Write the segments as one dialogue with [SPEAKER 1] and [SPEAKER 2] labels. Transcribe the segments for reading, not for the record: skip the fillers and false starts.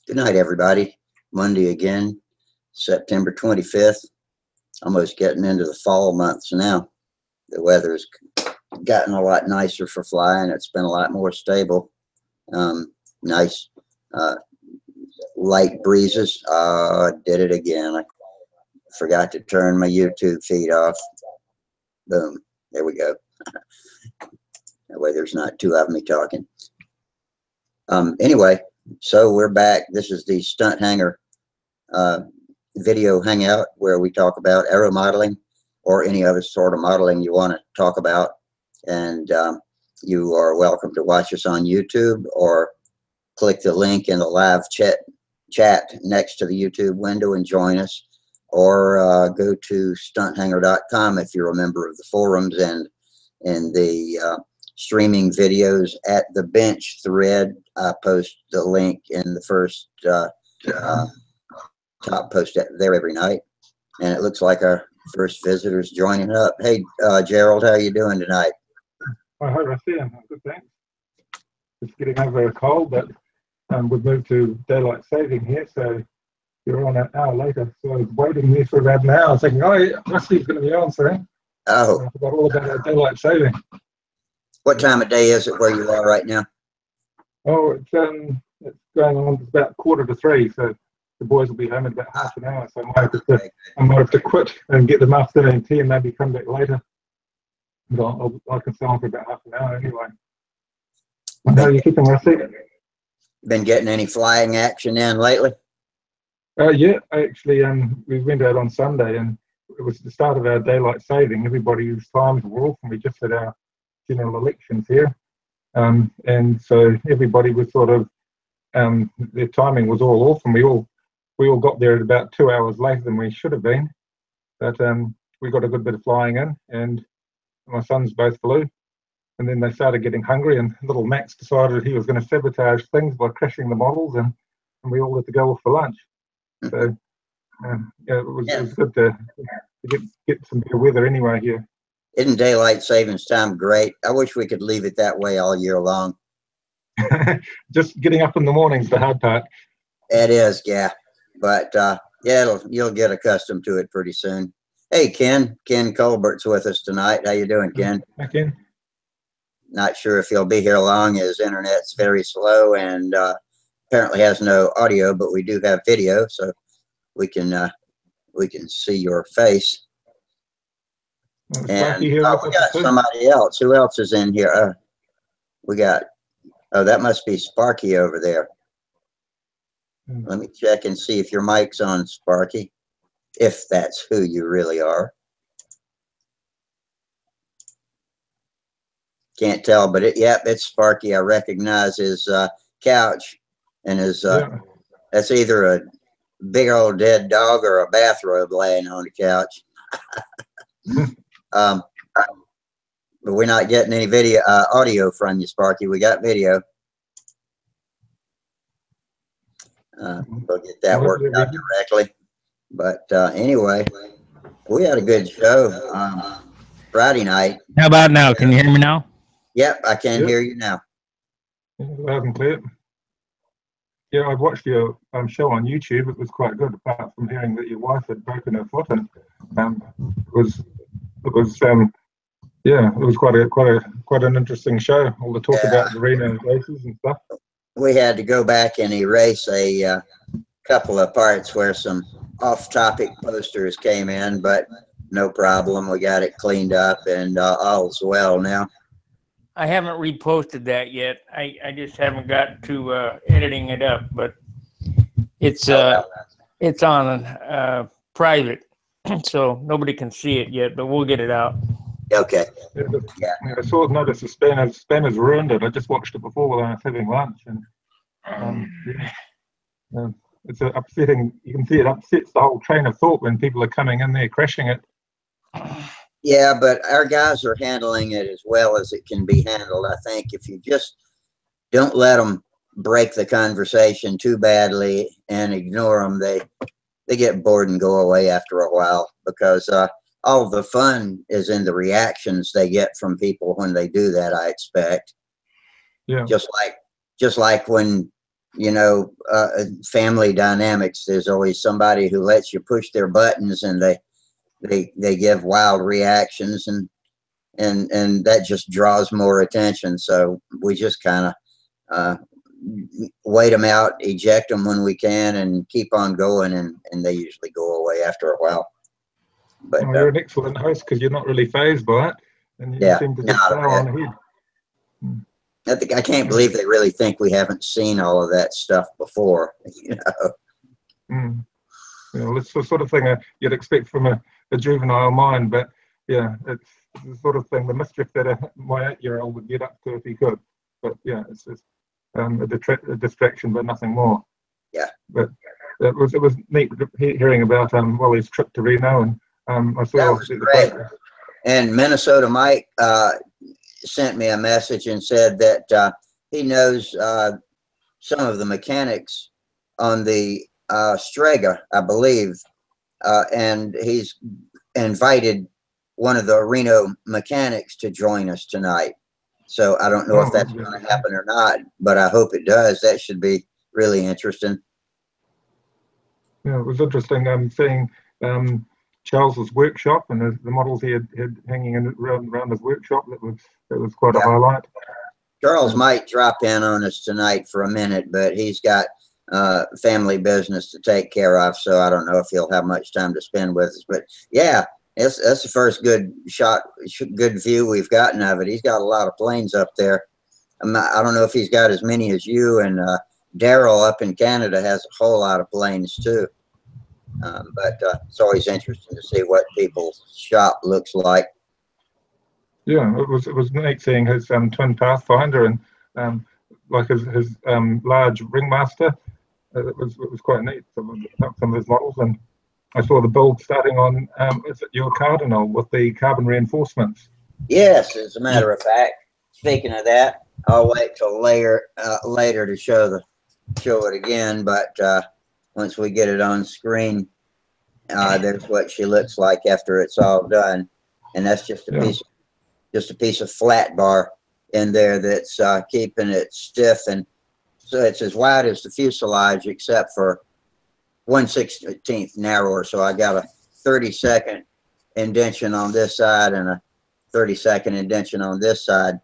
[SPEAKER 1] Good night, everybody. Monday again, September 25th. Almost getting into the fall months now. The weather's gotten a lot nicer for flying. It's been a lot more stable. Nice light breezes. I did it again. I forgot to turn my YouTube feed off. Boom. There we go. That way there's not two of me talking. Anyway, so we're back. This is the Stunthangar video hangout where we talk about aero modeling or any other sort of modeling you want to talk about. And you are welcome to watch us on YouTube or click the link in the live chat next to the YouTube window and join us, or go to stunthangar.com if you're a member of the forums and in the streaming videos at the bench thread. I post the link in the first top post there every night, and it looks like our first visitors joining up. Hey, Gerald, how are you doing tonight?
[SPEAKER 2] I hope I see him. Good, thanks. Just getting over a cold, but we've moved to daylight saving here, so you're on an hour later. So I was waiting there for about an hour, thinking, oh, yeah, Rusty's going to be on soon.
[SPEAKER 1] Oh.
[SPEAKER 2] I forgot all about our daylight saving.
[SPEAKER 1] What time of day is it where you are right now?
[SPEAKER 2] Oh, it's going on. It's about 2:45, so the boys will be home in about half an hour. So I might have to quit and get them afternoon tea and maybe come back later. But I can stay on for about half an hour anyway. How are you keeping, Rusty?
[SPEAKER 1] Been getting any flying action in lately?
[SPEAKER 2] Yeah, actually, we went out on Sunday, and it was the start of our daylight saving. Everybody's times were off, and we just had our general elections here, and so everybody was sort of their timing was all off, and we all got there at about 2 hours later than we should have been. But we got a good bit of flying in, and my sons both flew. And then they started getting hungry, and little Max decided he was going to sabotage things by crashing the models, and we all had to go off for lunch. So yeah, it was good to get some better weather anyway here.
[SPEAKER 1] Isn't daylight savings time great? I wish we could leave it that way all year long.
[SPEAKER 2] Just getting up in the morning's the hard part.
[SPEAKER 1] It is, yeah. But yeah, you'll get accustomed to it pretty soon. Hey, Ken Colbert's with us tonight. How you doing, Ken?
[SPEAKER 2] Hi, Ken.
[SPEAKER 1] Not sure if he'll be here long. His internet's very slow and apparently has no audio, but we do have video, so we can see your face. And we got somebody else. Who else is in here? We got, oh, that must be Sparky over there. Let me check and see if your mic's on, Sparky, if that's who you really are. Can't tell, but yep, it's Sparky. I recognize his couch and his, that's either a big old dead dog or a bathrobe laying on the couch. But we're not getting any video, audio from you, Sparky. We got video. We'll get that worked out directly. But anyway, we had a good show Friday night.
[SPEAKER 3] How about now? Can you hear me now?
[SPEAKER 1] Yep, I can hear you now.
[SPEAKER 2] Loud and clear. Yeah, I've watched your show on YouTube. It was quite good, apart from hearing that your wife had broken her foot, and it was quite an interesting show. All the talk about the arena races and stuff.
[SPEAKER 1] We had to go back and erase a couple of parts where some off-topic posters came in, but no problem. We got it cleaned up, and all's well now.
[SPEAKER 3] I haven't reposted that yet. I just haven't got to editing it up, but it's on private, so nobody can see it yet, but we'll get it out.
[SPEAKER 1] Okay.
[SPEAKER 2] Yeah. I saw notice the Spanners ruined it. I just watched it before while I was having lunch, and it's upsetting. You can see it upsets the whole train of thought when people are coming in there crashing it.
[SPEAKER 1] Yeah, but our guys are handling it as well as it can be handled. I think if you just don't let them break the conversation too badly and ignore them, they get bored and go away after a while, because all the fun is in the reactions they get from people when they do that, I expect.
[SPEAKER 2] Yeah.
[SPEAKER 1] Just like when you know, family dynamics. There's always somebody who lets you push their buttons, and they give wild reactions, and that just draws more attention. So we just kind of wait them out, eject them when we can, and keep on going, and they usually go away after a while. But
[SPEAKER 2] well, you're an excellent host because you're not really phased by it, and you seem to just plow on ahead.
[SPEAKER 1] I can't believe they really think we haven't seen all of that stuff before. You know.
[SPEAKER 2] You know, it's the sort of thing you'd expect from a juvenile mind, but yeah, it's the sort of thing, the mischief that my 8-year-old would get up to if he could. But yeah, it's just a distraction, but nothing more.
[SPEAKER 1] Yeah.
[SPEAKER 2] But it was neat hearing about Wally's trip to Reno, and I saw
[SPEAKER 1] that was great. And Minnesota Mike sent me a message and said that he knows some of the mechanics on the Strega, I believe, and he's invited one of the Reno mechanics to join us tonight. So I don't know if that's going to happen or not, but I hope it does. That should be really interesting.
[SPEAKER 2] Yeah, it was interesting seeing Charles's workshop and the models he had hanging around his workshop. That was quite a highlight.
[SPEAKER 1] Charles might drop in on us tonight for a minute, but he's got family business to take care of, so I don't know if he'll have much time to spend with us. But yeah, that's the first good view we've gotten of it. He's got a lot of planes up there. I don't know if he's got as many as you, and Daryl up in Canada has a whole lot of planes too. But it's always interesting to see what people's shop looks like.
[SPEAKER 2] Yeah, it was neat seeing his twin Pathfinder and like his large ringmaster. It was quite neat, some of his models, and I saw the build starting on is it your Cardinal with the carbon reinforcements?
[SPEAKER 1] Yes, as a matter of fact. Speaking of that, I'll wait till later to show it again. But once we get it on screen, there's what she looks like after it's all done, and that's just a piece of flat bar in there that's keeping it stiff, and so it's as wide as the fuselage except for 1/16 narrower. So I got a 30-second indention on this side and a 30-second indention on this side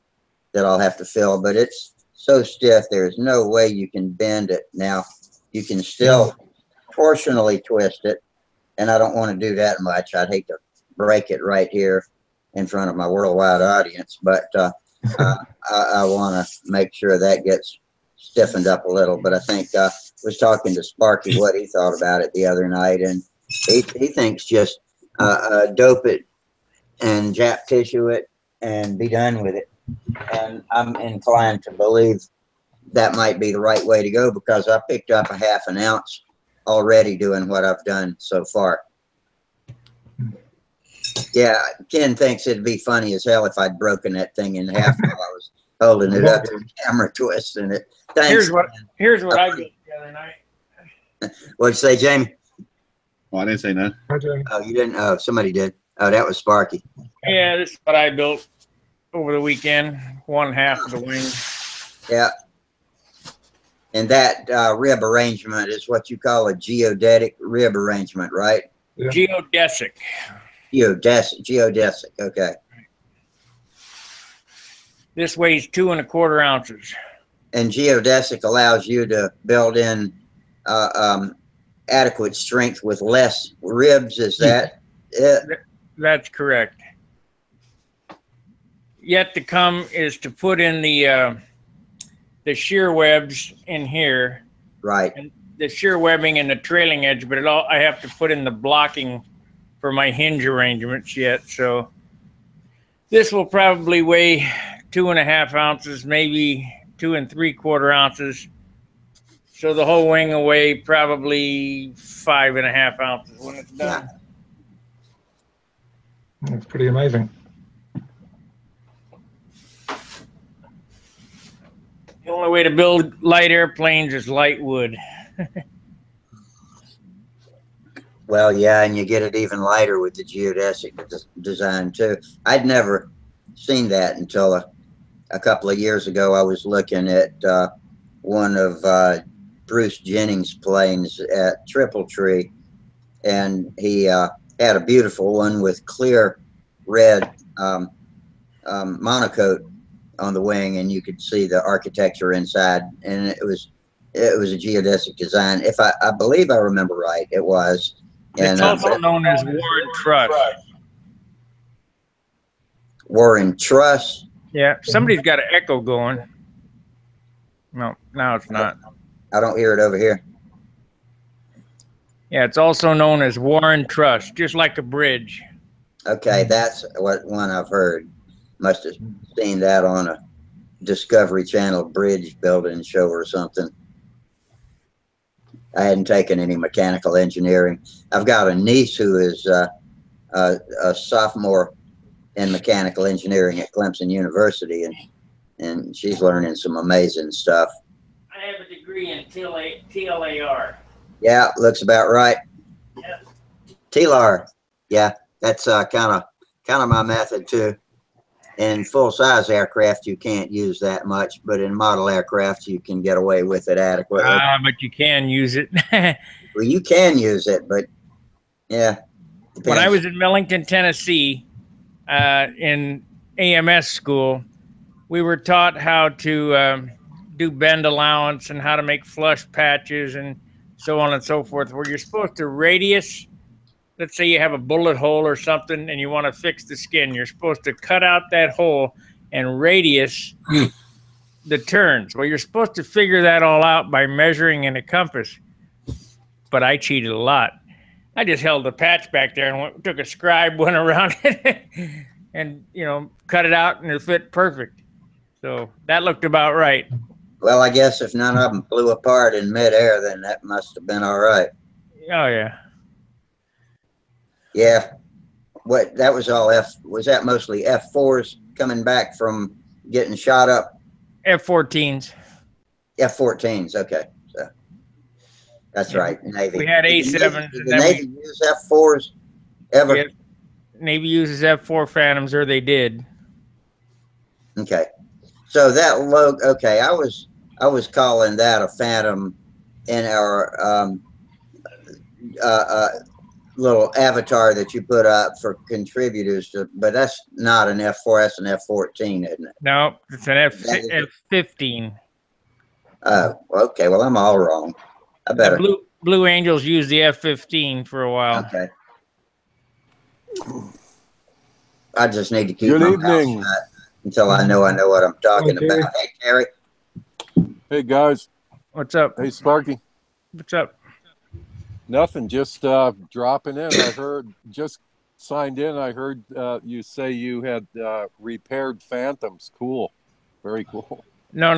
[SPEAKER 1] that I'll have to fill, but it's so stiff there's no way you can bend it. Now you can still torsionally twist it, and I don't want to do that much. I'd hate to break it right here in front of my worldwide audience, but I want to make sure that gets stiffened up a little. But I think I was talking to Sparky what he thought about it the other night, and he thinks just dope it and Jap tissue it and be done with it. And I'm inclined to believe that might be the right way to go, because I picked up a ½ an ounce already doing what I've done so far. Yeah, Ken thinks it'd be funny as hell if I'd broken that thing in half while I was holding it up to the camera, twisting it. Thanks.
[SPEAKER 3] Here's what I did the other night.
[SPEAKER 1] What'd you say, Jamie?
[SPEAKER 4] Well, I didn't say no.
[SPEAKER 1] Oh, you didn't? Oh, somebody did. Oh, that was Sparky.
[SPEAKER 3] Yeah, this is what I built over the weekend. 1/2 of the wing.
[SPEAKER 1] Yeah. And that rib arrangement is what you call a geodetic rib arrangement, right?
[SPEAKER 2] Yeah.
[SPEAKER 3] Geodesic.
[SPEAKER 1] Geodesic. Okay.
[SPEAKER 3] This weighs 2 1/4 ounces.
[SPEAKER 1] And geodesic allows you to build in adequate strength with less ribs. Is that it?
[SPEAKER 3] That's correct. Yet to come is to put in the shear webs in here.
[SPEAKER 1] Right.
[SPEAKER 3] And the shear webbing and the trailing edge, but I have to put in the blocking for my hinge arrangements yet. So this will probably weigh 2 1/2 ounces, maybe 2 3/4 ounces. So the whole wing will weigh probably 5 1/2 ounces when it's done.
[SPEAKER 2] Yeah. That's pretty amazing.
[SPEAKER 3] The only way to build light airplanes is light wood.
[SPEAKER 1] Well, yeah, and you get it even lighter with the geodesic design too. I'd never seen that until a couple of years ago. I was looking at one of Bruce Jennings planes at Triple Tree, and he had a beautiful one with clear red monocoat on the wing, and you could see the architecture inside, and it was a geodesic design. If I believe I remember right, it was. And
[SPEAKER 3] it's also known as Warren Truss.
[SPEAKER 1] Warren Truss.
[SPEAKER 3] Yeah, somebody's got an echo going. No, now it's not.
[SPEAKER 1] I don't hear it over here.
[SPEAKER 3] Yeah, it's also known as Warren Truss, just like a bridge.
[SPEAKER 1] Okay, that's what one I've heard. Must have seen that on a Discovery Channel bridge building show or something. I hadn't taken any mechanical engineering. I've got a niece who is a sophomore in mechanical engineering at Clemson University, and she's learning some amazing stuff.
[SPEAKER 3] I have a degree in TLAR.
[SPEAKER 1] Yeah, looks about right.
[SPEAKER 3] Yeah.
[SPEAKER 1] TLAR, yeah, that's kind of my method too. In full-size aircraft, you can't use that much, but in model aircraft, you can get away with it adequately.
[SPEAKER 3] But you can use it.
[SPEAKER 1] Well, you can use it, but yeah. Depends.
[SPEAKER 3] When I was in Millington, Tennessee, in AMS school, we were taught how to do bend allowance and how to make flush patches and so on and so forth, where you're supposed to radius. Let's say you have a bullet hole or something and you want to fix the skin. You're supposed to cut out that hole and radius the turns. Well, you're supposed to figure that all out by measuring in a compass. But I cheated a lot. I just held the patch back there and took a scribe, went around it, and, cut it out and it fit perfect. So that looked about right.
[SPEAKER 1] Well, I guess if none of them flew apart in midair, then that must have been all right.
[SPEAKER 3] Oh, yeah.
[SPEAKER 1] Yeah. What, that was all was that mostly F4s coming back from getting shot up?
[SPEAKER 3] F-14s.
[SPEAKER 1] F-14s, okay. So that's right, Navy.
[SPEAKER 3] We had A-7s.
[SPEAKER 1] Did the Navy use F4s ever?
[SPEAKER 3] Yeah, Navy uses F-4 Phantoms, or they did.
[SPEAKER 1] Okay. So that logo, okay, I was calling that a Phantom in our little avatar that you put up for contributors, but that's not an F4, that's an F-14, isn't it?
[SPEAKER 3] No, it's an F-15.
[SPEAKER 1] Okay, well, I'm all wrong. I better.
[SPEAKER 3] Blue Angels used the F-15 for a while.
[SPEAKER 1] Okay. I just need to keep
[SPEAKER 5] Good
[SPEAKER 1] my
[SPEAKER 5] evening.
[SPEAKER 1] mouth shut until I know what I'm talking
[SPEAKER 2] Hello,
[SPEAKER 1] about. Hey, Terry.
[SPEAKER 5] Hey guys.
[SPEAKER 3] What's up?
[SPEAKER 5] Hey Sparky.
[SPEAKER 3] What's up?
[SPEAKER 5] Nothing. Just dropping in. I heard just signed in. I heard you say you had repaired Phantoms. Cool. Very cool.
[SPEAKER 3] No.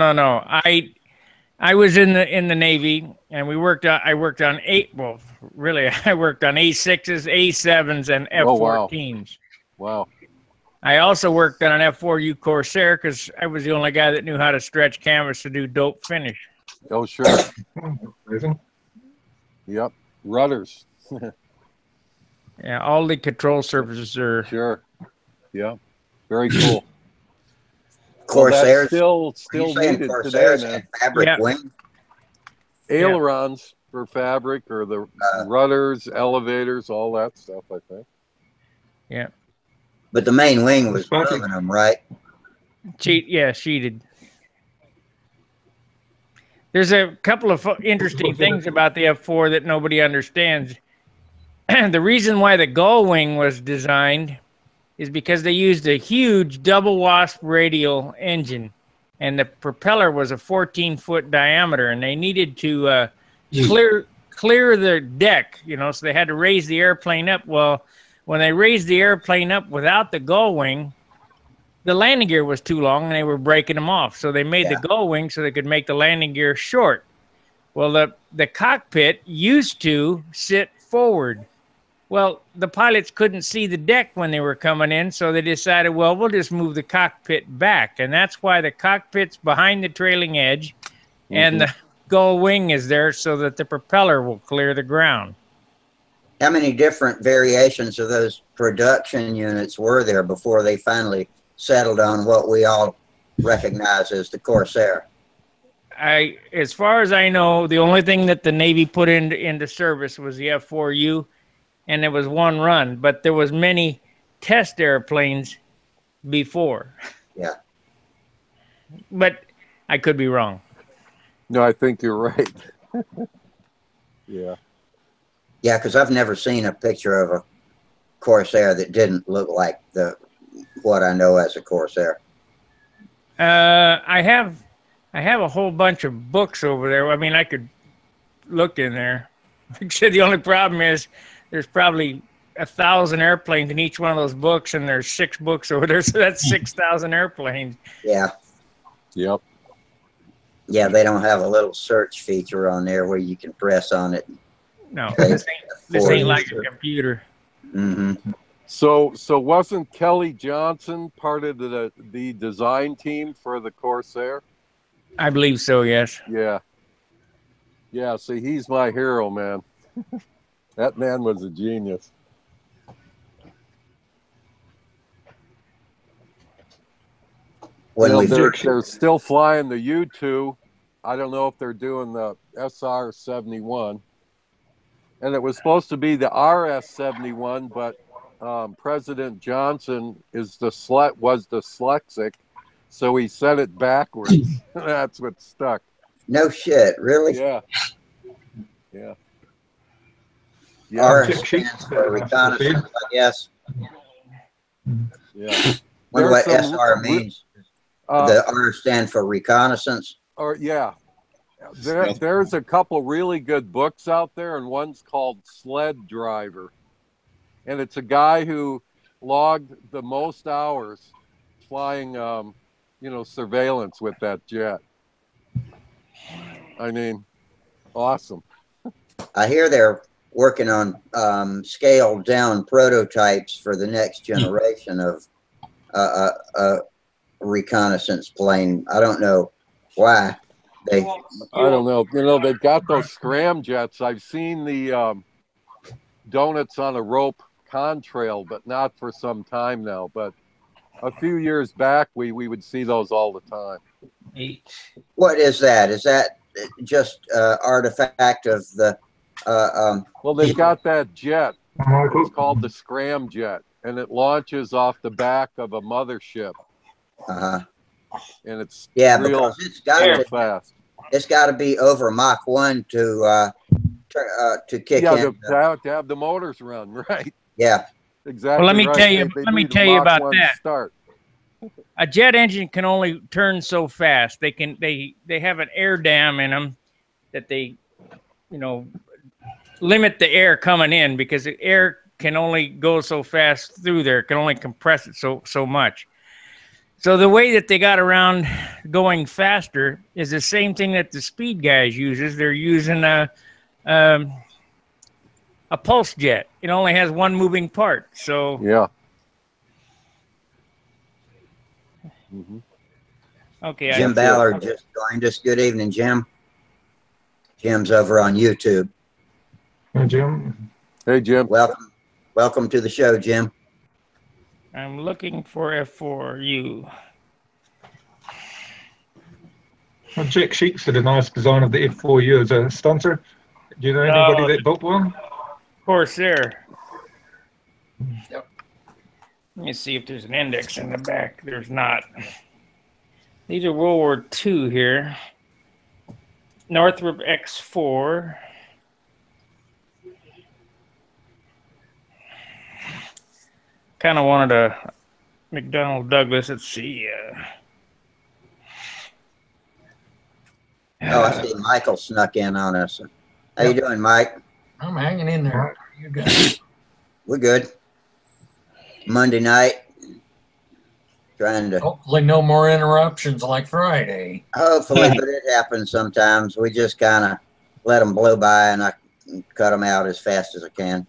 [SPEAKER 3] I was in the Navy, and I worked on I worked on A6s, A7s, and F-14s.
[SPEAKER 5] Wow.
[SPEAKER 3] I also worked on an F-4U Corsair because I was the only guy that knew how to stretch canvas to do dope finish.
[SPEAKER 5] Oh sure.
[SPEAKER 2] Amazing.
[SPEAKER 5] Yep. Rudders.
[SPEAKER 3] Yeah, all the control surfaces are.
[SPEAKER 5] Sure. Yeah. Very cool.
[SPEAKER 1] Corsairs.
[SPEAKER 5] Well, still needed
[SPEAKER 1] Corsairs
[SPEAKER 5] today, man.
[SPEAKER 1] and fabric
[SPEAKER 3] Yeah.
[SPEAKER 1] wing.
[SPEAKER 5] Ailerons for fabric, or the rudders, elevators, all that stuff, I think.
[SPEAKER 3] Yeah.
[SPEAKER 1] But the main wing was
[SPEAKER 2] Sparky.
[SPEAKER 1] aluminum, right?
[SPEAKER 3] Sheeted. There's a couple of interesting things about the F-4 that nobody understands. The reason why the gull wing was designed is because they used a huge double wasp radial engine, and the propeller was a 14-foot diameter, and they needed to clear the deck, so they had to raise the airplane up. Well, when they raised the airplane up without the gull wing, the landing gear was too long and they were breaking them off. So they made the gull wing so they could make the landing gear short. Well, the cockpit used to sit forward. Well, the pilots couldn't see the deck when they were coming in, so they decided, well, we'll just move the cockpit back. And that's why the cockpit's behind the trailing edge and the gull wing is there so that the propeller will clear the ground.
[SPEAKER 1] How many different variations of those production units were there before they finally settled on what we all recognize as the Corsair?
[SPEAKER 3] as far as I know, the only thing that the Navy put into service was the F4U, and it was one run. But there was many test airplanes before.
[SPEAKER 1] Yeah.
[SPEAKER 3] But I could be wrong.
[SPEAKER 5] No, I think you're right. Yeah.
[SPEAKER 1] Yeah, because I've never seen a picture of a Corsair that didn't look like what I know as a Corsair.
[SPEAKER 3] I have a whole bunch of books over there. I mean, I could look in there. Except the only problem is there's probably 1,000 airplanes in each one of those books, and there's 6 books over there, so that's 6,000 airplanes.
[SPEAKER 1] Yeah.
[SPEAKER 5] Yep.
[SPEAKER 1] Yeah, they don't have a little search feature on there where you can press on it.
[SPEAKER 3] No, this ain't like a computer.
[SPEAKER 1] Mm-hmm.
[SPEAKER 5] So wasn't Kelly Johnson part of the design team for the Corsair?
[SPEAKER 3] I believe so, yes.
[SPEAKER 5] Yeah. Yeah, see, he's my hero, man. That man was a genius.
[SPEAKER 1] When
[SPEAKER 5] they're still flying the U-2. I don't know if they're doing the SR-71. And it was supposed to be the RS-71, but President Johnson was dyslexic, so he said it backwards. That's what stuck.
[SPEAKER 1] No shit, really?
[SPEAKER 5] Yeah. Yeah.
[SPEAKER 1] R stands for reconnaissance, I guess.
[SPEAKER 5] Yeah.
[SPEAKER 1] Wonder what SR means. The R stands for reconnaissance.
[SPEAKER 5] Or yeah. There's a couple really good books out there, and one's called Sled Driver. And it's a guy who logged the most hours flying, surveillance with that jet. I mean, awesome.
[SPEAKER 1] I hear they're working on scaled down prototypes for the next generation of reconnaissance plane. I don't know why. I
[SPEAKER 5] don't know. They've got those scramjets. I've seen the donuts on a rope contrail, but not for some time now. But a few years back, we would see those all the time.
[SPEAKER 1] What is that? Is that just artifact of the?
[SPEAKER 5] Well, they've got that jet. It's called the scramjet, and it launches off the back of a mothership.
[SPEAKER 1] Uh-huh.
[SPEAKER 5] And it's
[SPEAKER 1] because it's got
[SPEAKER 5] fast.
[SPEAKER 1] It's got to be over Mach 1 to kick in.
[SPEAKER 5] To have the motors run, right?
[SPEAKER 1] Yeah,
[SPEAKER 5] exactly.
[SPEAKER 3] Well, let me
[SPEAKER 5] right.
[SPEAKER 3] tell you about that.
[SPEAKER 5] Start.
[SPEAKER 3] A jet engine can only turn so fast. They have an air dam in them that they, limit the air coming in, because the air can only go so fast through there. It can only compress it so much. So the way that they got around going faster is the same thing that the speed guys uses. They're using a pulse jet. It only has one moving part. So
[SPEAKER 5] yeah. Mm-hmm.
[SPEAKER 3] Okay.
[SPEAKER 1] Jim Ballard just joined us. Good evening, Jim. Jim's over on YouTube.
[SPEAKER 2] Hey, Jim.
[SPEAKER 5] Hey, Jim.
[SPEAKER 1] Welcome to the show, Jim.
[SPEAKER 3] I'm looking for F4U.
[SPEAKER 2] Well, Jack Sheets did a nice design of the F4U as a stunter. Do you know anybody that built one?
[SPEAKER 3] Corsair. Yep. Let me see if there's an index in the back. There's not. These are World War II here. Northrop X4. Kind of wanted a McDonnell Douglas. Let's see.
[SPEAKER 1] I see Michael snuck in on us. How you doing, Mike?
[SPEAKER 6] I'm hanging in there. You guys?
[SPEAKER 1] We're good. Monday night. Trying to.
[SPEAKER 6] Hopefully no more interruptions like Friday.
[SPEAKER 1] Hopefully, but it happens sometimes. We just kind of let them blow by, and I cut them out as fast as I can.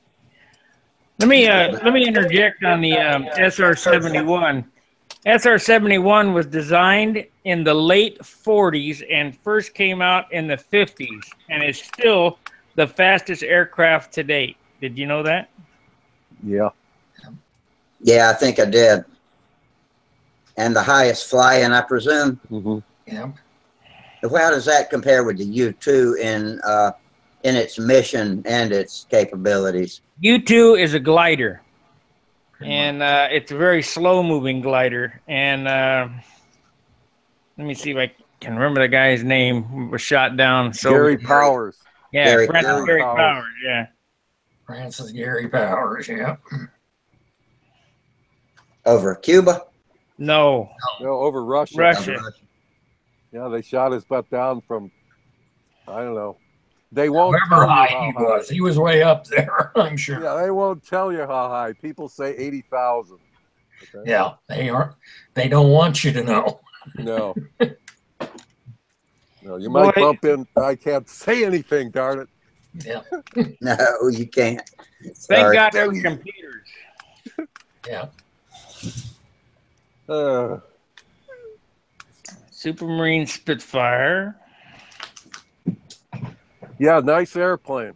[SPEAKER 3] Let me interject on the SR-71. SR-71 was designed in the late 40s and first came out in the 50s, and is still the fastest aircraft to date. Did you know that?
[SPEAKER 5] Yeah.
[SPEAKER 1] Yeah, I think I did. And the highest flying, I presume.
[SPEAKER 5] Mm-hmm.
[SPEAKER 6] Yeah.
[SPEAKER 1] How does that compare with the U-2 in its mission and its capabilities?
[SPEAKER 3] U-2 is a glider, and it's a very slow-moving glider. And let me see if I can remember the guy's name who was shot down. So
[SPEAKER 5] Gary Powers.
[SPEAKER 3] yeah,
[SPEAKER 1] Gary
[SPEAKER 3] Gary
[SPEAKER 5] Powers.
[SPEAKER 3] Powers. Yeah.
[SPEAKER 6] Francis Gary Powers, yeah.
[SPEAKER 1] Over Cuba?
[SPEAKER 3] No,
[SPEAKER 5] No, over Russia.
[SPEAKER 3] Russia.
[SPEAKER 1] Over Russia.
[SPEAKER 5] Yeah, they shot his butt down from, I don't know. They won't
[SPEAKER 6] However
[SPEAKER 5] tell you
[SPEAKER 6] high
[SPEAKER 5] how
[SPEAKER 6] he
[SPEAKER 5] high.
[SPEAKER 6] was, he was way up there, I'm sure.
[SPEAKER 5] Yeah, they won't tell you how high. People say 80,000. Okay?
[SPEAKER 6] Yeah, they aren't. They don't want you to know.
[SPEAKER 5] No. No, you might
[SPEAKER 3] Boy.
[SPEAKER 5] bump in. I can't say anything, darn it.
[SPEAKER 6] Yeah,
[SPEAKER 1] No, you can't.
[SPEAKER 3] Thank
[SPEAKER 1] Sorry.
[SPEAKER 3] God for computers.
[SPEAKER 6] yeah.
[SPEAKER 3] Supermarine Spitfire.
[SPEAKER 5] Yeah, nice airplane.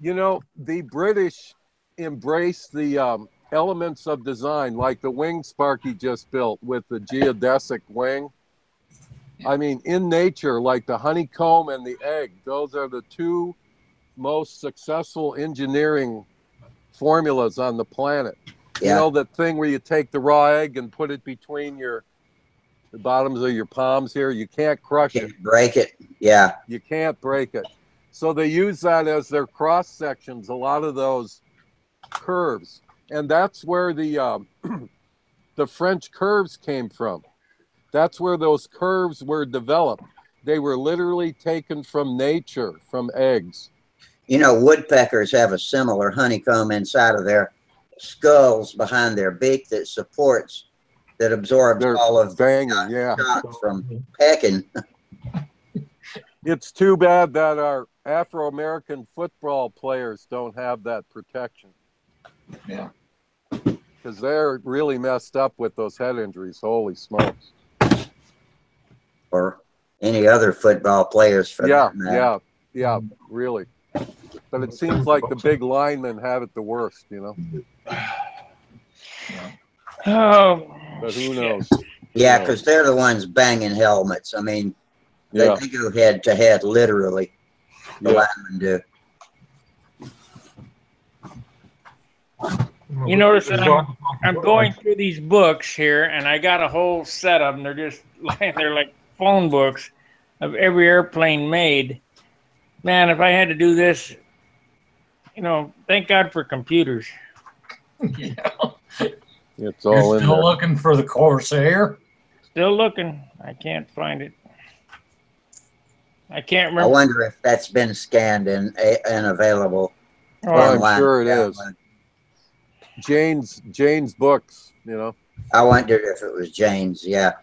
[SPEAKER 5] You know, the British embrace the elements of design, like the wing Sparky just built with the geodesic wing. I mean, in nature, like the honeycomb and the egg, those are the two most successful engineering formulas on the planet.
[SPEAKER 1] Yeah.
[SPEAKER 5] You know, that thing where you take the raw egg and put it between the bottoms of your palms here? You can't crush it.
[SPEAKER 1] Can't break it. Yeah.
[SPEAKER 5] You can't break it. So they use that as their cross sections, a lot of those curves. And that's where the French curves came from. That's where those curves were developed. They were literally taken from nature, from eggs.
[SPEAKER 1] You know, woodpeckers have a similar honeycomb inside of their skulls behind their beak that supports, that absorbs
[SPEAKER 5] They're
[SPEAKER 1] all of
[SPEAKER 5] banging,
[SPEAKER 1] the
[SPEAKER 5] yeah.
[SPEAKER 1] shots from pecking.
[SPEAKER 5] It's too bad that our Afro-American football players don't have that protection.
[SPEAKER 6] Yeah.
[SPEAKER 5] Because they're really messed up with those head injuries. Holy smokes.
[SPEAKER 1] Or any other football players for that matter.
[SPEAKER 5] Yeah, really. But it seems like the big linemen have it the worst, you know?
[SPEAKER 3] Oh,
[SPEAKER 5] But who knows?
[SPEAKER 1] Yeah, because they're the ones banging helmets. I mean, they go head to head, literally. The linemen do.
[SPEAKER 3] you notice that I'm going through these books here, and I got a whole set of them. They're just they're like phone books of every airplane made. Man, if I had to do this, you know, thank God for computers.
[SPEAKER 6] Yeah.
[SPEAKER 5] It's all
[SPEAKER 6] You're
[SPEAKER 5] in
[SPEAKER 6] still
[SPEAKER 5] there.
[SPEAKER 6] looking for the Corsair?
[SPEAKER 3] Still looking. I can't find it. I can't
[SPEAKER 1] I
[SPEAKER 3] remember.
[SPEAKER 1] wonder if that's been scanned and available
[SPEAKER 5] Oh, I'm
[SPEAKER 1] online.
[SPEAKER 5] sure it is. Jane's books, you know.
[SPEAKER 1] I wondered if it was Jane's. Yeah.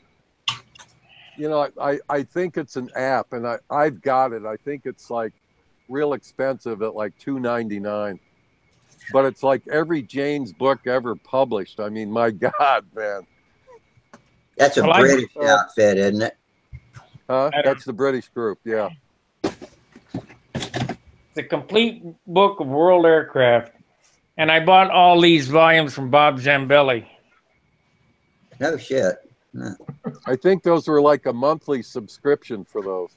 [SPEAKER 5] You know, I think it's an app, and I've got it. I think it's like real expensive at like $2.99. But it's like every Jane's book ever published. I mean, my God, man.
[SPEAKER 1] That's a British outfit, isn't it?
[SPEAKER 5] Huh? That's the British group, yeah.
[SPEAKER 3] The complete book of world aircraft. And I bought all these volumes from Bob Zambelli.
[SPEAKER 1] No shit. No.
[SPEAKER 5] I think those were like a monthly subscription for those.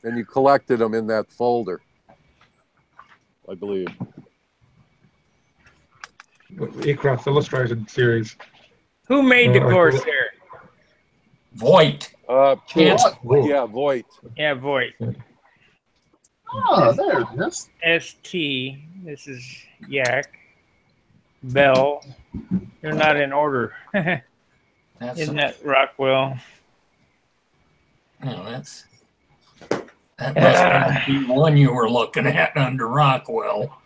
[SPEAKER 5] And you collected them in that folder, I believe.
[SPEAKER 2] Aircraft Illustrated series.
[SPEAKER 3] Who made the Corsair?
[SPEAKER 6] Voight.
[SPEAKER 5] Yeah, Voight.
[SPEAKER 3] Yeah, Voight.
[SPEAKER 4] Oh, there it is.
[SPEAKER 3] ST. This is Yak. Bell. They're not in order. Isn't that Rockwell?
[SPEAKER 6] No, that must be the one you were looking at under Rockwell.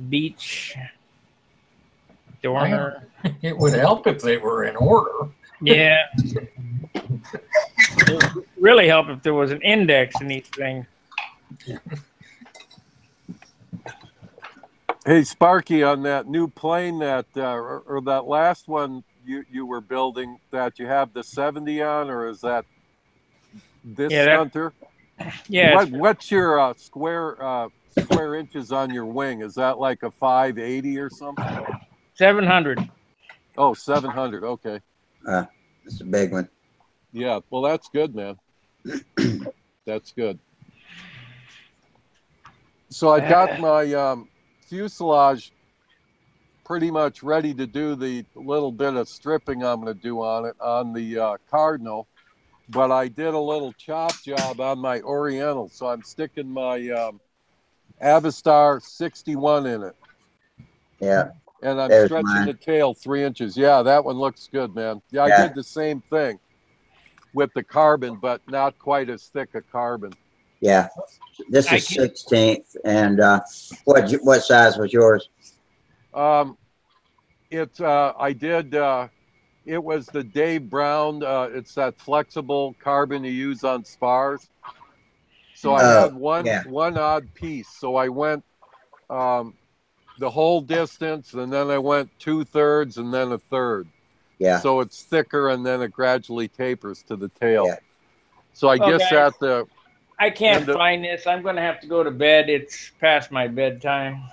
[SPEAKER 3] Beach. Dorner.
[SPEAKER 6] It would help if they were in order.
[SPEAKER 3] Yeah. It would really help if there was an index in each thing.
[SPEAKER 5] Hey, Sparky, on that new plane that, or that last one you were building that you have the 70 on, or is that this Stunter?
[SPEAKER 3] Yeah.
[SPEAKER 5] What's your square inches on your wing? Is that like a 580 or something?
[SPEAKER 3] 700.
[SPEAKER 5] Oh, 700. Okay.
[SPEAKER 1] That's a big one.
[SPEAKER 5] Yeah, well, that's good, man. That's good. So I've got my fuselage pretty much ready to do the little bit of stripping I'm going to do on it on the Cardinal, but I did a little chop job on my Oriental, so I'm sticking my Avistar 61 in it.
[SPEAKER 1] Yeah.
[SPEAKER 5] And I'm
[SPEAKER 1] There's
[SPEAKER 5] stretching
[SPEAKER 1] mine.
[SPEAKER 5] the tail 3 inches. Yeah, that one looks good, man. Yeah, I
[SPEAKER 1] Yeah.
[SPEAKER 5] did the same thing with the carbon, but not quite as thick a carbon.
[SPEAKER 1] Yeah. This is 16th. And what size was yours?
[SPEAKER 5] I did, it was the Dave Brown, it's that flexible carbon you use on spars. So I had one odd piece. So I went the whole distance, and then I went 2/3 and then 1/3.
[SPEAKER 1] Yeah.
[SPEAKER 5] So it's thicker, and then it gradually tapers to the tail.
[SPEAKER 1] Yeah.
[SPEAKER 5] So I
[SPEAKER 3] Well,
[SPEAKER 5] guess
[SPEAKER 3] guys,
[SPEAKER 5] at
[SPEAKER 3] I can't find this. I'm going to have to go to bed. It's past my bedtime.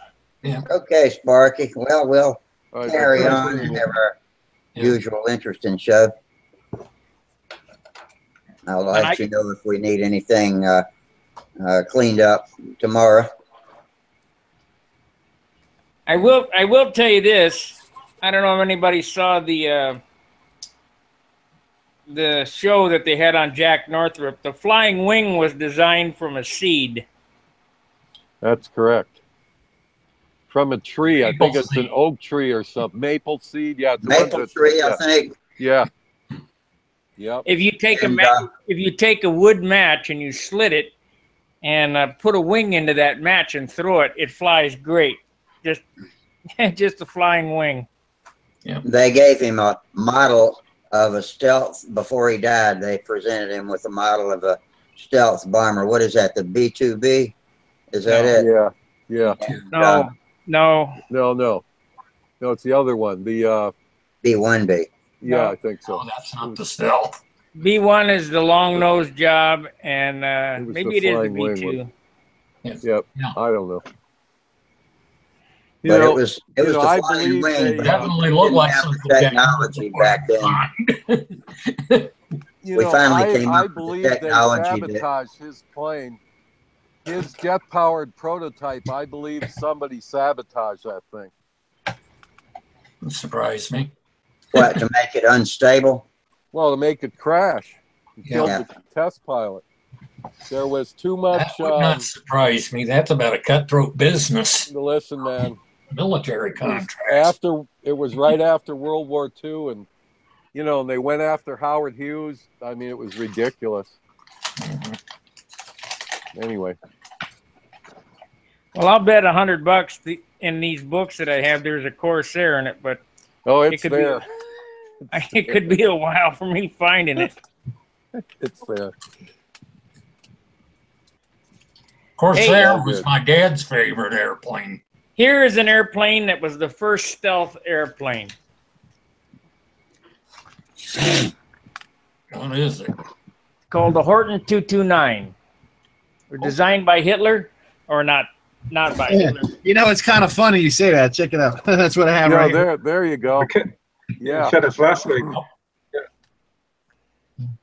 [SPEAKER 6] Yeah.
[SPEAKER 1] Okay, Sparky. Well, we'll
[SPEAKER 5] right,
[SPEAKER 1] carry on and have our usual interesting show. I'll let you know if we need anything cleaned up tomorrow.
[SPEAKER 3] I will tell you this. I don't know if anybody saw the show that they had on Jack Northrop. The flying wing was designed from a seed.
[SPEAKER 5] That's correct. From a tree. I think it's an oak tree or something. Maple seed. Yeah.
[SPEAKER 1] Maple tree, I think.
[SPEAKER 5] Yeah. Yep.
[SPEAKER 3] If you take a wood match and you slit it and put a wing into that match and throw it, it flies great. Just a flying wing.
[SPEAKER 6] Yeah.
[SPEAKER 1] They gave him a model of a stealth before he died. They presented him with a model of a stealth bomber. What is that? The B-2B? Is that it?
[SPEAKER 5] Yeah. Yeah.
[SPEAKER 3] No.
[SPEAKER 5] No, it's the other one. The
[SPEAKER 1] B-1B.
[SPEAKER 5] Yeah,
[SPEAKER 3] No.
[SPEAKER 5] I think so.
[SPEAKER 6] Oh, that's not the stealth.
[SPEAKER 3] B1 is the long nose job, and maybe it is the
[SPEAKER 5] flying wing
[SPEAKER 3] B2.
[SPEAKER 5] Yep.
[SPEAKER 6] Yeah.
[SPEAKER 5] I don't know.
[SPEAKER 1] But it was the flying wing.
[SPEAKER 6] Definitely looked like something
[SPEAKER 1] technology back then. We finally came up with the technology.
[SPEAKER 5] They sabotaged his plane. His jet-powered prototype, I believe somebody sabotaged that thing.
[SPEAKER 6] It surprised me.
[SPEAKER 1] What, to make it unstable?
[SPEAKER 5] Well, to make it crash. Killed
[SPEAKER 1] Yeah.
[SPEAKER 5] the test pilot. There was too much.
[SPEAKER 6] That would not surprise me. That's about a cutthroat business.
[SPEAKER 5] Listen, man.
[SPEAKER 6] Military contracts.
[SPEAKER 5] It was right after World War II, and and they went after Howard Hughes. I mean, it was ridiculous. Anyway.
[SPEAKER 3] Well, I'll bet $100 in these books that I have. There's a Corsair in it, but
[SPEAKER 5] it's there.
[SPEAKER 3] It could be a while for me finding it.
[SPEAKER 5] It's there.
[SPEAKER 6] Corsair was my dad's favorite airplane.
[SPEAKER 3] Here is an airplane that was the first stealth airplane.
[SPEAKER 6] What is it?
[SPEAKER 3] It's called the Horton 229. Were designed by Hitler, or not by Hitler.
[SPEAKER 4] It's kind of funny you say that. Check it out. That's what I have right here.
[SPEAKER 5] There you go. Yeah.
[SPEAKER 2] Said us last week.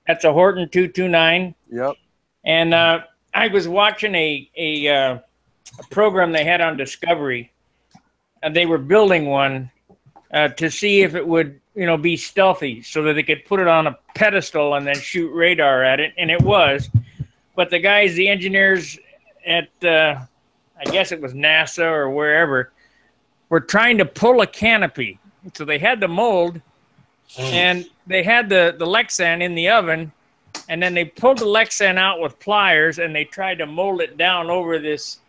[SPEAKER 3] That's a Horton 229.
[SPEAKER 5] Yep.
[SPEAKER 3] And I was watching a program they had on Discovery, and they were building one to see if it would, be stealthy, so that they could put it on a pedestal and then shoot radar at it, and it was. But the engineers at, I guess it was NASA or wherever, were trying to pull a canopy. So they had the mold, and they had the Lexan in the oven, and then they pulled the Lexan out with pliers, and they tried to mold it down over this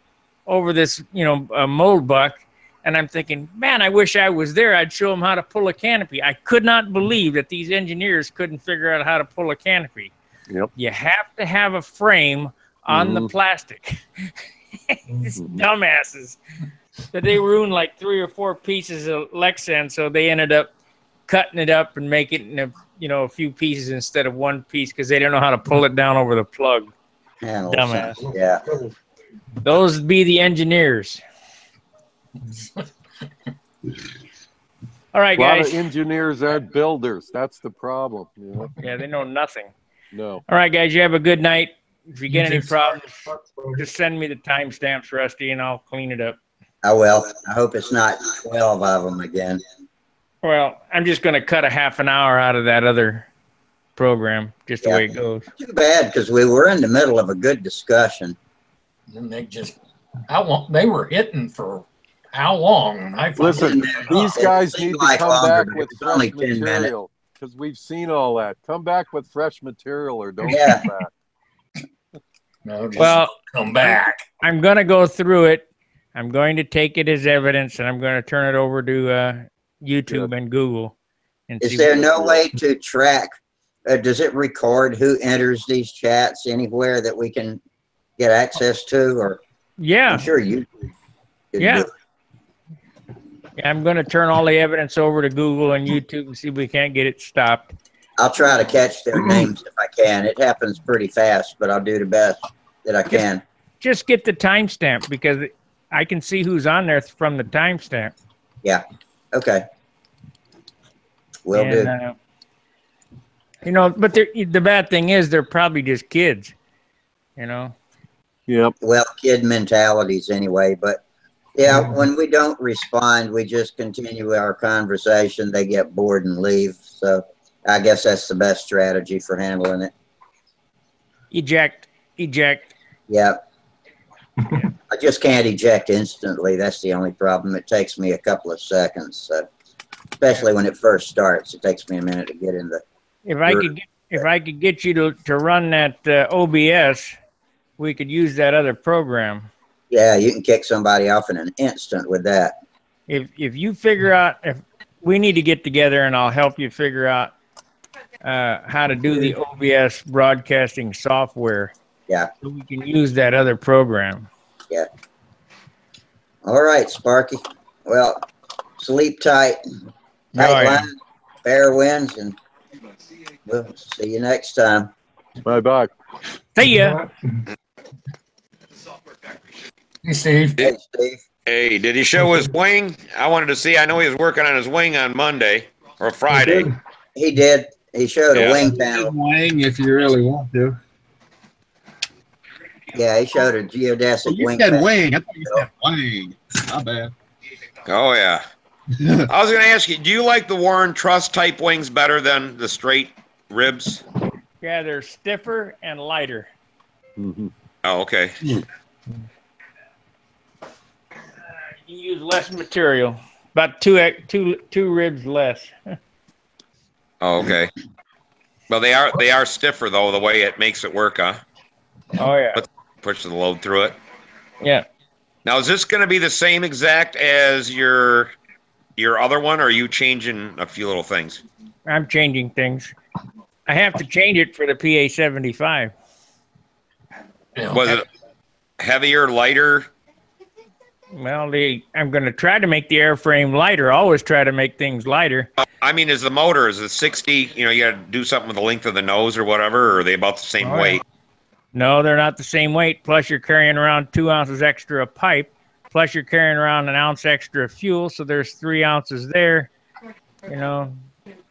[SPEAKER 3] mold buck. And I'm thinking, man, I wish I was there. I'd show them how to pull a canopy. I could not believe that these engineers couldn't figure out how to pull a canopy.
[SPEAKER 5] Yep.
[SPEAKER 3] You have to have a frame on the plastic. It's dumbasses. But they ruined like 3 or 4 pieces of Lexan, so they ended up cutting it up and making it a few pieces instead of one piece, because they don't know how to pull it down over the plug. Dumbass.
[SPEAKER 1] Yeah.
[SPEAKER 3] Those be the engineers. All right,
[SPEAKER 5] A lot
[SPEAKER 3] guys.
[SPEAKER 5] of engineers aren't builders. That's the problem. You know?
[SPEAKER 3] Yeah, they know nothing.
[SPEAKER 5] No.
[SPEAKER 3] All right, guys. You have a good night. If you get
[SPEAKER 6] You
[SPEAKER 3] any
[SPEAKER 6] too.
[SPEAKER 3] problems, just send me the timestamps, Rusty, and I'll clean it up.
[SPEAKER 1] I will. I hope it's not 12 of them again.
[SPEAKER 3] Well, I'm just going to cut a half an hour out of that other program, just the way it goes.
[SPEAKER 1] Too bad, because we were in the middle of a good discussion.
[SPEAKER 6] And they just, they were hitting for how long?
[SPEAKER 5] Listen, these guys
[SPEAKER 1] It
[SPEAKER 5] need
[SPEAKER 1] seemed
[SPEAKER 5] to
[SPEAKER 1] like
[SPEAKER 5] come
[SPEAKER 1] longer,
[SPEAKER 5] back
[SPEAKER 1] but
[SPEAKER 5] with
[SPEAKER 1] it was only
[SPEAKER 5] fresh
[SPEAKER 1] 10 minutes.
[SPEAKER 5] material because we've seen all that. Come back with fresh material or don't
[SPEAKER 1] Yeah.
[SPEAKER 5] come back.
[SPEAKER 6] No, just
[SPEAKER 3] Well,
[SPEAKER 6] come back.
[SPEAKER 3] I'm going to go through it. I'm going to take it as evidence, and I'm going to turn it over to YouTube and Google. And
[SPEAKER 1] Is
[SPEAKER 3] see
[SPEAKER 1] there
[SPEAKER 3] what-
[SPEAKER 1] no way to track? Does it record who enters these chats anywhere that we can get access to? Or
[SPEAKER 3] Yeah.
[SPEAKER 1] I'm sure you.
[SPEAKER 3] Yeah. Yeah, I'm going to turn all the evidence over to Google and YouTube and see if we can't get it stopped.
[SPEAKER 1] I'll try to catch their names if I can. It happens pretty fast, but I'll do the best that I can.
[SPEAKER 3] Just get the timestamp because I can see who's on there from the timestamp.
[SPEAKER 1] Yeah. Okay. Will do.
[SPEAKER 3] You know, but the bad thing is they're probably just kids, you know.
[SPEAKER 5] Yep.
[SPEAKER 1] Well, kid mentalities anyway, but yeah, when we don't respond, we just continue our conversation. They get bored and leave. So I guess that's the best strategy for handling it.
[SPEAKER 3] Eject.
[SPEAKER 1] Yeah. I just can't eject instantly. That's the only problem. It takes me a couple of seconds. So, especially when it first starts, it takes me a minute to get in the.
[SPEAKER 3] If I could get you to run that OBS, we could use that other program.
[SPEAKER 1] Yeah, you can kick somebody off in an instant with that.
[SPEAKER 3] If you figure out, if we need to get together and I'll help you figure out how to do the OBS broadcasting software.
[SPEAKER 1] Yeah.
[SPEAKER 3] So we can use that other program.
[SPEAKER 1] Yeah. All right, Sparky. Well, sleep tight. Tight line, fair winds, and we'll see you next time.
[SPEAKER 5] Bye-bye.
[SPEAKER 3] See ya.
[SPEAKER 6] Hey, Steve.
[SPEAKER 1] Hey, Steve.
[SPEAKER 7] Hey, did he show his wing? I wanted to see. I know he was working on his wing on Monday or Friday.
[SPEAKER 1] He did. He showed
[SPEAKER 7] Yeah.
[SPEAKER 1] a wing panel.
[SPEAKER 4] Wang, if you really want to.
[SPEAKER 1] Yeah, he showed a geodesic
[SPEAKER 4] You
[SPEAKER 1] wing
[SPEAKER 4] said
[SPEAKER 1] panel.
[SPEAKER 4] wing. I thought you said wang. Not bad.
[SPEAKER 7] Oh, yeah. I was going to ask you, do you like the Warren Truss type wings better than the straight ribs?
[SPEAKER 3] Yeah, they're stiffer and lighter.
[SPEAKER 5] Mm-hmm.
[SPEAKER 7] Oh, okay.
[SPEAKER 3] You use less material, about two ribs less.
[SPEAKER 7] Oh, okay. Well, they are stiffer though. The way it makes it work, huh?
[SPEAKER 3] Oh yeah.
[SPEAKER 7] Push the load through it.
[SPEAKER 3] Yeah.
[SPEAKER 7] Now, is this going to be the same exact as your other one, or are you changing a few little things?
[SPEAKER 3] I'm changing things. I have to change it for the PA 75.
[SPEAKER 7] Was it heavier, lighter?
[SPEAKER 3] Well, I'm going to try to make the airframe lighter. Always try to make things lighter.
[SPEAKER 7] I mean, is it 60? You got to do something with the length of the nose or whatever, or are they about the same weight?
[SPEAKER 3] No, they're not the same weight. Plus, you're carrying around 2 ounces extra of pipe. Plus, you're carrying around an ounce extra of fuel. So there's 3 ounces there. You know,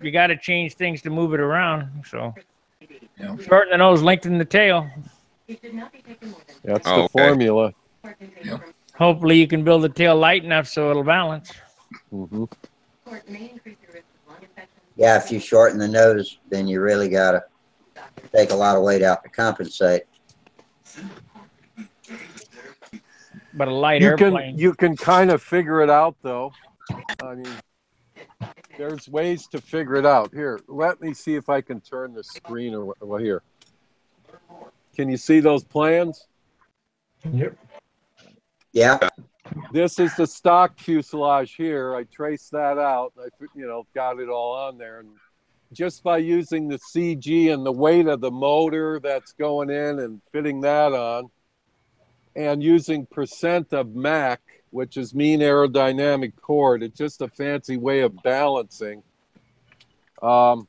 [SPEAKER 3] you got to change things to move it around. So shorten the nose, lengthen the tail.
[SPEAKER 5] That's the formula.
[SPEAKER 3] Hopefully, you can build the tail light enough so it'll balance.
[SPEAKER 5] Mm-hmm.
[SPEAKER 1] Yeah, if you shorten the nose, then you really got to take a lot of weight out to compensate.
[SPEAKER 3] But a light airplane.
[SPEAKER 5] You can kind of figure it out, though. I mean, there's ways to figure it out. Here, let me see if I can turn the screen or here. Can you see those plans?
[SPEAKER 2] Yep.
[SPEAKER 1] Yeah.
[SPEAKER 5] This is the stock fuselage here. I traced that out. I got it all on there. And just by using the CG and the weight of the motor that's going in and fitting that on, and using percent of Mach, which is mean aerodynamic chord, it's just a fancy way of balancing. The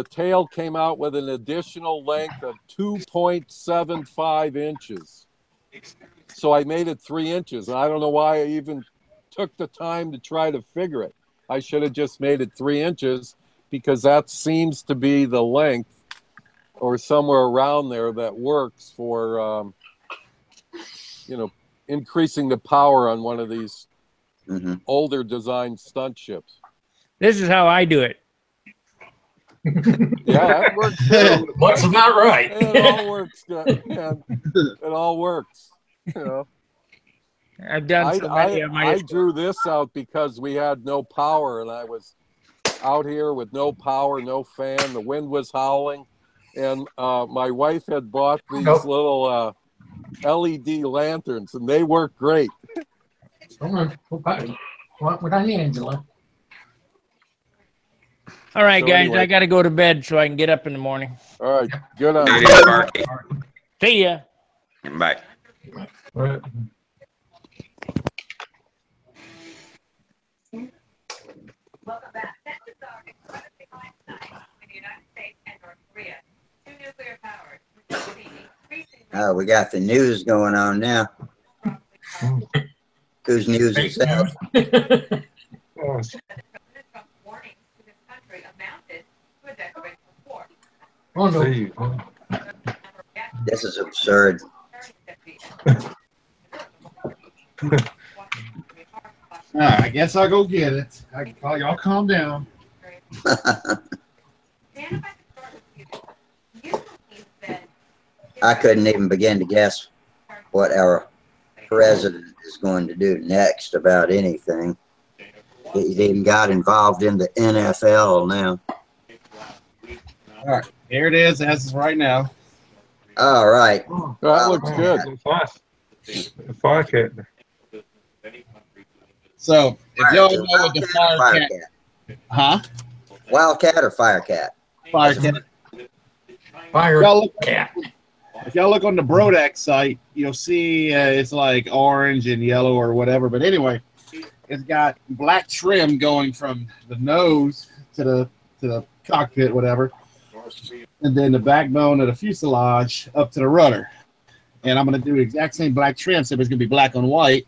[SPEAKER 5] tail came out with an additional length of 2.75 inches. So I made it 3 inches. And I don't know why I even took the time to try to figure it. I should have just made it 3 inches because that seems to be the length or somewhere around there that works for, you know, increasing the power on one of these older design stunt ships.
[SPEAKER 3] This is how I do it.
[SPEAKER 5] Yeah, that works too.
[SPEAKER 6] Looks about right.
[SPEAKER 5] It all works good. Man. It all works. You know,
[SPEAKER 3] I've done so many of my.
[SPEAKER 5] I drew this out because we had no power, and I was out here with no power, no fan. The wind was howling, and my wife had bought these little LED lanterns, and they work great.
[SPEAKER 6] Come on, what I need, Angela?
[SPEAKER 3] All right,
[SPEAKER 5] So
[SPEAKER 3] guys,
[SPEAKER 5] anyway.
[SPEAKER 3] I got to go to bed so I can get up in the morning.
[SPEAKER 5] All right, good on
[SPEAKER 7] Good
[SPEAKER 5] you.
[SPEAKER 7] idea, Sparky.
[SPEAKER 3] See ya.
[SPEAKER 7] Bye.
[SPEAKER 2] Right.
[SPEAKER 8] Welcome back. That's the talk about the decline tonight in the United States and North Korea. Two nuclear powers, increasingly.
[SPEAKER 1] We got the news going on now. Whose news is that?
[SPEAKER 2] Oh,
[SPEAKER 8] Trump's warnings to this country amounted to a declaration of war.
[SPEAKER 6] Oh, no.
[SPEAKER 2] see.
[SPEAKER 1] This is absurd.
[SPEAKER 4] I guess I'll go get it. Y'all calm down.
[SPEAKER 1] I couldn't even begin to guess what our president is going to do next about anything. He's even got involved in the NFL now.
[SPEAKER 4] All right, here it is as of right now.
[SPEAKER 1] All right.
[SPEAKER 5] That looks good.
[SPEAKER 2] It's nice. A fire cat.
[SPEAKER 4] So, if y'all know what the fire cat, huh?
[SPEAKER 1] Wildcat or Firecat?
[SPEAKER 4] Fire cat.
[SPEAKER 6] Fire
[SPEAKER 4] Y'all look,
[SPEAKER 6] cat.
[SPEAKER 4] if y'all look on the Brodax site, you'll see it's like orange and yellow or whatever. But anyway, it's got black trim going from the nose to the cockpit, whatever, and then the backbone of the fuselage up to the rudder. And I'm going to do the exact same black trim, so it's going to be black on white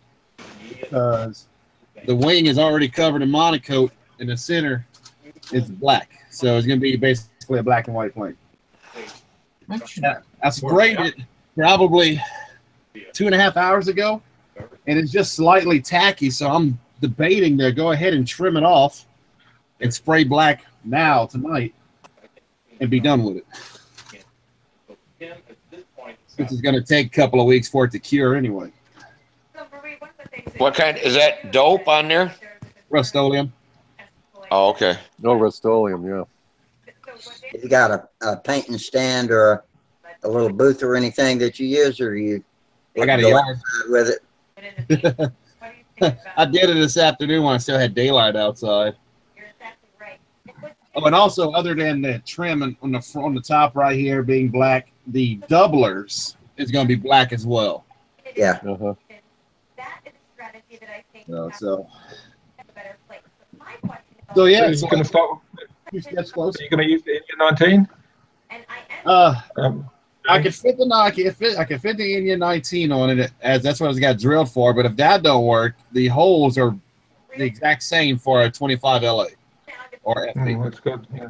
[SPEAKER 4] because the wing is already covered in monocoat, and the center is black. So it's going to be basically a black and white plane. I sprayed it probably 2.5 hours ago, and it's just slightly tacky. So I'm debating to go ahead and trim it off and spray black now tonight and be done with it. This is going to take a couple of weeks for it to cure anyway.
[SPEAKER 7] What kind? Is that dope on there?
[SPEAKER 4] Rust-Oleum.
[SPEAKER 7] Oh, okay.
[SPEAKER 5] No Rust-Oleum, yeah.
[SPEAKER 1] You got a painting stand or a little booth or anything that you use, or you?
[SPEAKER 4] I got a
[SPEAKER 1] go
[SPEAKER 4] yard
[SPEAKER 1] outside with it.
[SPEAKER 4] I did it this afternoon when I still had daylight outside. Oh, and also, other than the trim on the top right here being black, the doublers is going to be black as well.
[SPEAKER 1] Yeah.
[SPEAKER 5] Uh-huh.
[SPEAKER 4] So yeah.
[SPEAKER 2] So you're going to start.
[SPEAKER 4] That's close.
[SPEAKER 2] Are you going to use the Indian 19?
[SPEAKER 4] I could fit I could fit the Indian 19 on it, as that's what it's got drilled for. But if that don't work, the holes are the exact same for a 25 LA or FP.
[SPEAKER 2] That's good. Yeah.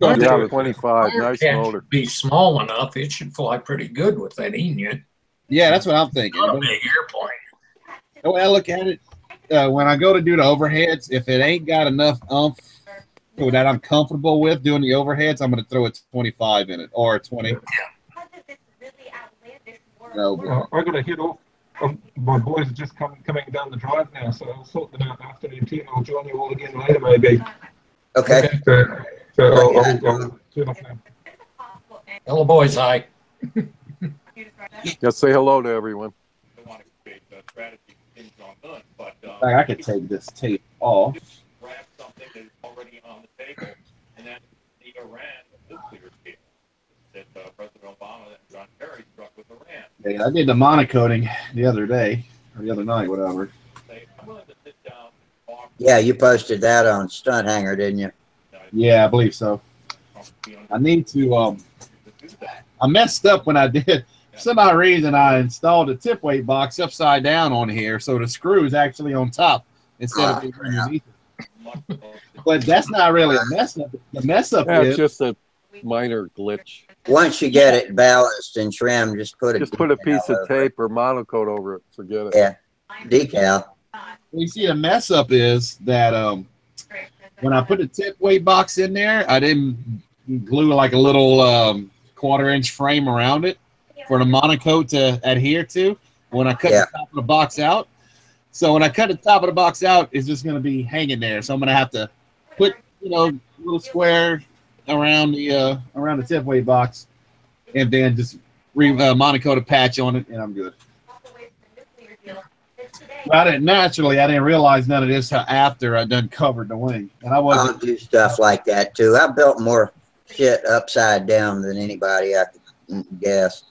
[SPEAKER 5] Yeah, 25. Nice
[SPEAKER 6] Cat
[SPEAKER 5] motor.
[SPEAKER 6] should be small enough. It should fly pretty good with that Indian.
[SPEAKER 4] Yeah, that's what I'm thinking.
[SPEAKER 6] Not a big airplane.
[SPEAKER 4] The way I look at it, when I go to do the overheads, if it ain't got enough oomph that I'm comfortable with doing the overheads, I'm going to throw a 25 in it or a 20. No,
[SPEAKER 2] I got to head off. My boys are just coming down the drive now, so I'll sort them out after the team. I'll join you all again later, maybe.
[SPEAKER 1] Okay.
[SPEAKER 2] So I'll turn off now.
[SPEAKER 6] Hello, boys. Hi.
[SPEAKER 5] Just say hello to everyone.
[SPEAKER 4] I could take this tape off. Yeah, I did the monocoating the other day, or the other night, whatever.
[SPEAKER 1] Yeah, you posted that on Stunthangar, didn't you?
[SPEAKER 4] Yeah, I believe so. I need to, I messed up when I did. For some odd reason, I installed a tip weight box upside down on here, so the screw is actually on top instead of being underneath it. But that's not really a mess up. The mess up
[SPEAKER 5] Yeah,
[SPEAKER 4] is
[SPEAKER 5] it's just a minor glitch.
[SPEAKER 1] Once you get it balanced and trimmed, just put a
[SPEAKER 5] Just put a
[SPEAKER 1] decal
[SPEAKER 5] piece of
[SPEAKER 1] over it.
[SPEAKER 5] tape or monocoat over it. Forget it.
[SPEAKER 1] Yeah, decal.
[SPEAKER 4] you see the mess up is that when I put the tip weight box in there, I didn't glue like a little 1/4-inch frame around it for the monocoat to adhere to when I cut the top of the box out. So when I cut the top of the box out, it's just going to be hanging there. So I'm going to have to put, a little square around the tip weight box, and then just monocoat a patch on it, and I'm good. I didn't realize none of this after I done covered the wing, and I wasn't.
[SPEAKER 1] I'll do stuff like that too. I built more shit upside down than anybody I could guess.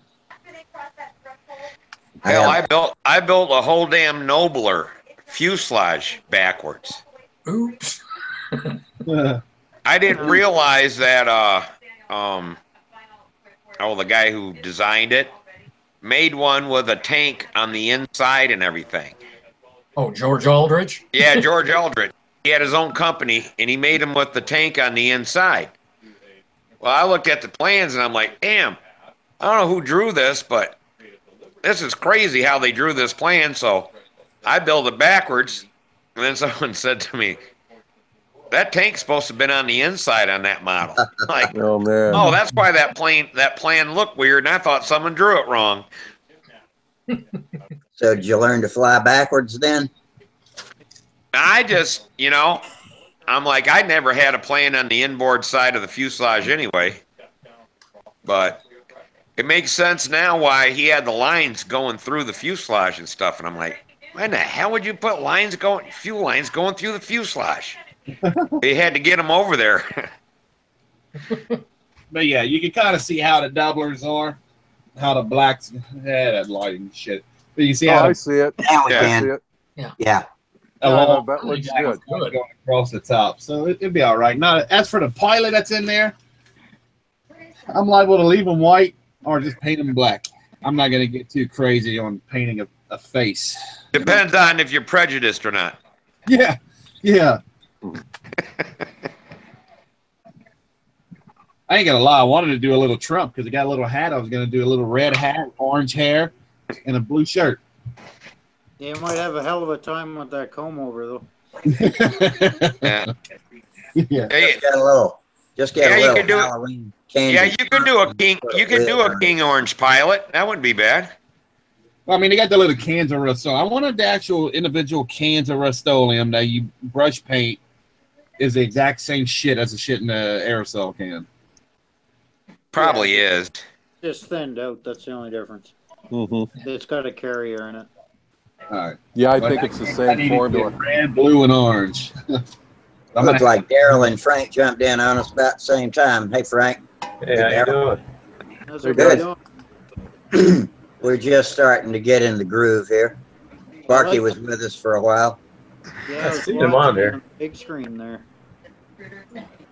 [SPEAKER 7] Hell, I built a whole damn Nobler fuselage backwards.
[SPEAKER 6] Oops.
[SPEAKER 7] I didn't realize that the guy who designed it made one with a tank on the inside and everything.
[SPEAKER 6] Oh, George Aldrich?
[SPEAKER 7] Yeah, George Aldrich. He had his own company, and he made them with the tank on the inside. Well, I looked at the plans, and I'm like, damn, I don't know who drew this, but this is crazy how they drew this plan. So I built it backwards, and then someone said to me, that tank's supposed to have been on the inside on that model. Like,
[SPEAKER 5] Oh man.
[SPEAKER 7] oh, that's why that plan looked weird, and I thought someone drew it wrong.
[SPEAKER 1] So did you learn to fly backwards then?
[SPEAKER 7] I just, I'm like, I never had a plan on the inboard side of the fuselage anyway. But it makes sense now why he had the lines going through the fuselage and stuff. And I'm like, why in the hell would you put fuel lines going through the fuselage? They had to get them over there.
[SPEAKER 4] But yeah, you can kind of see how the doublers are, how the blacks had that lighting shit. But you see how
[SPEAKER 5] I see it.
[SPEAKER 1] Now we
[SPEAKER 5] I
[SPEAKER 1] can.
[SPEAKER 5] see it.
[SPEAKER 1] Yeah.
[SPEAKER 5] Yeah,
[SPEAKER 4] long
[SPEAKER 5] that looks good.
[SPEAKER 4] going across the top. So it'd be all right. Now, as for the pilot that's in there, I'm liable to leave them white or just paint them black. I'm not going to get too crazy on painting a face.
[SPEAKER 7] Depends on if you're prejudiced or not.
[SPEAKER 4] Yeah, yeah. I ain't gonna lie. I wanted to do a little Trump because he got a little hat. I was gonna do a little red hat, orange hair, and a blue shirt.
[SPEAKER 9] Yeah, you might have a hell of a time with that comb over, though.
[SPEAKER 7] Yeah.
[SPEAKER 4] Yeah.
[SPEAKER 7] Hey,
[SPEAKER 1] Just get a
[SPEAKER 7] you
[SPEAKER 1] little
[SPEAKER 7] could do it.
[SPEAKER 1] Halloween candy.
[SPEAKER 7] Yeah, you could do a king. You could do a king orange pilot. That wouldn't be bad.
[SPEAKER 4] Well, I mean, they got the little cans of Rust-Oleum. I wanted the actual individual cans of Rust-Oleum that you brush paint is the exact same shit as the shit in the aerosol can.
[SPEAKER 7] Probably is.
[SPEAKER 9] Just thinned out. That's the only difference.
[SPEAKER 5] Mm-hmm.
[SPEAKER 9] It's got a carrier in it.
[SPEAKER 4] All right.
[SPEAKER 5] Yeah, I think it's the same formula.
[SPEAKER 4] Red, blue, and orange.
[SPEAKER 1] Looked like Daryl and Frank jumped in on us about the same time. Hey, Frank.
[SPEAKER 10] Hey, how you doing?
[SPEAKER 9] How's
[SPEAKER 1] They're
[SPEAKER 9] everybody
[SPEAKER 1] good.
[SPEAKER 9] doing?
[SPEAKER 1] We're just starting to get in the groove here. Sparky was with us for a while.
[SPEAKER 9] Yeah,
[SPEAKER 10] I
[SPEAKER 9] was
[SPEAKER 10] see them
[SPEAKER 9] watching
[SPEAKER 10] on there.
[SPEAKER 9] the big screen there.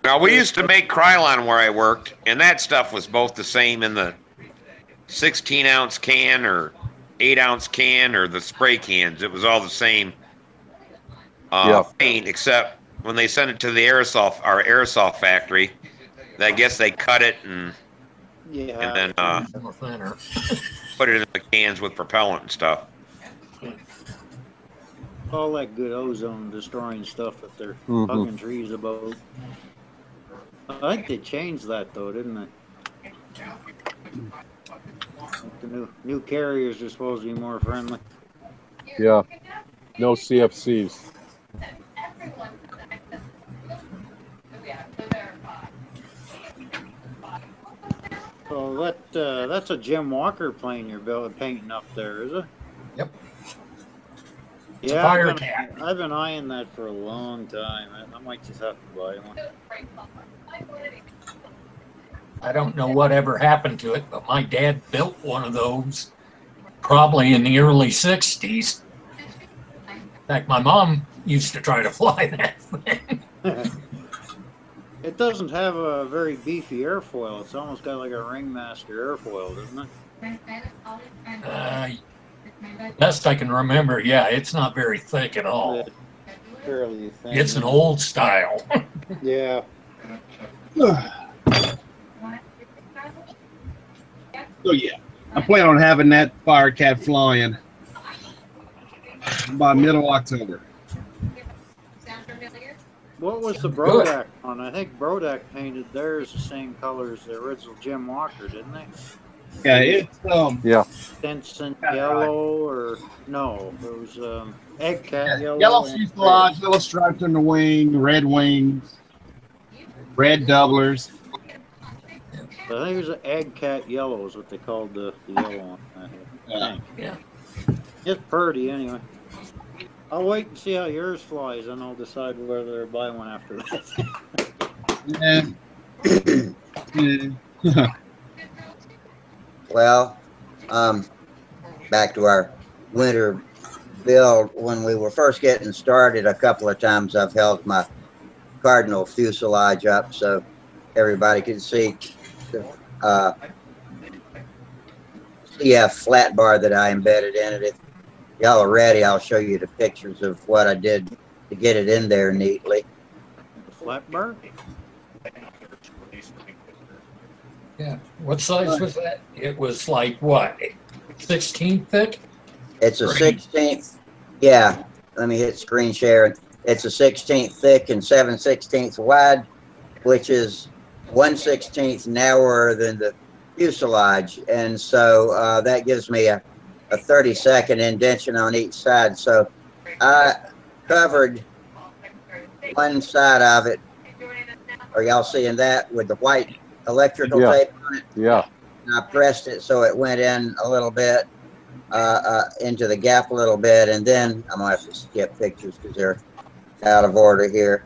[SPEAKER 7] Now, we used to make Krylon where I worked, and that stuff was both the same in the 16-ounce can or 8-ounce can or the spray cans. It was all the same paint, except when they sent it to the our aerosol factory, I guess they cut it and then put it in the cans with propellant and stuff.
[SPEAKER 9] All that good ozone destroying stuff that they're hugging trees about. I think they changed that though, didn't they? The new carriers are supposed to be more friendly.
[SPEAKER 5] Yeah. No CFCs.
[SPEAKER 9] So that's a Jim Walker plane you're painting up there, is it?
[SPEAKER 6] Yep.
[SPEAKER 9] It's
[SPEAKER 6] a fire cat.
[SPEAKER 9] I've been eyeing that for a long time. I might just have to buy one.
[SPEAKER 6] I don't know whatever happened to it, but my dad built one of those probably in the early 60s. In fact, my mom used to try to fly that thing.
[SPEAKER 9] It doesn't have a very beefy airfoil. It's almost got like a ringmaster airfoil, doesn't it?
[SPEAKER 6] Best I can remember, yeah, it's not very thick at all.
[SPEAKER 9] fairly thin.
[SPEAKER 6] It's an old style.
[SPEAKER 9] Yeah.
[SPEAKER 4] So yeah, I plan on having that Firecat flying by middle October.
[SPEAKER 8] Sound familiar?
[SPEAKER 9] What was the
[SPEAKER 6] Good.
[SPEAKER 9] Brodak on? I think Brodak painted theirs the same color as the original Jim Walker, didn't they?
[SPEAKER 4] Yeah, it's
[SPEAKER 5] Yeah.
[SPEAKER 9] Stinson yellow, or no? It was egg cat yellow.
[SPEAKER 4] yellow
[SPEAKER 9] and
[SPEAKER 4] fuselage, yellow stripes on the wing, red wings, red doublers.
[SPEAKER 9] red. I think it was an egg cat yellow is what they called the yellow one. I think.
[SPEAKER 6] Yeah.
[SPEAKER 9] It's pretty anyway. I'll wait and see how yours flies, and I'll decide whether to buy one after that.
[SPEAKER 4] Yeah.
[SPEAKER 1] Well, back to our winter build. When we were first getting started, a couple of times I've held my Cardinal fuselage up so everybody could see the CF flat bar that I embedded in it. If y'all are ready, I'll show you the pictures of what I did to get it in there neatly.
[SPEAKER 9] The flat bar?
[SPEAKER 6] Yeah. What size was that? It was like what? 16 thick?
[SPEAKER 1] It's a 16th. Yeah, let me hit screen share. It's a 16th thick and 7/16 wide, which is 1/16 narrower than the fuselage. And so that gives me a 30-second indentation on each side. So I covered one side of it. Are y'all seeing that with the white electrical tape on it?
[SPEAKER 5] Yeah.
[SPEAKER 1] And I pressed it so it went in a little bit, into the gap a little bit, and then I'm gonna have to skip pictures because they're out of order here.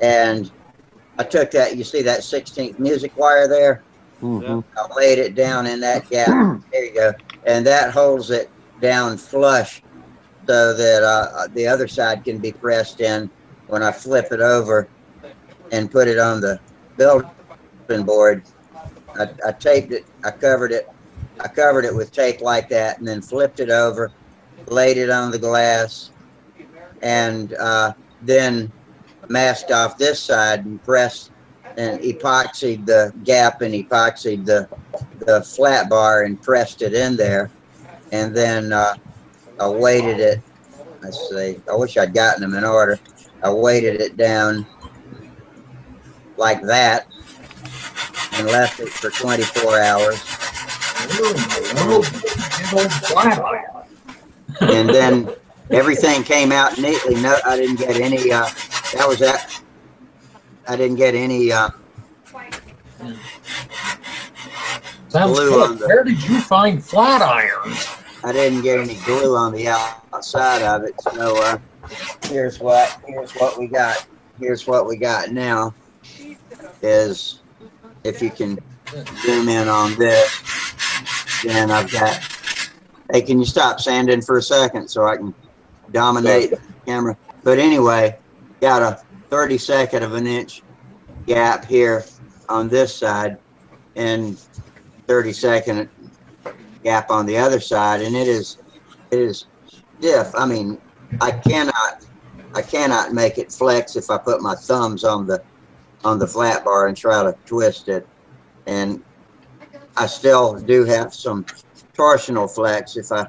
[SPEAKER 1] And I took that, you see that 16th music wire there?
[SPEAKER 5] Mm-hmm.
[SPEAKER 1] I laid it down in that gap. There you go. And that holds it down flush so that the other side can be pressed in when I flip it over and put it on the building board. I taped it, I covered it with tape like that, and then flipped it over, laid it on the glass, and then masked off this side and pressed and epoxied the gap and epoxied the flat bar and pressed it in there. And then I weighted it. Let's see, I wish I'd gotten them in order. I weighted it down like that and left it for 24 hours. And then everything came out neatly. No, I didn't get any, I didn't get any
[SPEAKER 6] Sounds
[SPEAKER 1] glue
[SPEAKER 6] good.
[SPEAKER 1] on the,
[SPEAKER 6] Where did you find flat irons?
[SPEAKER 1] I didn't get any glue on the outside of it. So here's what we got. Here's what we got now is, if you can zoom in on this, then I've got, hey, can you stop sanding for a second so I can dominate the camera? But anyway, got a 32nd of an inch gap here on this side and 32nd gap on the other side, and it is stiff. I mean, I cannot make it flex if I put my thumbs on the flat bar and try to twist it. And I still do have some torsional flex if I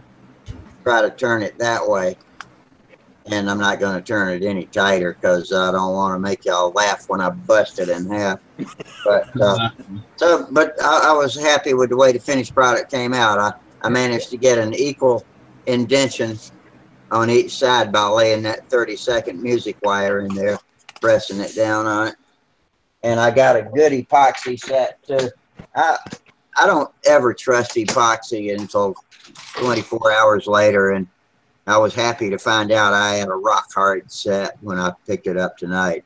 [SPEAKER 1] try to turn it that way. And I'm not going to turn it any tighter because I don't want to make y'all laugh when I bust it in half. But I was happy with the way the finished product came out. I managed to get an equal indentation on each side by laying that 32nd music wire in there, pressing it down on it. And I got a good epoxy set too. I don't ever trust epoxy until 24 hours later, and I was happy to find out I had a rock hard set when I picked it up tonight.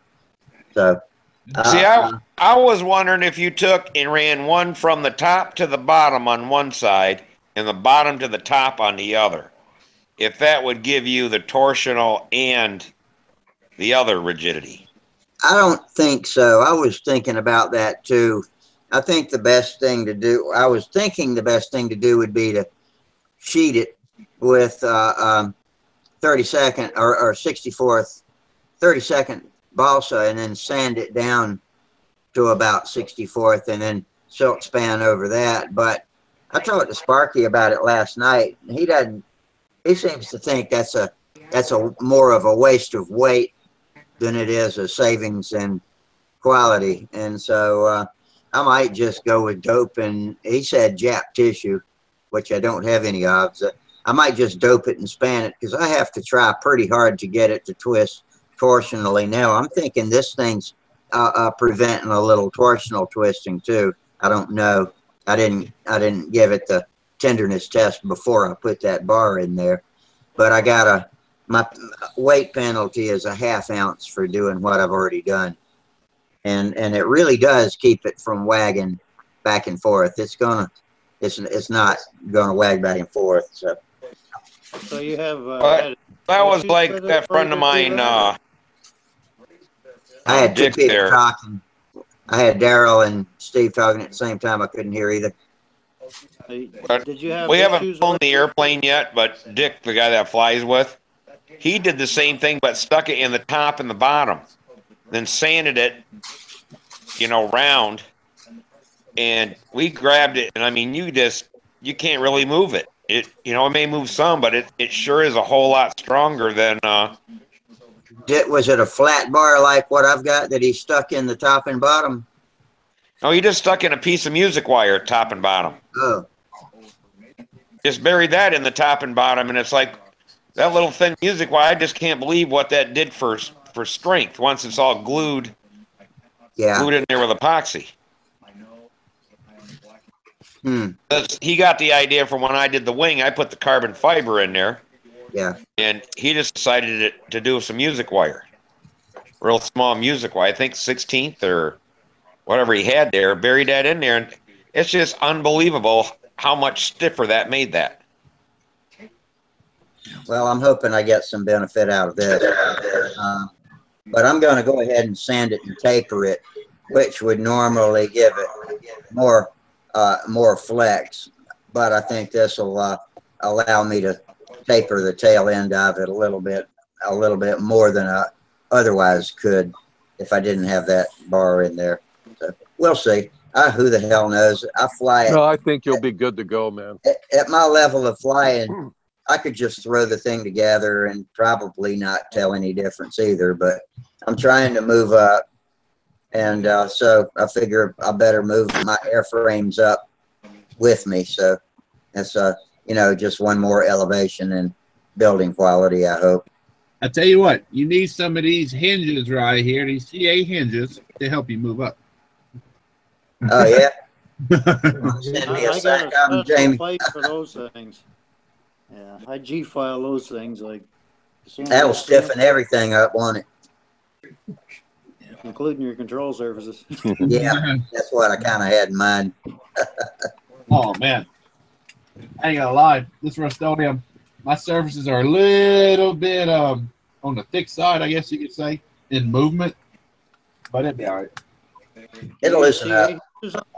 [SPEAKER 1] So,
[SPEAKER 7] see, I was wondering if you took and ran one from the top to the bottom on one side and the bottom to the top on the other, if that would give you the torsional and the other rigidity.
[SPEAKER 1] I don't think so. I was thinking about that too. I think the best thing to do, I was thinking the best thing to do would be to sheet it with 32nd or 64th, 32nd balsa, and then sand it down to about 64th, and then silk span over that. But I talked to Sparky about it last night. He doesn't. He seems to think that's a more of a waste of weight than it is a savings in quality. And so I might just go with dope. And he said Jap tissue, which I don't have any of. So I might just dope it and span it, because I have to try pretty hard to get it to twist torsionally. Now I'm thinking this thing's preventing a little torsional twisting too. I don't know. I didn't give it the tenderness test before I put that bar in there, but I got my weight penalty is a ½ ounce for doing what I've already done, and it really does keep it from wagging back and forth. It's not gonna wag back and forth.
[SPEAKER 9] So you have.
[SPEAKER 7] That was like that friend of mine.
[SPEAKER 1] I had two
[SPEAKER 7] Dick
[SPEAKER 1] people
[SPEAKER 7] there.
[SPEAKER 1] talking. I had Daryl and Steve talking at the same time. I couldn't hear either.
[SPEAKER 9] Did you have
[SPEAKER 7] We haven't
[SPEAKER 9] issues
[SPEAKER 7] flown
[SPEAKER 9] with
[SPEAKER 7] the airplane yet, but Dick, the guy that flies with, he did the same thing, but stuck it in the top and the bottom, then sanded it, round. And we grabbed it, and I mean, you can't really move it. It may move some, but it sure is a whole lot stronger than.
[SPEAKER 1] Was it a flat bar like what I've got that he stuck in the top and bottom?
[SPEAKER 7] No, he just stuck in a piece of music wire, top and bottom.
[SPEAKER 1] Oh.
[SPEAKER 7] Just buried that in the top and bottom, and it's like that little thin music wire. I just can't believe what that did for strength once it's all glued.
[SPEAKER 1] Yeah.
[SPEAKER 7] Glued in there with epoxy. He got the idea from when I did the wing. I put the carbon fiber in there.
[SPEAKER 1] Yeah.
[SPEAKER 7] And he just decided to do some music wire. Real small music wire. I think 16th or whatever he had there. Buried that in there. And it's just unbelievable how much stiffer that made that.
[SPEAKER 1] Well, I'm hoping I get some benefit out of this. But I'm going to go ahead and sand it and taper it, which would normally give it more flex. But I think this will allow me to taper the tail end of it a little bit more than I otherwise could if I didn't have that bar in there. So we'll see. Who the hell knows? I fly.
[SPEAKER 5] No, I think you'll be good to go, man.
[SPEAKER 1] At my level of flying, I could just throw the thing together and probably not tell any difference either. But I'm trying to move up, and so I figure I better move my airframes up with me. So that's just one more elevation in building quality, I hope.
[SPEAKER 4] I tell you what, you need some of these hinges right here, these CA hinges, to help you move up.
[SPEAKER 1] Oh, yeah?
[SPEAKER 9] Send me a sack of them, Jamie. Plate for those things. Yeah, I G-file those things.
[SPEAKER 1] That'll stiffen everything up, won't it?
[SPEAKER 9] Including your control surfaces.
[SPEAKER 1] Yeah, that's what I kind of had in mind.
[SPEAKER 4] Oh, man. I ain't gonna lie, this Rust-Oleum, my surfaces are a little bit on the thick side, I guess you could say, in movement, but it'll be all right.
[SPEAKER 1] It'll loosen up.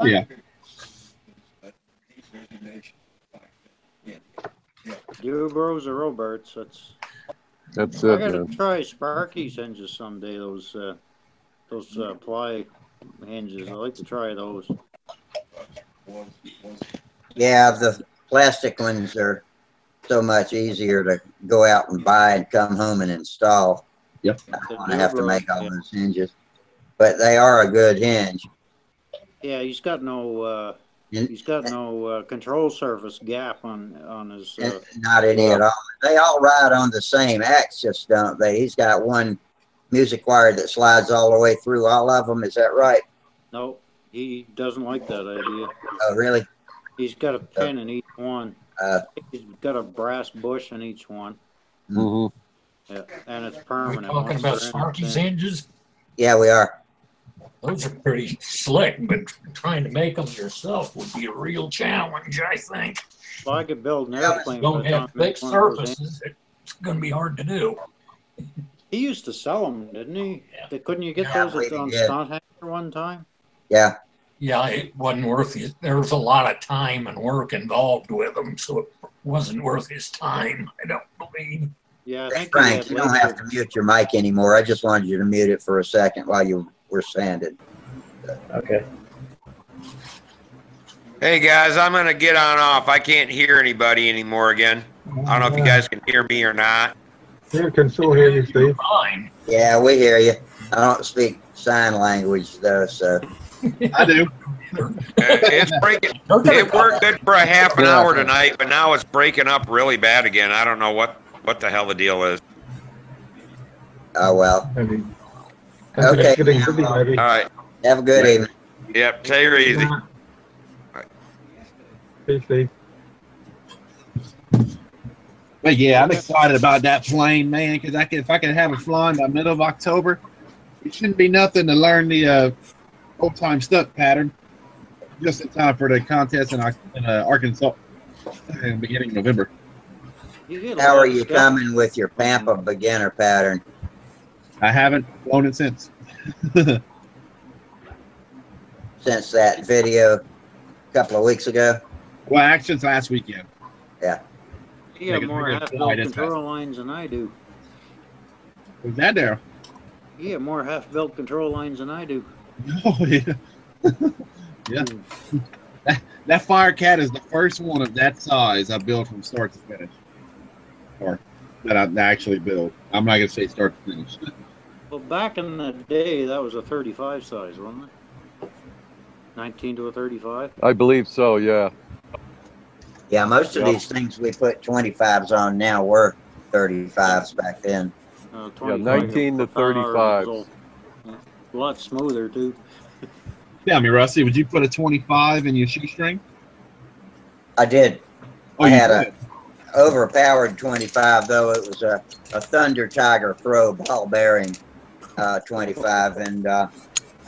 [SPEAKER 4] Yeah.
[SPEAKER 9] Bros or Roberts, that's
[SPEAKER 5] it.
[SPEAKER 9] I gotta try Sparky's hinges someday. Those ply hinges, I like to try those.
[SPEAKER 1] Yeah, the plastic ones are so much easier to go out and buy and come home and install.
[SPEAKER 4] Yep.
[SPEAKER 1] I don't want to have to make all those hinges, but they are a good hinge.
[SPEAKER 9] Yeah, he's got no control surface gap on his.
[SPEAKER 1] Not any at all. They all ride on the same axis, don't they? He's got one music wire that slides all the way through all of them. Is that right?
[SPEAKER 9] No, he doesn't like that idea.
[SPEAKER 1] Oh, really?
[SPEAKER 9] He's got a pin in each one. He's got a brass bush in each one.
[SPEAKER 5] Mm-hmm.
[SPEAKER 9] Yeah, and it's permanent.
[SPEAKER 6] Are we talking about Sparky's hinges?
[SPEAKER 1] Yeah, we are.
[SPEAKER 6] Those are pretty slick, but trying to make them yourself would be a real challenge, I think.
[SPEAKER 9] Well, I could build an airplane.
[SPEAKER 6] If you don't have thick surfaces, it's going to be hard to do.
[SPEAKER 9] He used to sell them, didn't he? Yeah. Couldn't you get those on Stunthangar one time?
[SPEAKER 1] Yeah.
[SPEAKER 6] Yeah, it wasn't worth it. There was a lot of time and work involved with them, so it wasn't worth his time, I don't believe.
[SPEAKER 9] Yeah, I
[SPEAKER 1] Hey,
[SPEAKER 9] think he
[SPEAKER 1] Frank,
[SPEAKER 9] had
[SPEAKER 1] you don't have
[SPEAKER 9] later.
[SPEAKER 1] to mute your mic anymore. I just wanted you to mute it for a second while you were sanded.
[SPEAKER 10] Okay.
[SPEAKER 7] Hey guys, I'm gonna get on off. I can't hear anybody anymore again. I don't know if you guys can hear me or not.
[SPEAKER 2] Yeah, can still hear you, Steve.
[SPEAKER 6] Fine.
[SPEAKER 1] Yeah, we hear you. I don't speak sign language though, so.
[SPEAKER 4] I do.
[SPEAKER 7] It's breaking. It worked good for a half an hour tonight, but now it's breaking up really bad again. I don't know what the hell the deal is.
[SPEAKER 1] Oh well.
[SPEAKER 2] Maybe.
[SPEAKER 1] Okay.
[SPEAKER 2] Getting busy, maybe.
[SPEAKER 7] All right.
[SPEAKER 1] Have a good evening.
[SPEAKER 7] Yep. Take her easy.
[SPEAKER 2] See, Steve.
[SPEAKER 4] But yeah, I'm excited about that plane, man, because if I could have it flying by middle of October, it shouldn't be nothing to learn the old-time stunt pattern just in time for the contest in Arkansas in the beginning of November.
[SPEAKER 1] How are you coming with your Pampa beginner pattern?
[SPEAKER 4] I haven't flown it since.
[SPEAKER 1] Since that video a couple of weeks ago?
[SPEAKER 4] Well, actually, it's last weekend.
[SPEAKER 1] Yeah.
[SPEAKER 9] You have more half-built control lines than I do.
[SPEAKER 4] Was that there?
[SPEAKER 9] You have more half-built control lines than I do.
[SPEAKER 4] Oh, yeah. Yeah. That Firecat is the first one of that size I built from start to finish. Or that I actually built. I'm not going to say start to finish.
[SPEAKER 9] Well, back in the day, that was a 35 size, wasn't it? 19 to a 35?
[SPEAKER 5] I believe so, yeah.
[SPEAKER 1] Yeah, most of these things we put 25s on now were 35s back then.
[SPEAKER 5] Yeah, 19 to 35.
[SPEAKER 9] A lot smoother, too.
[SPEAKER 4] Tell me, Rusty, would you put a 25 in your shoestring?
[SPEAKER 1] I did.
[SPEAKER 4] Oh,
[SPEAKER 1] I
[SPEAKER 4] you
[SPEAKER 1] had
[SPEAKER 4] did?
[SPEAKER 1] a overpowered 25, though. It was a Thunder Tiger Pro ball bearing 25, and I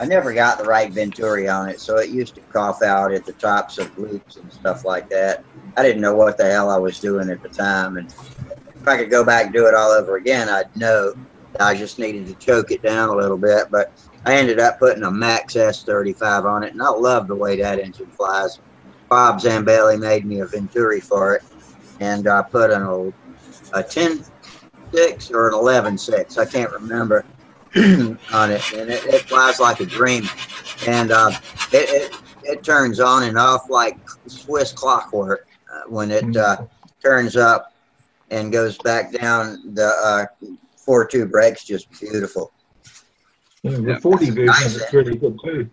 [SPEAKER 1] never got the right venturi on it, so it used to cough out at the tops of loops and stuff like that. I didn't know what the hell I was doing at the time, and if I could go back and do it all over again, I'd know. I just needed to choke it down a little bit, but I ended up putting a Max S35 on it, and I love the way that engine flies. Bob Zambelli made me a venturi for it, and I put a 10.6 or an 11.6, I can't remember, on it, and it flies like a dream, and it turns on and off like Swiss clockwork when it turns up and goes back down. The 4.2 brake's just beautiful.
[SPEAKER 2] Yeah, the 40 version is really good too.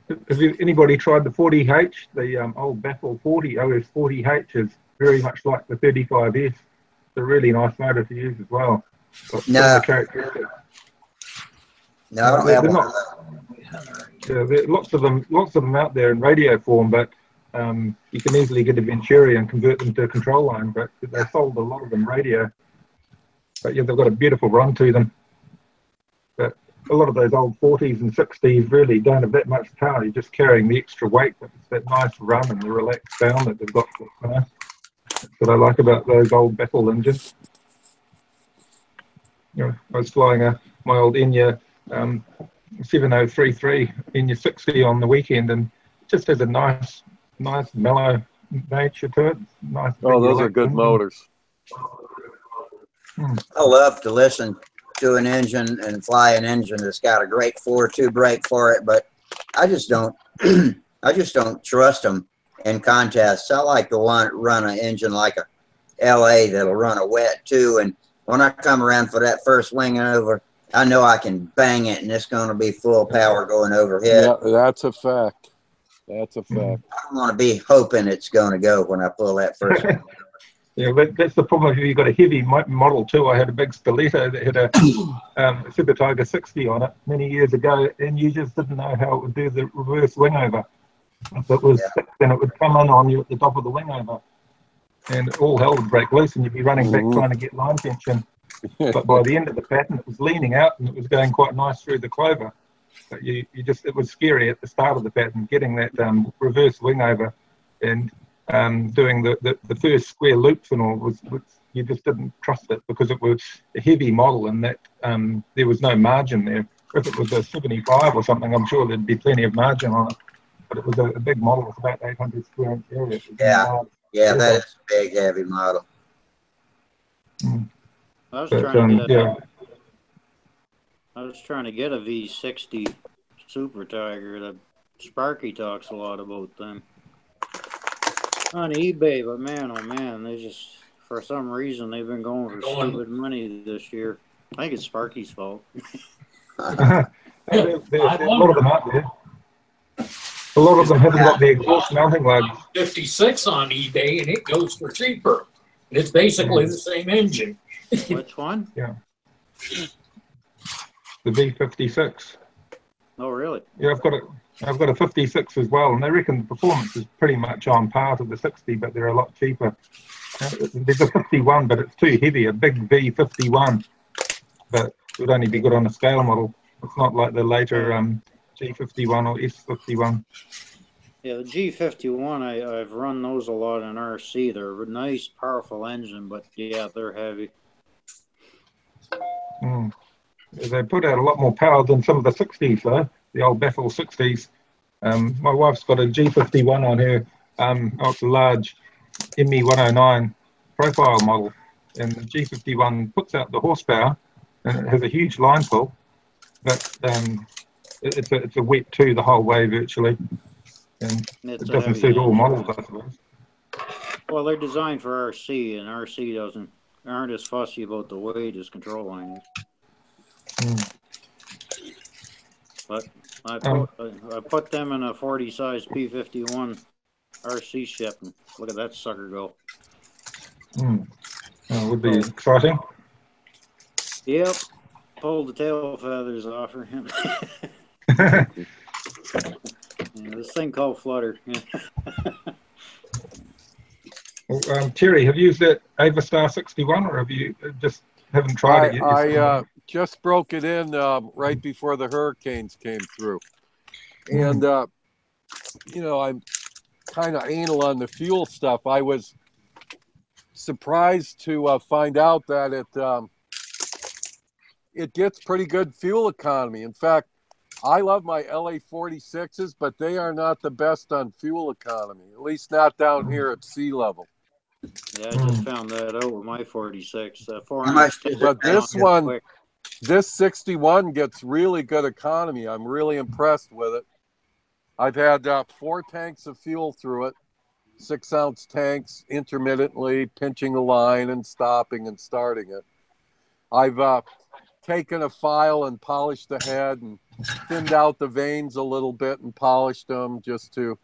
[SPEAKER 2] Have anybody tried the 40H? The old Baffle 40, OS 40H is very much like the 35S. It's a really nice motor to use as well.
[SPEAKER 1] No.
[SPEAKER 2] Characteristics.
[SPEAKER 1] No, I don't have one.
[SPEAKER 2] Yeah, there are lots of them out there in radio form, but you can easily get a Venturi and convert them to a control line. But they sold a lot of them radio. But yeah, they've got a beautiful run to them. But a lot of those old 40s and 60s really don't have that much power. You're just carrying the extra weight, but it's that nice run and the relaxed sound that they've got. That's what I like about those old Baffle engines. You know, I was flying my old Enya 7033 Enya 60 on the weekend, and it just has a nice mellow nature to it. Nice.
[SPEAKER 5] Oh, those are good motors.
[SPEAKER 1] I love to listen to an engine and fly an engine that's got a great 4.2 brake for it, but I just don't I just don't trust them in contests. I like to run an engine like a LA that'll run a wet too, and when I come around for that first wing over, I know I can bang it and it's going to be full power going overhead.
[SPEAKER 5] Yeah, that's a fact. That's a fact.
[SPEAKER 1] I don't want to be hoping it's going to go when I pull that first one.
[SPEAKER 2] Yeah, that's the problem if you've got a heavy model too. I had a big Stiletto that had a Super Tiger 60 on it many years ago, and you just didn't know how it would do the reverse wing over. If it was thick, then it would come in on you at the top of the wing over, and all hell would break loose, and you'd be running back trying to get line tension. But by the end of the pattern, it was leaning out, and it was going quite nice through the clover. But it was scary at the start of the pattern, getting that reverse wing over, and doing the first square loops and all was you just didn't trust it because it was a heavy model and that there was no margin there. If it was a 75 or something, I'm sure there'd be plenty of margin on it. But it was a big model. It's about 800 square inch area.
[SPEAKER 1] Yeah, that is a big, heavy model.
[SPEAKER 9] I was
[SPEAKER 2] But
[SPEAKER 9] trying to get a,
[SPEAKER 2] yeah,
[SPEAKER 9] I was trying to get a V60 Super Tiger. That Sparky talks a lot about them on eBay, but man, oh man, they just for some reason they've been going for stupid money this year. I think it's Sparky's fault.
[SPEAKER 2] there's
[SPEAKER 6] I
[SPEAKER 2] a lot of them out there. A lot of them haven't got the exhaust mounting lugs.
[SPEAKER 6] 56 on eBay and it goes for cheaper. It's basically the same engine.
[SPEAKER 9] Which one?
[SPEAKER 2] Yeah. The V56.
[SPEAKER 9] Oh, really?
[SPEAKER 2] Yeah, I've got a 56 as well, and I reckon the performance is pretty much on par to the 60, but they're a lot cheaper. There's a 51, but it's too heavy, a big V51, but it would only be good on a scale model. It's not like the later G51 or S51.
[SPEAKER 9] Yeah, the G51, I've run those a lot in RC. They're a nice, powerful engine, but yeah, they're heavy.
[SPEAKER 2] They put out a lot more power than some of the 60s, though, the old Baffle 60s. My wife's got a G51 on her. It's a large ME109 profile model, and the G51 puts out the horsepower, and it has a huge line pull, but it's a wet two the whole way virtually, and it doesn't suit all models, I suppose.
[SPEAKER 9] Well, they're designed for RC, and RC aren't as fussy about the weight as control line is. But I put them in a 40 size P51 RC ship, and look at that sucker go.
[SPEAKER 2] It would be exciting.
[SPEAKER 9] Yep, pulled the tail feathers off for him. This thing called Flutter.
[SPEAKER 2] Terry, have you used that Avastar 61, or have you just haven't tried it yet?
[SPEAKER 5] I just broke it in right before the hurricanes came through. And, I'm kind of anal on the fuel stuff. I was surprised to find out that it gets pretty good fuel economy. In fact, I love my LA 46s, but they are not the best on fuel economy, at least not down here at sea level.
[SPEAKER 9] Yeah, I just found that out with my 46.
[SPEAKER 5] But this one, quick. This 61 gets really good economy. I'm really impressed with it. I've had 4 tanks of fuel through it, 6-ounce tanks, intermittently pinching the line and stopping and starting it. I've taken a file and polished the head and thinned out the vanes a little bit and polished them just to,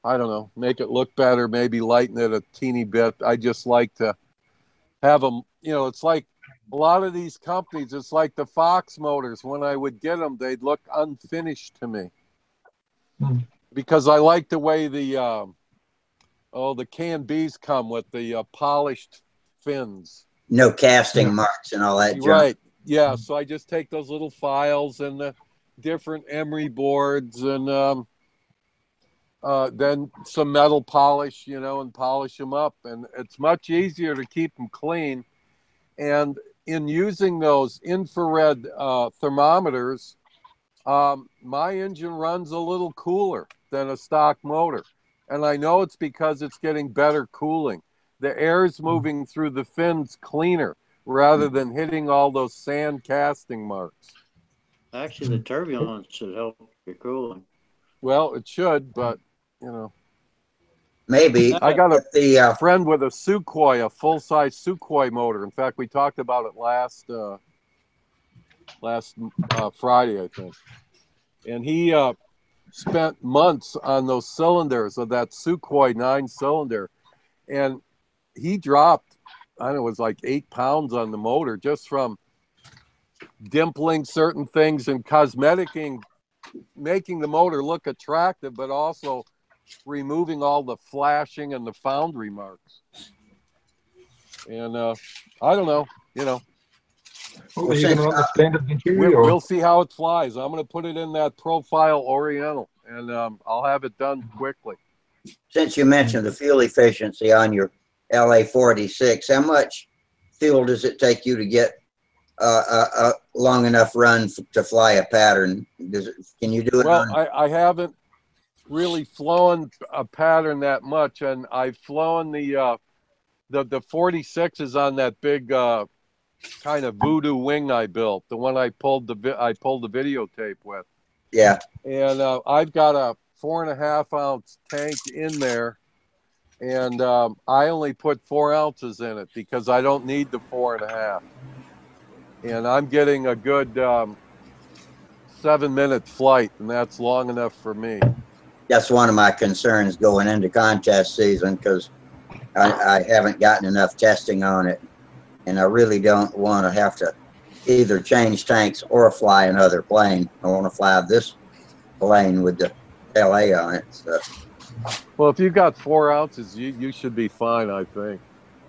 [SPEAKER 5] I don't know, make it look better, maybe lighten it a teeny bit. I just like to have them, it's like a lot of these companies, it's like the Fox motors. When I would get them, they'd look unfinished to me. Because I like the way the K&Bs come with the polished fins.
[SPEAKER 1] No casting marks and all that junk.
[SPEAKER 5] Right. Yeah, so I just take those little files and the different emery boards and then some metal polish, and polish them up. And it's much easier to keep them clean. And in using those infrared thermometers, my engine runs a little cooler than a stock motor. And I know it's because it's getting better cooling. The air is moving through the fins cleaner rather than hitting all those sand casting marks.
[SPEAKER 9] Actually, the turbulence should help your cooling.
[SPEAKER 5] Well, it should, but,
[SPEAKER 1] Maybe.
[SPEAKER 5] I got a friend with a Sukhoi, a full-size Sukhoi motor. In fact, we talked about it last Friday, I think. And he spent months on those cylinders of that Sukhoi 9-cylinder. And he dropped, I don't know, it was like 8 pounds on the motor just from dimpling certain things and cosmeticing, making the motor look attractive, but also removing all the flashing and the foundry marks. And I don't know, We'll see how it flies. I'm going to put it in that Profile Oriental, and I'll have it done quickly.
[SPEAKER 1] Since you mentioned the fuel efficiency on your LA 46, how much fuel does it take you to get a long enough run to fly a pattern? Can you do it?
[SPEAKER 5] Well, I haven't really flown a pattern that much, and I've flown the 46 is on that big kind of voodoo wing I built, the one I pulled the videotape with.
[SPEAKER 1] Yeah.
[SPEAKER 5] And I've got a 4.5 ounce tank in there, and I only put 4 ounces in it because I don't need the 4.5. And I'm getting a good 7-minute flight, and that's long enough for me.
[SPEAKER 1] That's one of my concerns going into contest season, because I haven't gotten enough testing on it, and I really don't want to have to either change tanks or fly another plane. I want to fly this plane with the LA on it. So,
[SPEAKER 5] Well, if you've got 4 ounces, you should be fine, I think.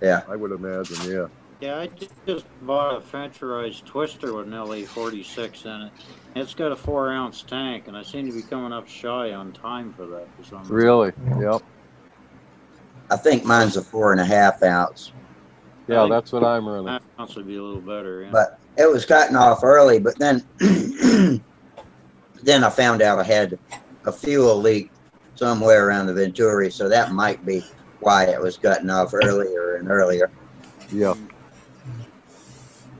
[SPEAKER 1] yeah.
[SPEAKER 5] I would imagine, yeah.
[SPEAKER 9] Yeah, I just bought a Fenturized twister with an LA-46 in it. It's got a 4-ounce tank, and I seem to be coming up shy on time for that for some reason.
[SPEAKER 5] Really? Yep.
[SPEAKER 1] I think mine's a 4.5 ounce.
[SPEAKER 5] Yeah, that's what I'm running.
[SPEAKER 9] That ounce would be a little better, yeah.
[SPEAKER 1] But it was cutting off early, but then then I found out I had a fuel leak somewhere around the Venturi, so that might be why it was cutting off earlier and earlier.
[SPEAKER 5] Yeah.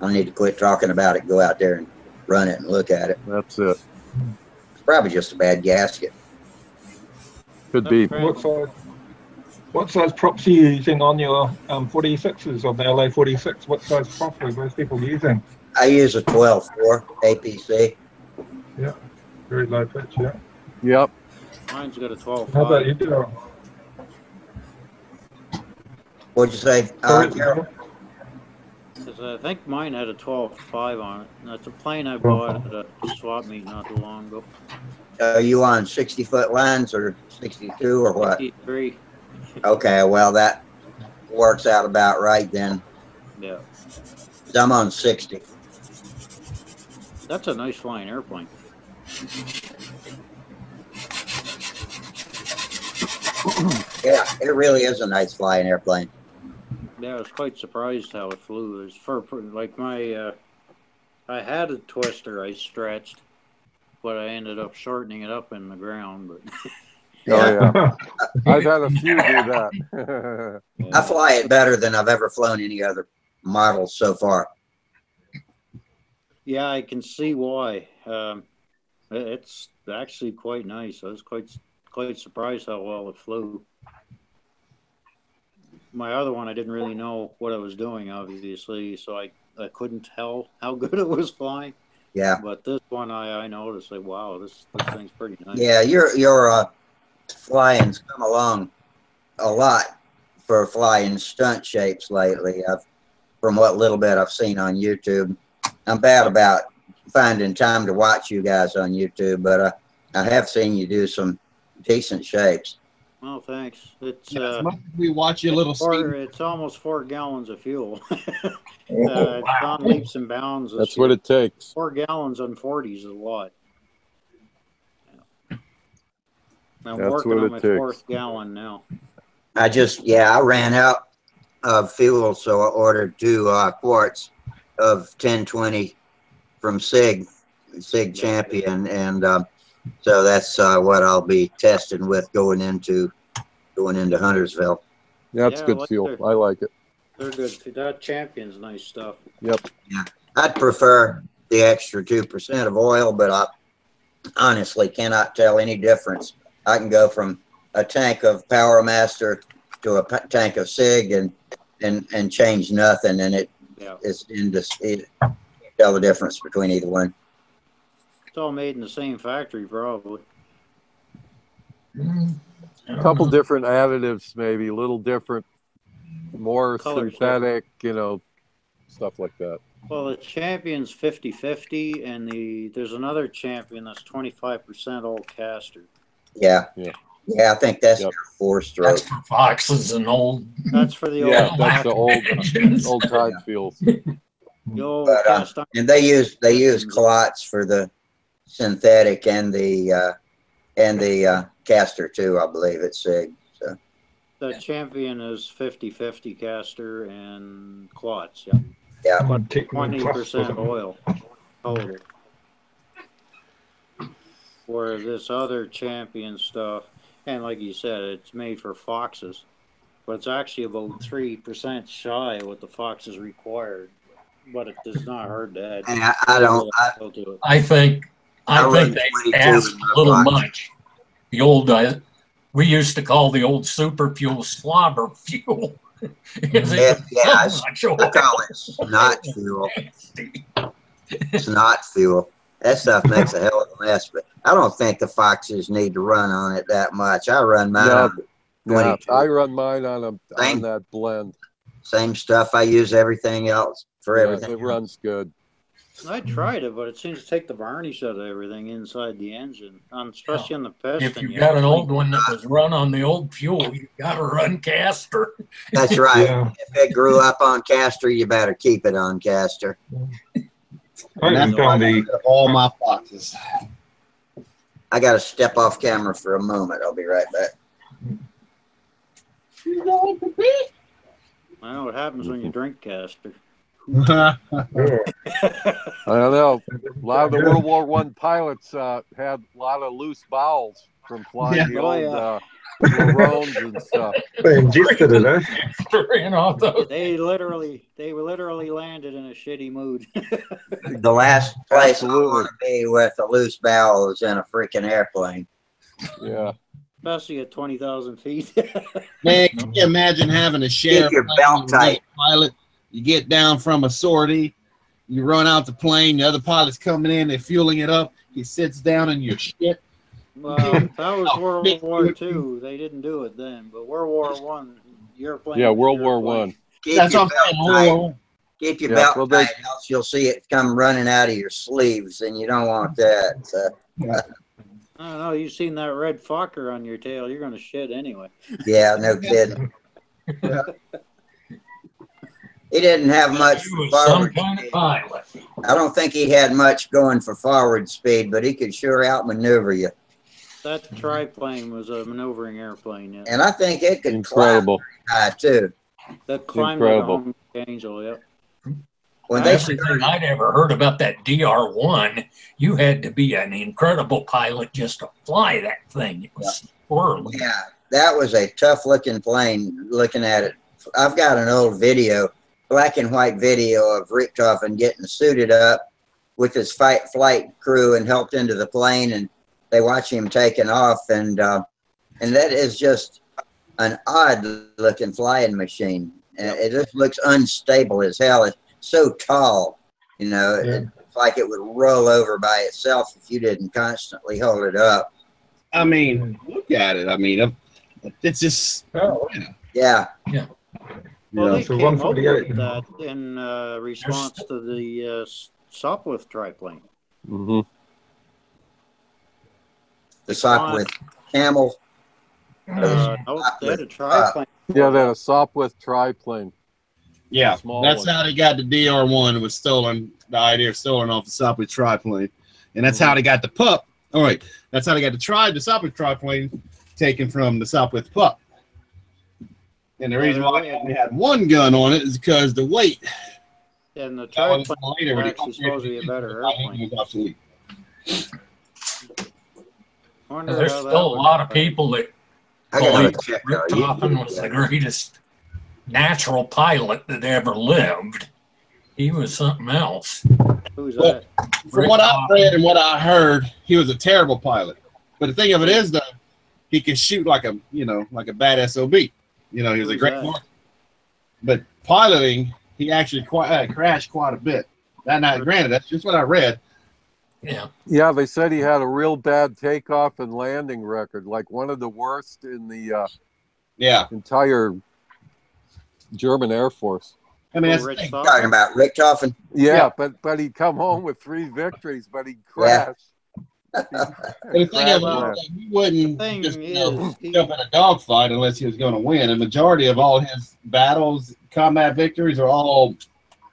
[SPEAKER 1] I need to quit talking about it, go out there and run it and look at it.
[SPEAKER 5] That's it.
[SPEAKER 1] It's probably just a bad gasket.
[SPEAKER 5] Could be.
[SPEAKER 2] What size props are you using on your 46s on the LA-46? What size prop are most people using?
[SPEAKER 1] I use a 12-4 APC.
[SPEAKER 2] Yeah, very low pitch, yeah.
[SPEAKER 5] Yep.
[SPEAKER 9] Mine's got a 12.5.
[SPEAKER 2] How about you, Daryl?
[SPEAKER 1] What'd you say, Carol?
[SPEAKER 9] I think mine had a 12.5 on it. That's a plane I bought at a swap meet not too long ago.
[SPEAKER 1] Are you on 60-foot lines or 62 or what?
[SPEAKER 9] 63.
[SPEAKER 1] Okay, well, that works out about right then.
[SPEAKER 9] Yeah.
[SPEAKER 1] I'm on 60.
[SPEAKER 9] That's a nice flying airplane.
[SPEAKER 1] Yeah, it really is a nice flying airplane.
[SPEAKER 9] Yeah, I was quite surprised how it flew. It was for like my, I had a twister I stretched, but I ended up shortening it up in the ground. But
[SPEAKER 5] Oh, yeah. I've had a few do that.
[SPEAKER 1] I fly it better than I've ever flown any other model so far.
[SPEAKER 9] Yeah, I can see why. It's actually quite nice. I was quite surprised how well it flew. My other one, I didn't really know what I was doing, obviously, so I couldn't tell how good it was flying.
[SPEAKER 1] Yeah.
[SPEAKER 9] But this one, I noticed, like, wow, this thing's pretty nice.
[SPEAKER 1] Yeah, your flying's come along a lot for flying stunt shapes lately. From what little bit I've seen on YouTube. I'm bad about finding time to watch you guys on YouTube, but I have seen you do some decent shapes.
[SPEAKER 9] Well, thanks. It's
[SPEAKER 4] we watch your little
[SPEAKER 9] it's almost 4 gallons of fuel. It's on leaps and bounds.
[SPEAKER 5] That's what it takes.
[SPEAKER 9] 4 gallons on 40s is a lot. I'm working on my 4th gallon now.
[SPEAKER 1] I ran out of fuel, so I ordered 2 quarts of 1020 from Sig Champion, and so that's what I'll be testing with going into Huntersville.
[SPEAKER 5] That's good fuel. I like it.
[SPEAKER 9] They're good. That Champion's nice stuff.
[SPEAKER 5] Yep.
[SPEAKER 1] Yeah, I'd prefer the extra 2% of oil, but I honestly cannot tell any difference. I can go from a tank of Power Master to a tank of Sig and change nothing, and it's tell the difference between either one.
[SPEAKER 9] It's all made in the same factory, probably.
[SPEAKER 5] A couple different additives, maybe a little different, more
[SPEAKER 9] Colors,
[SPEAKER 5] synthetic, stuff like that.
[SPEAKER 9] Well, the Champion's 50-50, and there's another Champion that's 25% old caster.
[SPEAKER 1] Yeah, I think that's your 4-stroke.
[SPEAKER 6] That's for Foxes and old.
[SPEAKER 9] That's for the old.
[SPEAKER 5] Yeah, that's the old time fuels.
[SPEAKER 1] And they use clots for the synthetic and the caster too. I believe it's Sig. So
[SPEAKER 9] the Champion is 50-50 caster and clots.
[SPEAKER 1] Yeah.
[SPEAKER 9] 20% oil total. Where this other Champion stuff, and like you said, it's made for Foxes, but it's actually about 3% shy of what the Foxes required. but it does not hurt that.
[SPEAKER 1] And I don't.
[SPEAKER 6] I think
[SPEAKER 1] run
[SPEAKER 6] they
[SPEAKER 1] 22
[SPEAKER 6] asked
[SPEAKER 1] in
[SPEAKER 6] a
[SPEAKER 1] my
[SPEAKER 6] little
[SPEAKER 1] box.
[SPEAKER 6] much. The old we used to call the old super fuel slobber fuel. Because it was so much oil.
[SPEAKER 1] I call it snot fuel. Snot fuel. That stuff makes a hell of a mess. But I don't think the foxes need to run on it that much. I run mine on 22.
[SPEAKER 5] I run mine on
[SPEAKER 1] Same.
[SPEAKER 5] that blend.
[SPEAKER 1] Same stuff. I use everything else for everything.
[SPEAKER 5] It runs good.
[SPEAKER 9] I tried it, but it seems to take the varnish out of everything inside the engine, especially on the piston.
[SPEAKER 6] If you got an old one that was run on the old fuel, you got to run caster.
[SPEAKER 1] That's right.
[SPEAKER 2] Yeah.
[SPEAKER 1] If it grew up on caster, you better keep it on caster.
[SPEAKER 2] I found
[SPEAKER 4] all my foxes.
[SPEAKER 1] I got to step off camera for a moment. I'll be right back.
[SPEAKER 9] I know what happens when you drink caster.
[SPEAKER 5] I don't know. A lot of the World War I pilots had a lot of loose bowels from flying the old Maroons and stuff.
[SPEAKER 2] They ingested it, eh?
[SPEAKER 9] They literally landed in a shitty mood.
[SPEAKER 1] The last place I want to be with a loose bowel is in a freaking airplane.
[SPEAKER 5] Yeah.
[SPEAKER 9] Especially at 20,000 feet.
[SPEAKER 4] Man, can you imagine having a share?
[SPEAKER 1] Keep your belt tight.
[SPEAKER 4] Pilot, you get down from a sortie, you run out the plane, the other pilot's coming in, they're fueling it up, he sits down in your shit.
[SPEAKER 9] Well, that was World War II. They didn't do it then, but World War I, your plane.
[SPEAKER 5] Yeah, World War I.
[SPEAKER 1] Keep your belt tight. Keep your belt tight, else you'll see it come running out of your sleeves, and you don't want that. So.
[SPEAKER 9] I don't know. You've seen that red fucker on your tail. You're going to shit anyway.
[SPEAKER 1] Yeah, no kidding. He didn't have much for forward speed. I don't think he had much going for forward speed, but he could sure outmaneuver you.
[SPEAKER 9] That triplane was a maneuvering airplane. Yeah.
[SPEAKER 1] And I think it could
[SPEAKER 5] Incredible.
[SPEAKER 1] climb high too.
[SPEAKER 9] That climbed like a home angel, yep.
[SPEAKER 6] When everything I'd ever heard about that DR-1, you had to be an incredible pilot just to fly that thing. It was swirling.
[SPEAKER 1] Yeah, that was a tough looking plane looking at it. I've got an old video, black and white video of Richtofen getting suited up with his flight crew and helped into the plane, and they watch him taking off, and that is just an odd looking flying machine. It just looks unstable as hell. It's so tall, you know, it's like it would roll over by itself if you didn't constantly hold it up.
[SPEAKER 4] I mean, look at it. I mean, it's just,
[SPEAKER 1] yeah.
[SPEAKER 9] Well, they came up with that in response to the Sopwith triplane.
[SPEAKER 5] Mm-hmm.
[SPEAKER 1] The Sopwith Camel.
[SPEAKER 9] No, they had a triplane.
[SPEAKER 5] Yeah, they had a Sopwith triplane.
[SPEAKER 4] Yeah, that's how they got the DR-1. It was stolen. The idea stolen off the Sopwith triplane, and that's how they got the pup. All right, that's how they got the Sopwith triplane taken from the Sopwith pup. And the reason why they only had one gun on it is because the weight.
[SPEAKER 9] And the triplane was actually supposed to be a better airplane.
[SPEAKER 6] There's still a lot of people that believe Richtofen was the greatest natural pilot that ever lived. He was something else.
[SPEAKER 9] Who's that?
[SPEAKER 4] From what I read and what I heard, he was a terrible pilot. But the thing of it is, though, he could shoot like a, like a bad SOB. He was a great pilot. But piloting, he actually crashed quite a bit. Granted, that's just what I read.
[SPEAKER 5] Yeah, they said he had a real bad takeoff and landing record, like one of the worst in the entire German Air Force.
[SPEAKER 4] I mean, that's
[SPEAKER 1] talking about Richtofen.
[SPEAKER 5] Yeah, but he'd come home with 3 victories, but he'd crash.
[SPEAKER 4] The thing is, he wouldn't just jump in a dogfight unless he was going to win. A majority of all his battles, combat victories, are all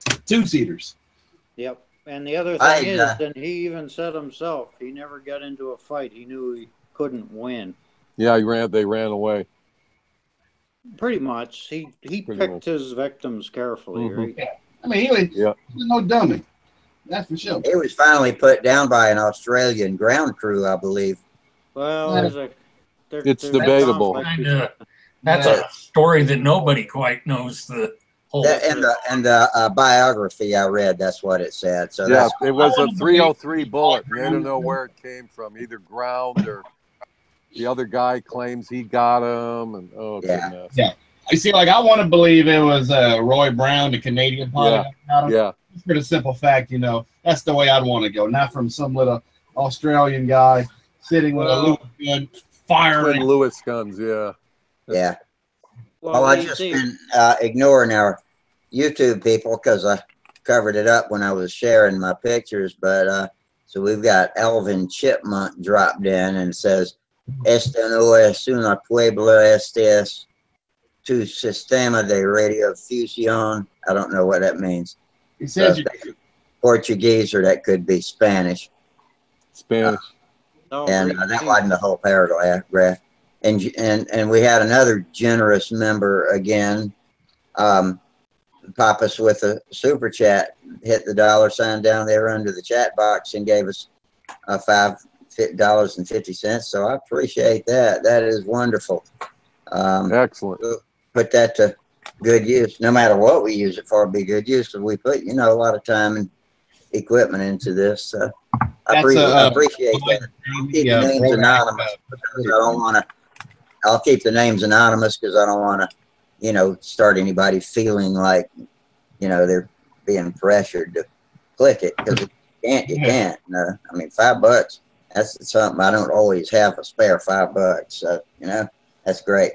[SPEAKER 4] 2-seaters.
[SPEAKER 9] Yep. And the other thing is, and he even said himself, he never got into a fight. He knew he couldn't win.
[SPEAKER 5] Yeah, they ran away.
[SPEAKER 9] Pretty much. He picked his victims carefully, right?
[SPEAKER 4] Yeah. I mean, he was no dummy. That's for sure.
[SPEAKER 1] He was finally put down by an Australian ground crew, I believe.
[SPEAKER 9] Well,
[SPEAKER 5] it's debatable.
[SPEAKER 6] That's a story that nobody quite knows the Oh,
[SPEAKER 1] That and the biography I read, that's what it said. So
[SPEAKER 5] Yeah,
[SPEAKER 1] that's
[SPEAKER 5] it was a 303 bullet. And they don't know where it came from, either ground or the other guy claims he got him. And oh,
[SPEAKER 1] Yeah.
[SPEAKER 5] goodness.
[SPEAKER 4] Yeah. I see. Like I want to believe it was Roy Brown, the Canadian pilot.
[SPEAKER 5] Yeah.
[SPEAKER 4] For the simple fact, you know, that's the way I'd want to go. Not from some little Australian guy sitting with a Lewis gun firing.
[SPEAKER 5] Twin Lewis guns, yeah.
[SPEAKER 1] Yeah.
[SPEAKER 9] Well,
[SPEAKER 1] I've just been ignoring our YouTube people because I covered it up when I was sharing my pictures. But so we've got Alvin Chipmunk dropped in and says, "Esto no es una pueblo, este es tu sistema de radiofusión." I don't know what that means.
[SPEAKER 4] He says
[SPEAKER 1] Portuguese, or that could be Spanish.
[SPEAKER 5] Spanish.
[SPEAKER 1] And that wasn't the whole paragraph. And we had another generous member again pop us with a super chat, hit the $sign down there under the chat box and gave us $5.50. So I appreciate that. That is wonderful.
[SPEAKER 5] Excellent.
[SPEAKER 1] Put that to good use. No matter what we use it for, it'll be good use, because we put, a lot of time and equipment into this. I appreciate that. I'll keep the names anonymous because I don't want to. I'll keep the names anonymous because I don't want to, start anybody feeling like, they're being pressured to click it, because you can't. I mean, $5. That's something I don't always have a spare $5. So that's great.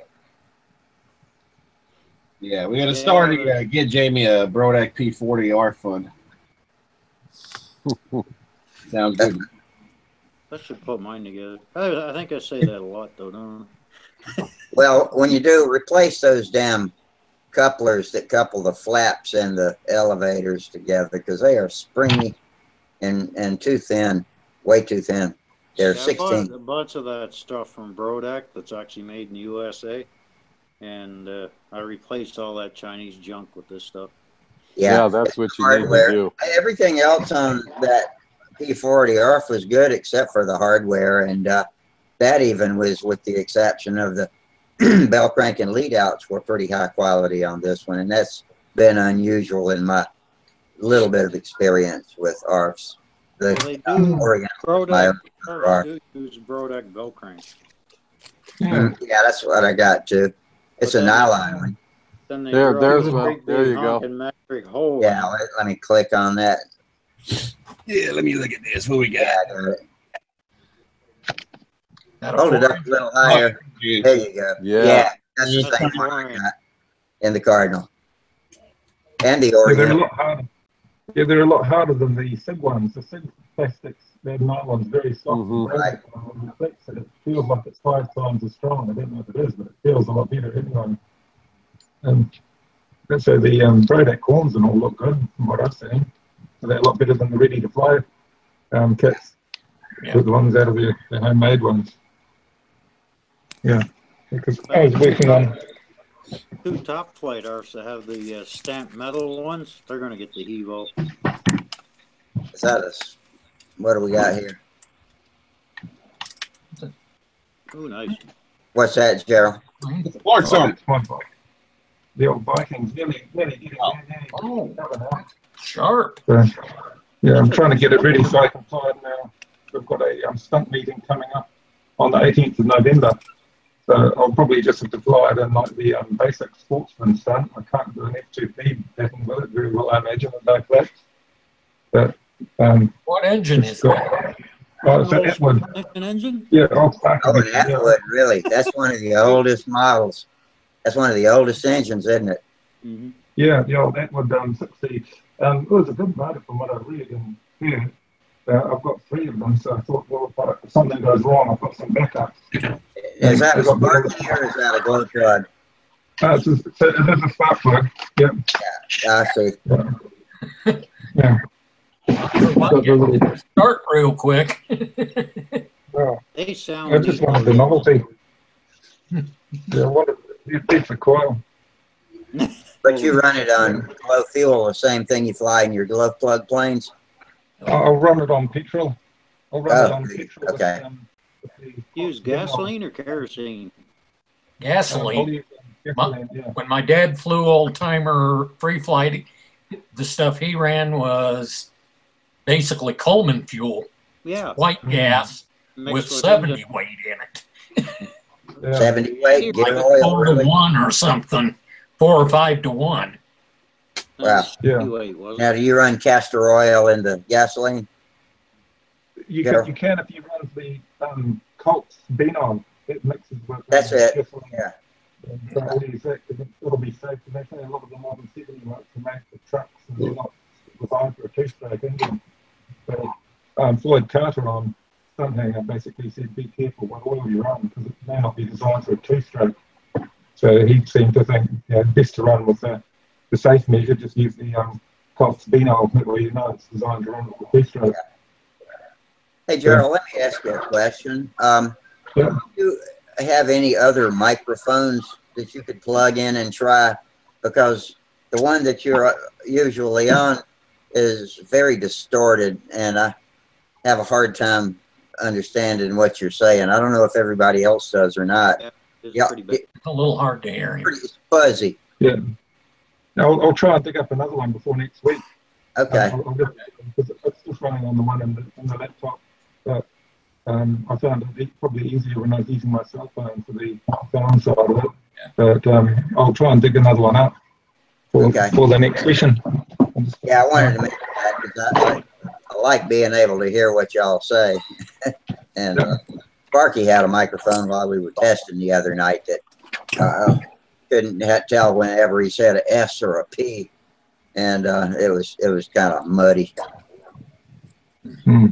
[SPEAKER 4] Yeah, we got to start to get Jamie a Brodak P40R fund. Sounds good.
[SPEAKER 9] I should put mine together. I think I say that a lot, though, don't I?
[SPEAKER 1] Well, when you do, replace those damn couplers that couple the flaps and the elevators together, because they are springy and too thin, way too thin. They're 16.
[SPEAKER 9] I bought a bunch of that stuff from Brodak that's actually made in the USA, and I replaced all that Chinese junk with this stuff.
[SPEAKER 5] Yeah, that's what you need to do.
[SPEAKER 1] Everything else on that P40R was good except for the hardware, and that even was, with the exception of the bell crank and lead outs, were pretty high quality on this one, and that's been unusual in my little bit of experience with ARFs.
[SPEAKER 9] They do Brodak use Brodak bell crank.
[SPEAKER 1] Yeah, that's what I got too. It's a nylon one.
[SPEAKER 9] Then they
[SPEAKER 5] there's one. There you go.
[SPEAKER 9] Hole
[SPEAKER 1] yeah, let me click on that.
[SPEAKER 4] Yeah, let me look at this. What we got?
[SPEAKER 1] Hold it up a little higher. There you go. Yeah, that's the same one I got in the Cardinal. And the Orient.
[SPEAKER 2] They're a lot harder than the SIG ones. The SIG plastics, their nylon's very soft.
[SPEAKER 1] Right.
[SPEAKER 2] When you flex it, it feels like it's 5 times as strong. I don't know if it is, but it feels a lot better anyway. And so the Brodak corns and all look good from what I've seen. So they're a lot better than the ready-to-fly kits. Yeah. The ones out of the homemade ones. Yeah, because I was working on
[SPEAKER 9] 2 top flight ARFs that have the stamped metal ones. They're going to get the Evo.
[SPEAKER 1] Is that us? What do we got here?
[SPEAKER 9] Oh, nice.
[SPEAKER 1] What's that, Gerald?
[SPEAKER 4] What's on?
[SPEAKER 2] The old Vikings nearly
[SPEAKER 6] Oh, sharp.
[SPEAKER 2] Yeah, I'm trying to get it ready so I can fly it now. We've got a stunt meeting coming up on the 18th of November. So I'll probably just have to fly it in like the basic sportsman stunt. I can't do an F2P pattern with it very well, I imagine, with no flaps. But
[SPEAKER 6] what engine is that?
[SPEAKER 2] It's an Atwood.
[SPEAKER 9] An engine?
[SPEAKER 2] Yeah,
[SPEAKER 1] an Atwood, really. That's one of the oldest models. That's one of the oldest engines, isn't it?
[SPEAKER 9] Mm-hmm.
[SPEAKER 2] Yeah, the old Atwood 60. It was a good motor from what I read in here. I've got 3 of them, so I thought, well, if something goes wrong, I've got some backups.
[SPEAKER 1] Is that a Sparky or is that a glow plug?
[SPEAKER 2] It is a spark plug. Yep.
[SPEAKER 1] Yeah, I see.
[SPEAKER 2] Yeah.
[SPEAKER 6] Start real quick.
[SPEAKER 2] Well,
[SPEAKER 9] They sound.
[SPEAKER 2] I just wanted the novelty. Yeah, it's a coil.
[SPEAKER 1] But you run it on glow fuel, the same thing you fly in your glove plug planes?
[SPEAKER 2] I'll run it on petrol. I'll run it on petrol.
[SPEAKER 1] Okay.
[SPEAKER 9] Use gasoline or kerosene?
[SPEAKER 6] Gasoline.
[SPEAKER 2] gasoline, yeah.
[SPEAKER 6] When my dad flew old timer free flight, the stuff he ran was basically Coleman fuel,
[SPEAKER 9] Yeah.
[SPEAKER 6] white gas
[SPEAKER 9] Mixed
[SPEAKER 6] with
[SPEAKER 9] with
[SPEAKER 6] 70
[SPEAKER 9] engine.
[SPEAKER 6] weight in it.
[SPEAKER 2] Yeah.
[SPEAKER 1] 70 weight, gear
[SPEAKER 6] Like
[SPEAKER 1] oil,
[SPEAKER 6] 4
[SPEAKER 1] really?
[SPEAKER 6] to 1 or something, 4 or 5 to 1.
[SPEAKER 1] Wow.
[SPEAKER 2] Yeah.
[SPEAKER 9] Wait, was
[SPEAKER 1] Now,
[SPEAKER 9] it?
[SPEAKER 1] do you run castor oil in the gasoline?
[SPEAKER 2] You
[SPEAKER 1] Yeah.
[SPEAKER 2] can if you run the Colt's Benon. It mixes with
[SPEAKER 1] That's it.
[SPEAKER 2] gasoline.
[SPEAKER 1] Yeah.
[SPEAKER 2] So it'll be safe. And they say a lot of the modern 70 works are made for trucks and they're not designed for a two-stroke engine. So Floyd Carter on Stunthangar basically said, be careful what oil you run because it may not be designed for a two-stroke. So he seemed to think best to run with the safe measure, just use the Colt's Benon where you know it's designed to run with a two-stroke.
[SPEAKER 1] Hey, Gerald, let me ask you a question. Do you have any other microphones that you could plug in and try? Because the one that you're usually on is very distorted, and I have a hard time understanding what you're saying. I don't know if everybody else does or not.
[SPEAKER 9] Yeah, it's
[SPEAKER 1] Yeah,
[SPEAKER 9] pretty big.
[SPEAKER 6] It's a little hard to hear him.
[SPEAKER 1] pretty fuzzy.
[SPEAKER 2] Yeah. Now, I'll try and dig up another one before next week.
[SPEAKER 1] Okay.
[SPEAKER 2] Because it's just running on the one in the laptop. But I found it probably easier when I was using my cell phone for the sound side of it. But I'll try and dig another one up for the next session.
[SPEAKER 1] Yeah, I wanted to mention that because I like being able to hear what y'all say. And Sparky had a microphone while we were testing the other night that couldn't tell whenever he said an S or a P, and it was kind of muddy.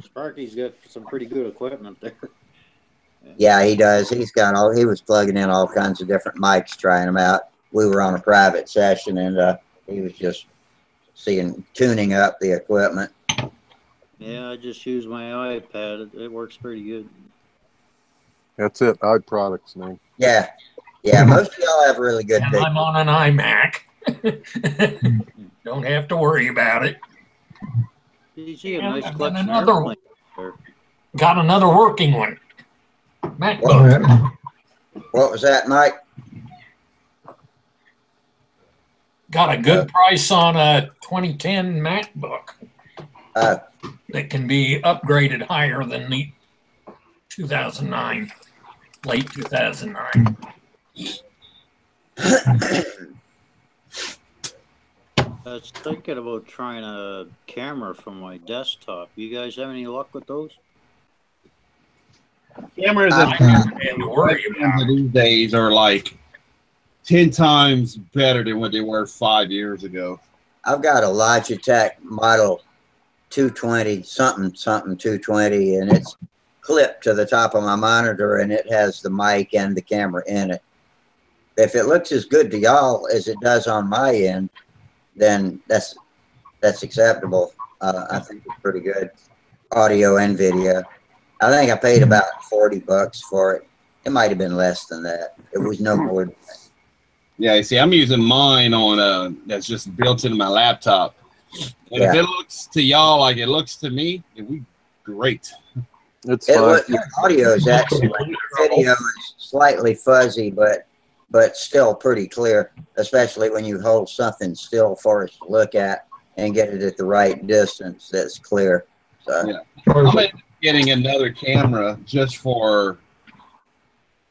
[SPEAKER 9] Sparky's got some pretty good equipment there.
[SPEAKER 1] Yeah, he does. He was plugging in all kinds of different mics, trying them out. We were on a private session, and he was just tuning up the equipment.
[SPEAKER 9] Yeah, I just use my iPad. It works pretty good.
[SPEAKER 5] That's it. iProducts name.
[SPEAKER 1] Yeah, most of y'all have really good
[SPEAKER 6] And
[SPEAKER 1] pictures.
[SPEAKER 6] I'm on an iMac. Don't have to worry about it.
[SPEAKER 9] You see a
[SPEAKER 6] Yeah,
[SPEAKER 9] nice
[SPEAKER 6] and
[SPEAKER 9] collection of
[SPEAKER 6] another
[SPEAKER 9] airplanes there.
[SPEAKER 6] Got another working one. MacBook.
[SPEAKER 1] What was that, Mike?
[SPEAKER 6] Got a good price on a 2010 MacBook that can be upgraded higher than the 2009, late 2009.
[SPEAKER 9] I was thinking about trying a camera from my desktop. You guys have any luck with those?
[SPEAKER 4] Cameras these days are like 10 times better than what they were 5 years ago.
[SPEAKER 1] I've got a Logitech model 220 something 220, and it's clipped to the top of my monitor, and it has the mic and the camera in it. If it looks as good to y'all as it does on my end, then that's acceptable. I think it's pretty good audio and video. I think I paid about $40 for it. It might have been less than that. It was no more than that.
[SPEAKER 4] Yeah, you see, I'm using mine on that's just built into my laptop. And if it looks to y'all like it looks to me, it'd be great.
[SPEAKER 5] It's fine.
[SPEAKER 1] Your audio is excellent. Video is slightly fuzzy, but still pretty clear, especially when you hold something still for us to look at and get it at the right distance that's clear. So
[SPEAKER 4] yeah. I'm getting another camera just for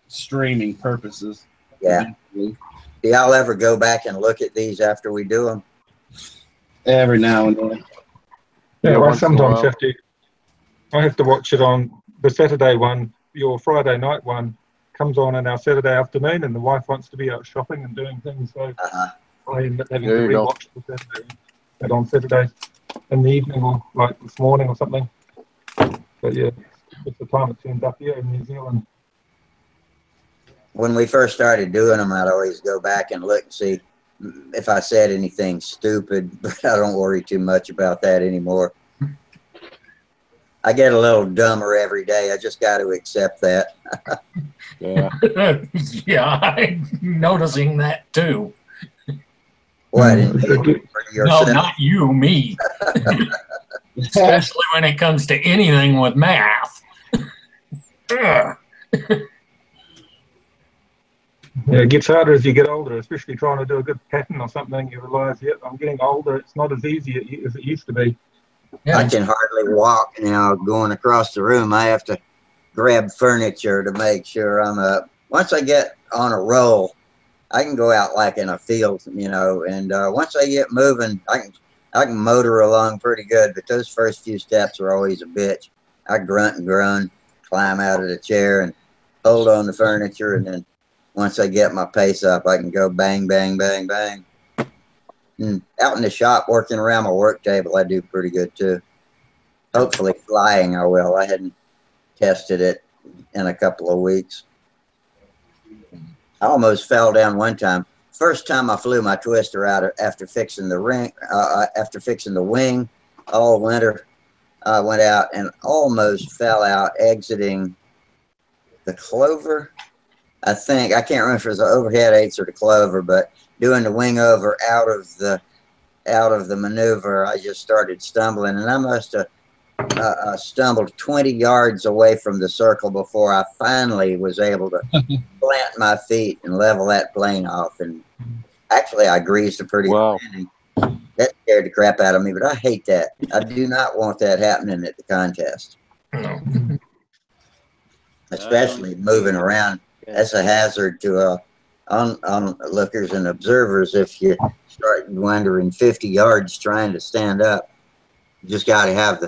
[SPEAKER 4] streaming purposes.
[SPEAKER 1] Yeah. Do y'all ever go back and look at these after we do them?
[SPEAKER 4] Every now and then.
[SPEAKER 2] Yeah, I sometimes have to watch it on the Saturday one. Your Friday night one comes on our Saturday afternoon, and the wife wants to be out shopping and doing things, so I end up having to rewatch the Saturday one on Saturday in the evening or like this morning or something. But yeah, it's the time it turns up here in New Zealand.
[SPEAKER 1] When we first started doing them, I'd always go back and look and see if I said anything stupid, but I don't worry too much about that anymore. I get a little dumber every day. I just got to accept that.
[SPEAKER 5] Yeah.
[SPEAKER 6] Yeah, I'm noticing that too.
[SPEAKER 1] What?
[SPEAKER 6] No, not you, me. Especially when it comes to anything with math.
[SPEAKER 2] Yeah, it gets harder as you get older, especially trying to do a good pattern or something. You realise, yep, I'm getting older. It's not as easy as it used to be.
[SPEAKER 6] Yeah.
[SPEAKER 1] I can hardly walk now going across the room. I have to grab furniture to make sure I'm up. Once I get on a roll, I can go out like in a field, you know, and once I get moving, I can motor along pretty good, but those first few steps are always a bitch. I grunt and groan, climb out of the chair and hold on the furniture, and then once I get my pace up, I can go bang, bang, bang, bang. And out in the shop, working around my work table, I do pretty good too. Hopefully flying I will. I hadn't tested it in a couple of weeks. I almost fell down one time. First time I flew my twister out after fixing the wing all winter. I went out and almost fell out exiting the Clover. I can't remember if it was the overhead eights or the Clover, but doing the wing over out of the maneuver, I just started stumbling, and I must have stumbled 20 yards away from the circle before I finally was able to plant my feet and level that plane off. And actually, I greased a pretty good landing. That scared the crap out of me, but I hate that. I do not want that happening at the contest.
[SPEAKER 6] No.
[SPEAKER 1] Especially moving around. That's a hazard to onlookers and observers if you start wandering 50 yards trying to stand up. You just got to have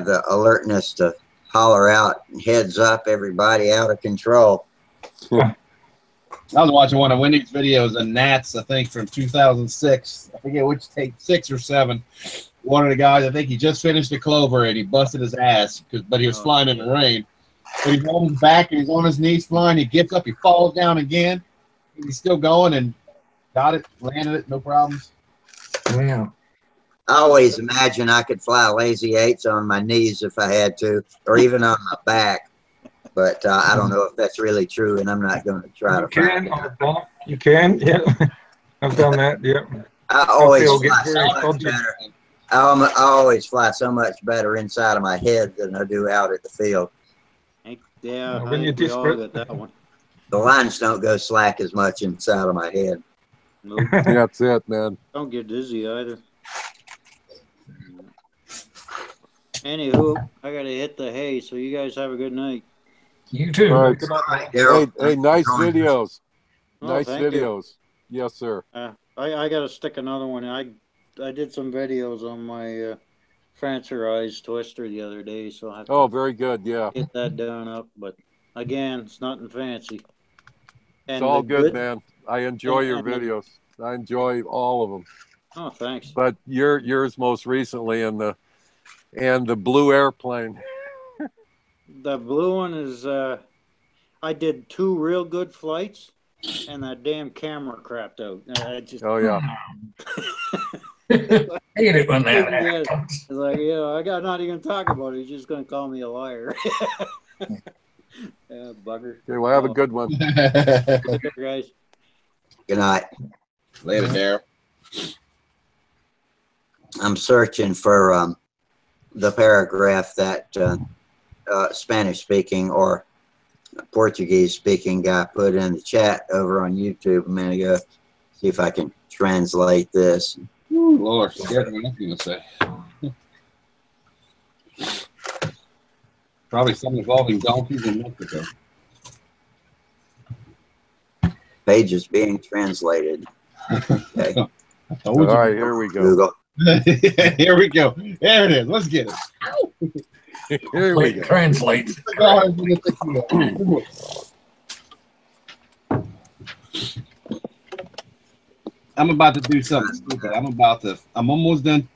[SPEAKER 1] the alertness to holler out, heads up, everybody out of control.
[SPEAKER 4] I was watching one of Wendy's videos of Nats, I think from 2006. I forget which take, 6 or 7. One of the guys, I think he just finished the Clover and he busted his ass, but he was flying in the rain. But he's on his back and he's on his knees flying. He gets up, he falls down again. He's still going and got it, landed it, no problems.
[SPEAKER 2] Yeah.
[SPEAKER 1] I always imagine I could fly lazy eights on my knees if I had to, or even on my back. But I don't know if that's really true, and I'm not going to try to find it.
[SPEAKER 2] I've done it. You can, yeah. I've done that, yeah.
[SPEAKER 1] I always
[SPEAKER 2] feel
[SPEAKER 1] fly
[SPEAKER 2] very
[SPEAKER 1] so much
[SPEAKER 2] conscious.
[SPEAKER 1] better. I always fly so much better inside of my head than I do out at the field.
[SPEAKER 9] Yeah,
[SPEAKER 2] When you're
[SPEAKER 9] we all
[SPEAKER 2] desperate.
[SPEAKER 9] got that one.
[SPEAKER 1] The lines don't go slack as much inside of my head.
[SPEAKER 9] Nope.
[SPEAKER 5] That's it, man.
[SPEAKER 9] Don't get dizzy either. Anywho, I gotta hit the hay, so you guys have a good night.
[SPEAKER 6] You too.
[SPEAKER 5] All right.
[SPEAKER 1] Daryl,
[SPEAKER 5] Hey, nice videos.
[SPEAKER 9] Oh,
[SPEAKER 5] Nice
[SPEAKER 9] thank you.
[SPEAKER 5] videos. Yes, sir.
[SPEAKER 9] I gotta stick another one. I did some videos on my Francer Eyes Twister the other day, so I have to
[SPEAKER 5] Oh, very good. Yeah.
[SPEAKER 9] get that done up. But again, it's nothing fancy.
[SPEAKER 5] It's all good, man. I enjoy your videos. I enjoy all of them.
[SPEAKER 9] Oh, thanks.
[SPEAKER 5] But yours most recently and the blue airplane.
[SPEAKER 9] The blue one is I did 2 real good flights, and that damn camera crapped out. I just
[SPEAKER 5] Oh yeah.
[SPEAKER 6] Hate it when that
[SPEAKER 9] Yeah,
[SPEAKER 6] happens.
[SPEAKER 9] it's like, I got not even talk about it. He's just gonna call me a liar. Yeah, bugger.
[SPEAKER 5] Okay, well, have a good one.
[SPEAKER 9] Later, guys.
[SPEAKER 1] Good night.
[SPEAKER 4] Later, Daryl.
[SPEAKER 1] I'm searching for the paragraph that Spanish-speaking or Portuguese-speaking guy put in the chat over on YouTube a minute ago. See if I can translate this.
[SPEAKER 4] Ooh, Lord, scared me. Nothing to say. Probably something involving donkeys in Mexico.
[SPEAKER 1] Page is being translated. Okay.
[SPEAKER 5] All right, here we go.
[SPEAKER 1] Google.
[SPEAKER 4] Here we go. There it is. Let's get it. Ow.
[SPEAKER 5] Here we go.
[SPEAKER 6] Translate.
[SPEAKER 4] I'm about to do something stupid. I'm almost done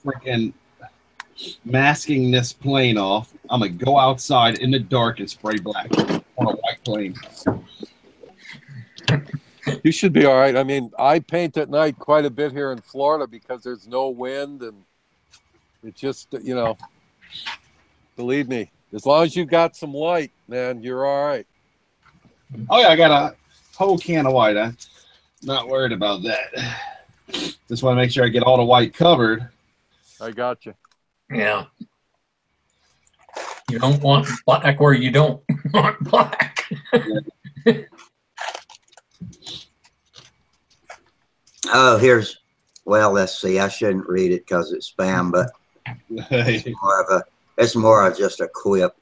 [SPEAKER 4] freaking masking this plane off. I'm going to go outside in the dark and spray black on a white plane.
[SPEAKER 5] You should be all right. I mean, I paint at night quite a bit here in Florida because there's no wind, and it just, believe me, as long as you got some white, man, you're all right.
[SPEAKER 4] Oh, yeah, I got a whole can of white. I'm not worried about that. Just want to make sure I get all the white covered.
[SPEAKER 5] I got you.
[SPEAKER 6] Yeah. You don't want black where you don't want black.
[SPEAKER 1] Oh, well, let's see. I shouldn't read it because it's spam, but it's more of just a quip.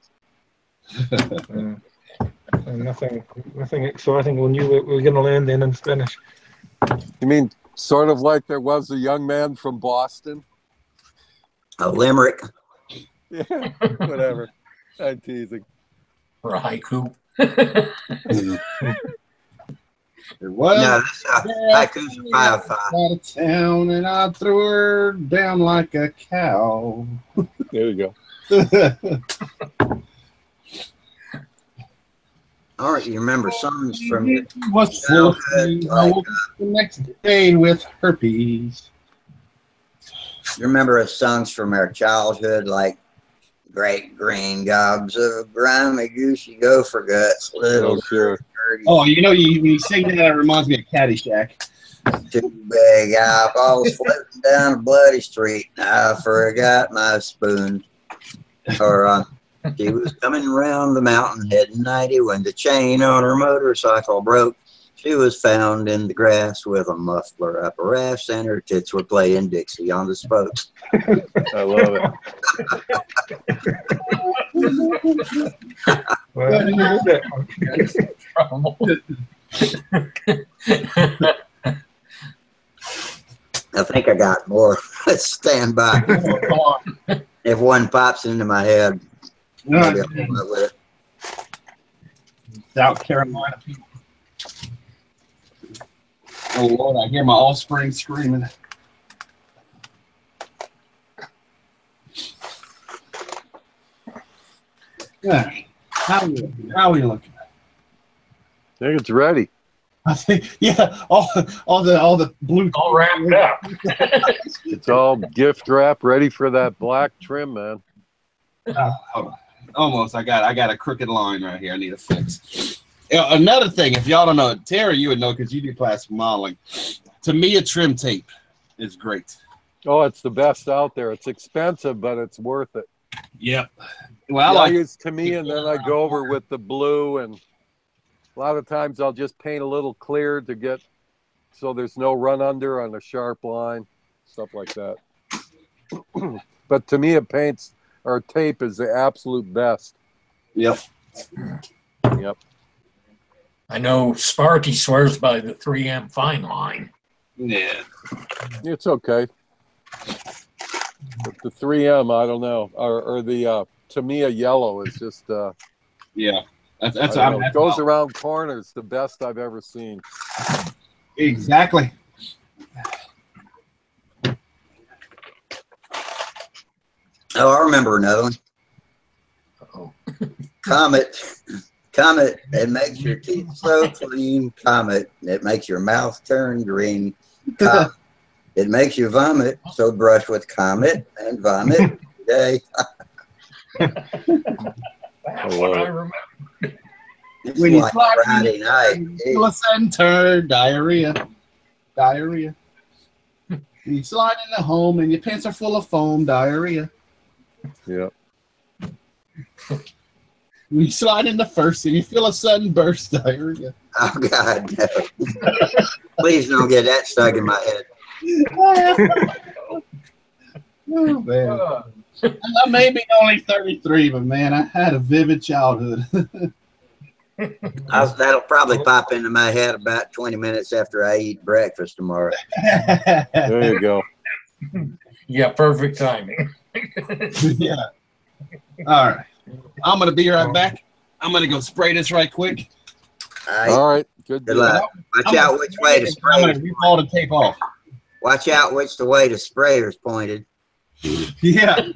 [SPEAKER 2] Nothing exciting or new we're going to learn then in Spanish.
[SPEAKER 5] You mean sort of like there was a young man from Boston?
[SPEAKER 1] A limerick.
[SPEAKER 5] Yeah, whatever. I'm teasing.
[SPEAKER 6] For a haiku.
[SPEAKER 4] It was
[SPEAKER 1] No, haikus are 5-5.
[SPEAKER 4] out of town, and I threw her down like a cow.
[SPEAKER 5] There you go.
[SPEAKER 1] All right, you remember songs from your
[SPEAKER 4] What's full of
[SPEAKER 1] childhood,
[SPEAKER 4] things. I
[SPEAKER 1] like,
[SPEAKER 4] woke up the next day with herpes.
[SPEAKER 1] you remember songs from our childhood, like Great Green Gobs of Grimy Goosey Gopher Guts, Little
[SPEAKER 5] Oh, sure.
[SPEAKER 1] Dirty,
[SPEAKER 4] Oh, you know, when you sing that, it reminds me of Caddyshack.
[SPEAKER 1] Two big eyeballs floating down a bloody street. I forgot my spoon. Or she was coming round the mountain heading 90 when the chain on her motorcycle broke. She was found in the grass with a muffler up her ass, and her tits were playing Dixie on the spokes.
[SPEAKER 5] I love it.
[SPEAKER 2] Well, I didn't hear that one.
[SPEAKER 1] I think I got more. Let's stand by. If one pops into my head, maybe I'll come up with it.
[SPEAKER 4] South Carolina people. Oh Lord, I hear my offspring screaming. Yeah. How are we looking?
[SPEAKER 5] I think it's ready.
[SPEAKER 4] I think, yeah, all the blue.
[SPEAKER 6] All wrapped up.
[SPEAKER 5] It's all gift wrap, ready for that black trim, man.
[SPEAKER 4] Hold on. Almost. I got a crooked line right here. I need to fix. Another thing, if y'all don't know, Terry, you would know because you do plastic modeling. To me, a trim tape is great.
[SPEAKER 5] Oh, it's the best out there. It's expensive, but it's worth it.
[SPEAKER 4] Yep. Well,
[SPEAKER 5] I use to me, and then I go over with the blue, and a lot of times I'll just paint a little clear to get so there's no run under on a sharp line, stuff like that. But to me, it paints or tape is the absolute best.
[SPEAKER 4] Yep.
[SPEAKER 5] Yep.
[SPEAKER 6] I know Sparky swears by the 3M fine line.
[SPEAKER 4] Yeah.
[SPEAKER 5] It's okay. But the 3M, I don't know, or the Tamiya yellow is just
[SPEAKER 4] yeah. That's
[SPEAKER 5] it goes around corners. The best I've ever seen.
[SPEAKER 4] Exactly.
[SPEAKER 1] Oh, I remember another one.
[SPEAKER 6] Uh-oh.
[SPEAKER 1] Comet, it makes your teeth so clean. Comet, it makes your mouth turn green. Comet, it makes you vomit, so brush with Comet and vomit today.
[SPEAKER 6] That's what I remember.
[SPEAKER 1] It's
[SPEAKER 4] When you
[SPEAKER 1] like
[SPEAKER 4] slide
[SPEAKER 1] Friday night.
[SPEAKER 4] center diarrhea. When you slide in the home and your pants are full of foam, diarrhea.
[SPEAKER 5] Yeah.
[SPEAKER 4] When you slide in the first and you feel a sudden burst, diarrhea.
[SPEAKER 1] Oh, God, no. Please don't get that stuck in my head.
[SPEAKER 4] Oh, man. I may be only 33, but, man, I had a vivid childhood.
[SPEAKER 1] That'll probably pop into my head about 20 minutes after I eat breakfast tomorrow.
[SPEAKER 5] There you go.
[SPEAKER 6] Yeah, perfect timing.
[SPEAKER 4] Yeah. All right. I'm going to be right back. I'm going to go spray this right quick.
[SPEAKER 5] All right. Good
[SPEAKER 1] luck. Watch out which way the
[SPEAKER 4] I'm going
[SPEAKER 1] sprayer's
[SPEAKER 4] to rip all the tape off.
[SPEAKER 1] Watch out which the way the sprayer's pointed.
[SPEAKER 4] Yeah.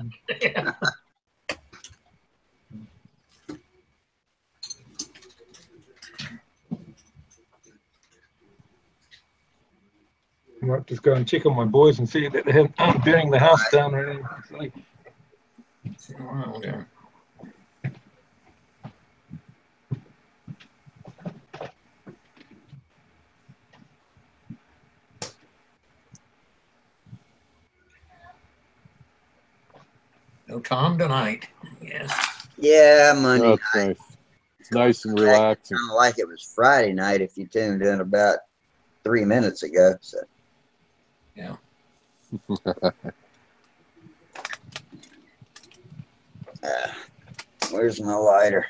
[SPEAKER 2] I might just go and check on my boys and see that they aren't burning the house down or anything.
[SPEAKER 6] Wow, there. No Tom tonight. Yes.
[SPEAKER 1] Yeah, Monday
[SPEAKER 5] Oh,
[SPEAKER 1] night.
[SPEAKER 5] it's nice. It's nice and relaxing.
[SPEAKER 1] Kind of like it was Friday night if you tuned in about 3 minutes ago. So
[SPEAKER 6] Yeah.
[SPEAKER 1] where's my lighter?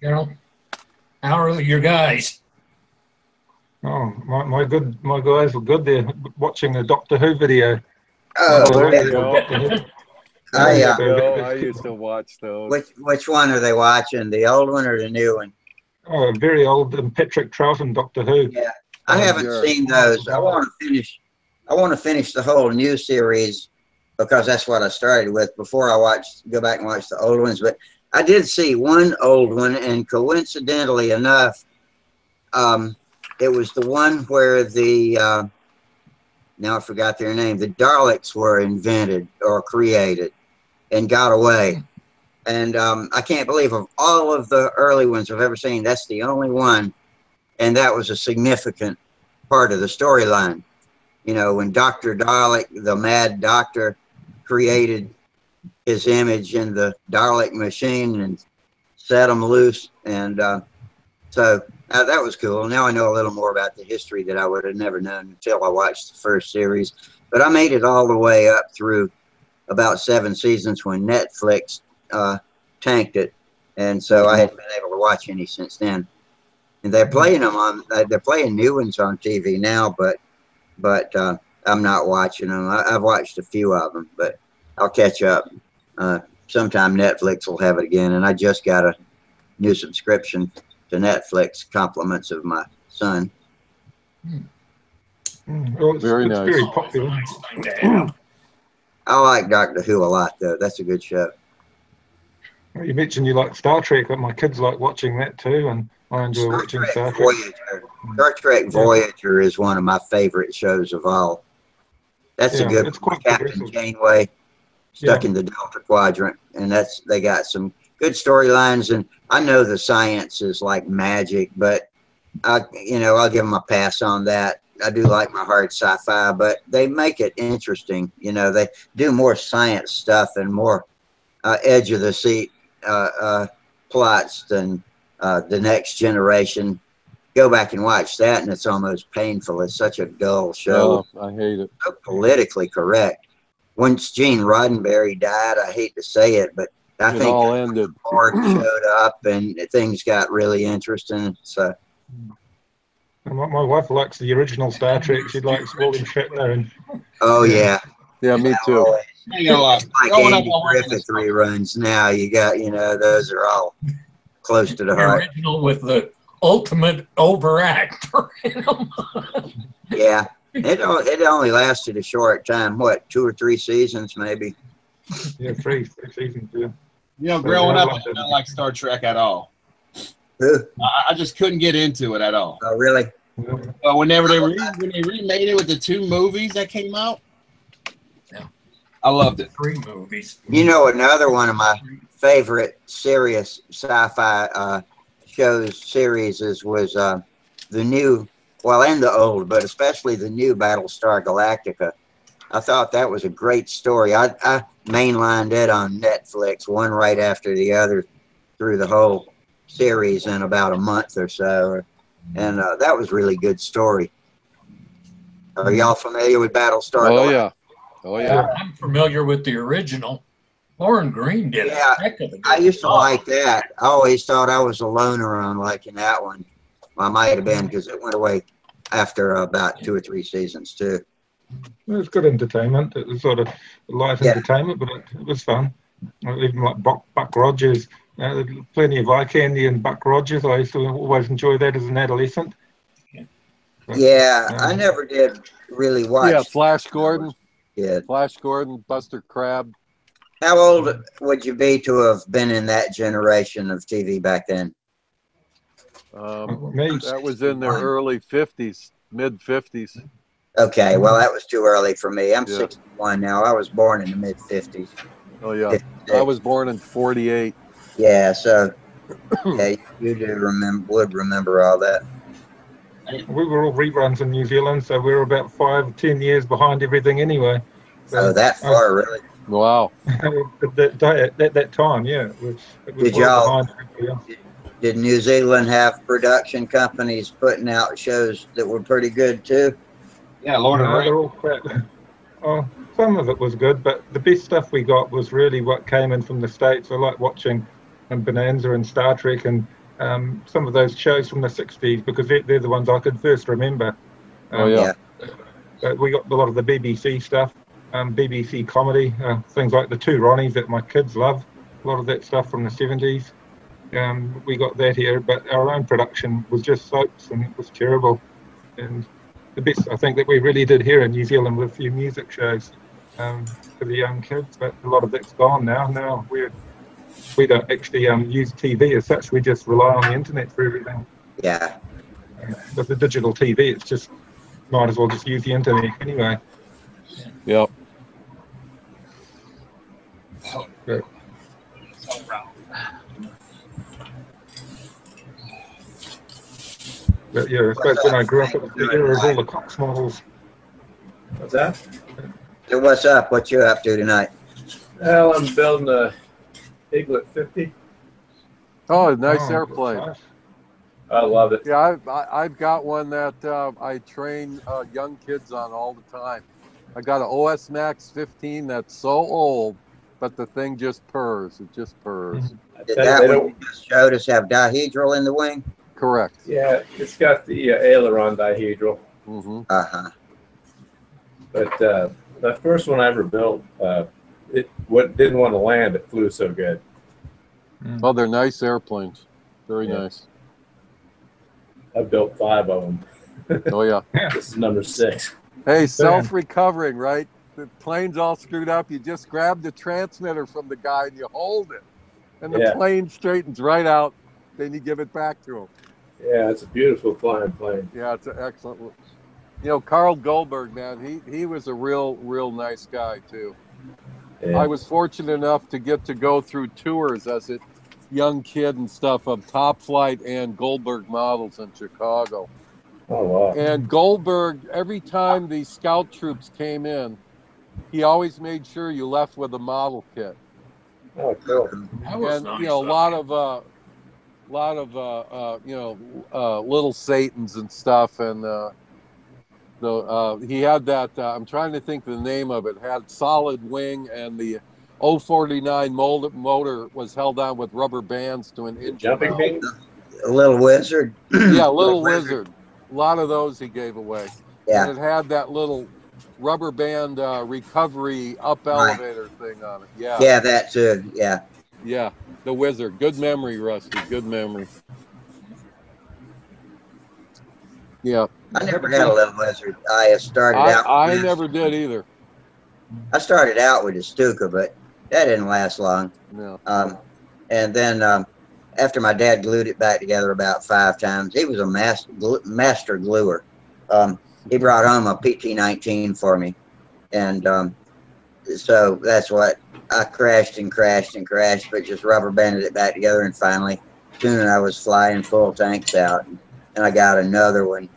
[SPEAKER 6] Carol, how are your guys?
[SPEAKER 2] Oh, my guys were good there watching the Doctor Who video.
[SPEAKER 1] Oh,
[SPEAKER 5] there
[SPEAKER 1] yeah.
[SPEAKER 5] you go.
[SPEAKER 2] Doctor Who.
[SPEAKER 1] I,
[SPEAKER 2] Yeah,
[SPEAKER 5] There you go. I used to watch those.
[SPEAKER 1] which one are they watching? The old one or the new one?
[SPEAKER 2] Oh, very old Patrick Troughton Doctor Who.
[SPEAKER 1] Yeah, I
[SPEAKER 2] Oh,
[SPEAKER 1] haven't
[SPEAKER 5] sure.
[SPEAKER 1] seen those. I want to finish the whole new series because that's what I started with before I go back and watch the old ones. But I did see one old one, and coincidentally enough, it was the one where the now I forgot their name. The Daleks were invented or created and got away. And I can't believe of all of the early ones I've ever seen, that's the only one. And that was a significant part of the storyline. You know, when Dr. Dalek, the mad doctor, created his image in the Dalek machine and set them loose. And so that was cool. Now I know a little more about the history that I would have never known until I watched the first series. But I made it all the way up through about 7 seasons when Netflix tanked it. And so I hadn't been able to watch any since then. And they're playing them on, they're playing new ones on TV now, but I'm not watching them. I've watched a few of them, but I'll catch up. Sometime Netflix will have it again. And I just got a new subscription to Netflix, compliments of my son.
[SPEAKER 2] Well,
[SPEAKER 5] Very
[SPEAKER 2] it's
[SPEAKER 5] nice.
[SPEAKER 2] very popular.
[SPEAKER 1] I like Doctor Who a lot, though. That's a good show.
[SPEAKER 2] You mentioned you like Star Trek, but my kids like watching that too, and I enjoy watching Star Trek.
[SPEAKER 1] Voyager. Star Trek Voyager is one of my favorite shows of all. That's a good
[SPEAKER 2] it's
[SPEAKER 1] one.
[SPEAKER 2] quite
[SPEAKER 1] Captain
[SPEAKER 2] progressive.
[SPEAKER 1] Janeway stuck in the Delta Quadrant, and they got some good storylines. And I know the science is like magic, but I'll give them a pass on that. I do like my hard sci-fi, but they make it interesting. You know, they do more science stuff and more edge of the seat plots than the Next Generation. Go back and watch that, and it's almost painful. It's such a dull show.
[SPEAKER 5] Oh, I hate it.
[SPEAKER 1] So politically correct. Once Gene Roddenberry died, I hate to say it, but I
[SPEAKER 5] It
[SPEAKER 1] think
[SPEAKER 5] all ended.
[SPEAKER 1] Ford showed up and things got really interesting. So
[SPEAKER 2] My wife likes the original Star Trek. She likes William Shatner. And
[SPEAKER 1] oh yeah.
[SPEAKER 5] Yeah, me too.
[SPEAKER 1] Always.
[SPEAKER 4] I ain't gonna lie.
[SPEAKER 1] Like
[SPEAKER 4] Growing up,
[SPEAKER 1] Andy
[SPEAKER 4] I wasn't
[SPEAKER 1] Griffith
[SPEAKER 4] a-
[SPEAKER 1] reruns now. You got, those are all close to the
[SPEAKER 6] The
[SPEAKER 1] heart.
[SPEAKER 6] original with the ultimate overactor in them.
[SPEAKER 1] Yeah. It only lasted a short time. What, 2 or 3 seasons maybe?
[SPEAKER 2] yeah, three seasons. Yeah.
[SPEAKER 4] You know, growing up, I did not like Star Trek at all.
[SPEAKER 1] Who?
[SPEAKER 4] I just couldn't get into it at all.
[SPEAKER 1] Oh, really?
[SPEAKER 4] But whenever when they remade it with the 2 movies that came out,
[SPEAKER 6] Yeah.
[SPEAKER 4] I loved it.
[SPEAKER 6] 3 movies.
[SPEAKER 1] You know, another one of my favorite serious sci-fi series was the new, and the old, but especially the new Battlestar Galactica. I thought that was a great story. I mainlined it on Netflix, one right after the other, through the whole series in about a month or so, and that was really good story. Are y'all familiar with Battlestar
[SPEAKER 5] Oh
[SPEAKER 1] Galactica?
[SPEAKER 5] yeah. Oh yeah.
[SPEAKER 6] I'm familiar with the original. Lauren Green did
[SPEAKER 1] Yeah,
[SPEAKER 6] a heck of a good
[SPEAKER 1] I used to
[SPEAKER 6] job.
[SPEAKER 1] like that. I always thought I was a loner on liking that one. Well, I might have been because it went away after about 2 or 3 seasons too.
[SPEAKER 2] It was good entertainment. It was sort of light entertainment, but it was fun. Even like Buck Rogers, plenty of eye candy and Buck Rogers. I used to always enjoy that as an adolescent. But,
[SPEAKER 1] Yeah, I never did really watch.
[SPEAKER 5] Yeah, Flash Gordon.
[SPEAKER 1] Yeah.
[SPEAKER 5] Flash Gordon, Buster Crabbe.
[SPEAKER 1] How old would you be to have been in that generation of TV back then?
[SPEAKER 2] me,
[SPEAKER 5] That was in their early 50s, mid 50s.
[SPEAKER 1] Okay, well, that was too early for me. I'm
[SPEAKER 5] Yeah.
[SPEAKER 1] 61 now. I was born in the mid 50s.
[SPEAKER 5] Oh yeah, I was born in '48.
[SPEAKER 1] Yeah, so yeah, you do would remember all that.
[SPEAKER 2] We were all reruns in New Zealand, so we were about 5, 10 years behind everything anyway. So
[SPEAKER 1] Oh, that far, really?
[SPEAKER 5] Wow.
[SPEAKER 2] at that time, yeah, it was
[SPEAKER 1] Did
[SPEAKER 2] well
[SPEAKER 1] y'all?
[SPEAKER 2] behind everybody else.
[SPEAKER 1] Did New Zealand have production companies putting out shows that were pretty good too?
[SPEAKER 4] Yeah, Lord of the
[SPEAKER 2] No,
[SPEAKER 4] Rings.
[SPEAKER 2] they're all crap. Oh, some of it was good, but the best stuff we got was really what came in from the States. I like watching Bonanza and Star Trek and some of those shows from the 60s because they're the ones I could first remember.
[SPEAKER 5] Oh yeah.
[SPEAKER 1] Yeah.
[SPEAKER 2] But we got a lot of the BBC stuff, BBC comedy, things like the Two Ronnies that my kids love, a lot of that stuff from the 70s. We got that here, but our own production was just soaps and it was terrible. And the best I think that we really did here in New Zealand were a few music shows for the young kids, but a lot of that's gone now. Now we don't actually use TV as such. We just rely on the internet for everything.
[SPEAKER 1] Yeah.
[SPEAKER 2] With the digital TV, it's just might as well just use the internet anyway.
[SPEAKER 5] Yep.
[SPEAKER 2] But, but yeah, I suppose when I grew up, it was the era of all the Cox models.
[SPEAKER 10] What's that?
[SPEAKER 1] So what's up? What you up to tonight?
[SPEAKER 10] Well, I'm building a Piglet 50.
[SPEAKER 5] Oh, nice
[SPEAKER 2] Oh,
[SPEAKER 5] airplane.
[SPEAKER 2] nice.
[SPEAKER 10] I love it.
[SPEAKER 5] Yeah, I've got one that I train young kids on all the time. I got an OS Max 15 that's so old, but the thing just purrs. It just purrs.
[SPEAKER 10] I
[SPEAKER 1] Did
[SPEAKER 10] tell you,
[SPEAKER 1] that
[SPEAKER 10] they
[SPEAKER 1] one
[SPEAKER 10] don't.
[SPEAKER 1] you just showed us have dihedral in the wing?
[SPEAKER 5] Correct.
[SPEAKER 10] Yeah, it's got the aileron dihedral.
[SPEAKER 5] Mm-hmm.
[SPEAKER 1] Uh-huh.
[SPEAKER 10] But the first one I ever built, it didn't want to land. It flew so good.
[SPEAKER 5] Oh, they're nice airplanes. Very
[SPEAKER 10] Yeah.
[SPEAKER 5] nice.
[SPEAKER 10] I built 5 of them.
[SPEAKER 5] Oh yeah.
[SPEAKER 10] This is number 6.
[SPEAKER 5] Hey, self-recovering, right? The plane's all screwed up. You just grab the transmitter from the guy and you hold it, and the
[SPEAKER 10] Yeah.
[SPEAKER 5] plane straightens right out. Then you give it back to him.
[SPEAKER 10] Yeah, it's a beautiful flying plane.
[SPEAKER 5] Yeah, it's an excellent. You know, Carl Goldberg, man, he was a real nice guy too.
[SPEAKER 10] Yeah.
[SPEAKER 5] I was fortunate enough to get to go through tours as a young kid and stuff of Top Flight and Goldberg models in Chicago.
[SPEAKER 10] Oh wow.
[SPEAKER 5] And Goldberg, every time the scout troops came in, he always made sure you left with a model kit.
[SPEAKER 10] Oh cool.
[SPEAKER 6] That was
[SPEAKER 5] And
[SPEAKER 6] nice.
[SPEAKER 5] you know, a lot of little Satans and stuff, and he had that. I'm trying to think the name of it. Had solid wing, and the 049 motor was held on with rubber bands to an engine.
[SPEAKER 10] Jumping
[SPEAKER 5] mount.
[SPEAKER 10] Ping?
[SPEAKER 1] A little wizard.
[SPEAKER 5] Yeah, Little Wizard. A lot of those he gave away.
[SPEAKER 1] Yeah.
[SPEAKER 5] And it had that little rubber band recovery up elevator thing on it. Yeah.
[SPEAKER 1] Yeah, that too. Yeah.
[SPEAKER 5] Yeah. The Wizard. Good memory, Rusty. Good memory. Yeah.
[SPEAKER 1] I never had a little wizard. I started out.
[SPEAKER 5] I never did either.
[SPEAKER 1] I started out with a Stuka, but that didn't last long.
[SPEAKER 5] No.
[SPEAKER 1] And then after my dad glued it back together about 5 times, he was a master gluer. He brought home a PT-19 for me, and so that's what I crashed, but just rubber banded it back together, and finally, soon I was flying full tanks out, and I got another one.